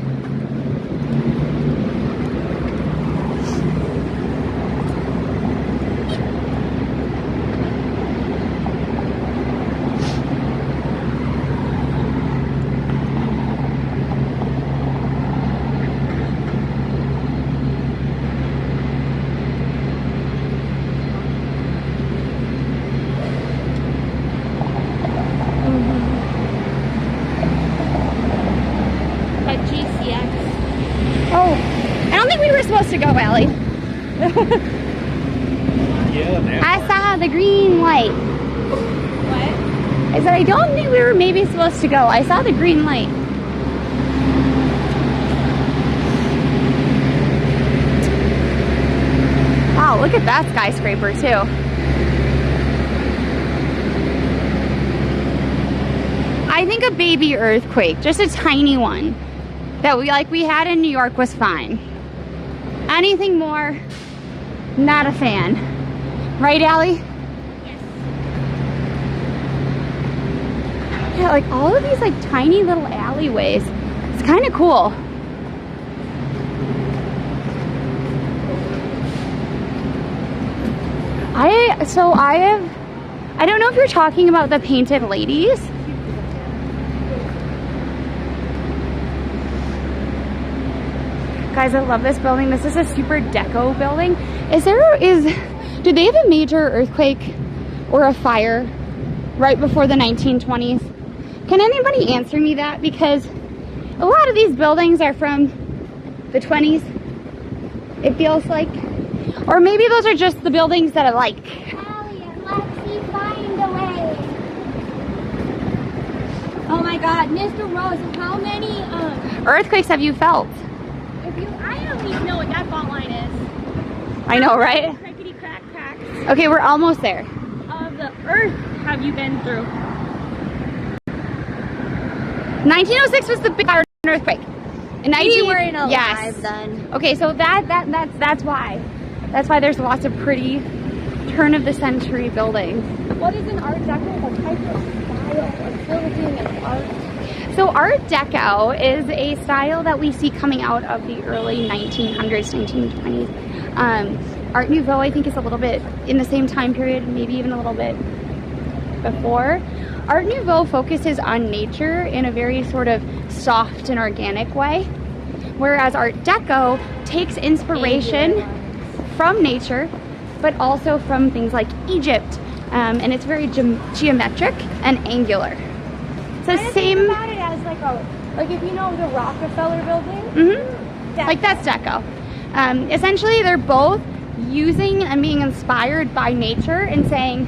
To go, Allie. Yeah, I saw the green light. What? I said I don't think we were maybe supposed to go. I saw the green light. Wow, look at that skyscraper too. I think a baby earthquake, just a tiny one, that we had in New York was fine. Anything more, not a fan. Right, Allie? Yes. Yeah, like all of these like tiny little alleyways. It's kind of cool. I don't know if you're talking about the painted ladies. Guys, I love this building. This is a super deco building. Did they have a major earthquake or a fire right before the 1920s? Can anybody answer me that? Because a lot of these buildings are from the 20s, it feels like. Or maybe those are just the buildings that I like. Allie and Lexi find a way. Oh my God, Mr. Rose, how many Earthquakes have you felt? I at least know what that fault line is. I know, right? Crackety crack cracks Okay, we're almost there. of the earth have you been through? 1906 was the big earthquake. In We weren't alive yes. then. Okay, so that's why. That's why there's lots of pretty turn of the century buildings. What is an Art Deco? A type of style of building and art? So Art Deco is a style that we see coming out of the early 1900s, 1920s. Art Nouveau, I think, is a little bit in the same time period, maybe even a little bit before. Art Nouveau focuses on nature in a very sort of soft and organic way, whereas Art Deco takes inspiration from nature, but also from things like Egypt, and it's very geometric and angular. So Think about it as like if you know the Rockefeller building. like that's Deco. Essentially, they're both using and being inspired by nature and saying,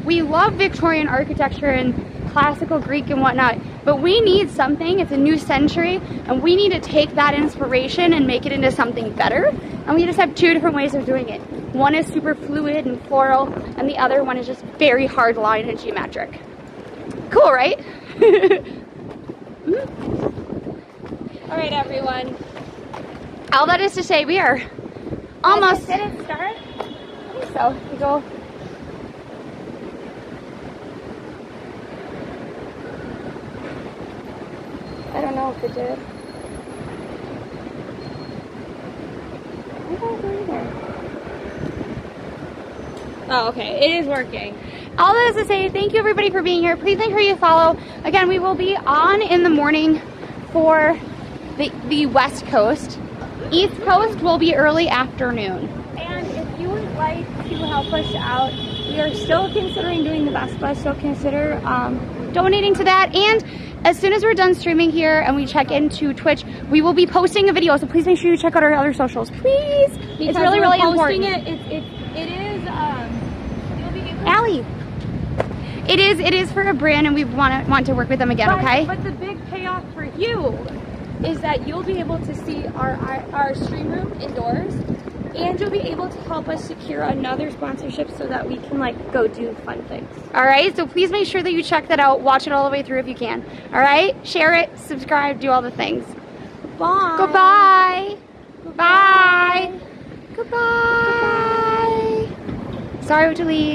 we love Victorian architecture and classical Greek and whatnot, but we need something, it's a new century, and we need to take that inspiration and make it into something better, and we just have two different ways of doing it. One is super fluid and floral, and the other one is just very hard line and geometric. Cool, right? All right, everyone. All that is to say, we are almost... Did it start? I think so. We go... I don't know if it did. I don't know either. Oh, okay. It is working. All that is to say, thank you everybody for being here. Please make sure you follow. Again, we will be on in the morning for the West Coast. East Coast will be early afternoon. And if you would like to help us out, we are still considering doing the Vespa, so consider Donating to that, and as soon as we're done streaming here and we check into Twitch, we will be posting a video, so please make sure you check out our other socials, please. It's really, really important. It is, you'll be able to... Allie, it is for a brand, and we want to work with them again, okay? But the big payoff for you is that you'll be able to see our stream room indoors, and you'll be able to help us secure another sponsorship so that we can like go do fun things. All right, so please make sure that you check that out. Watch it all the way through if you can. All right, share it, subscribe, do all the things. Bye. Goodbye. Bye. Goodbye. Sorry to leave.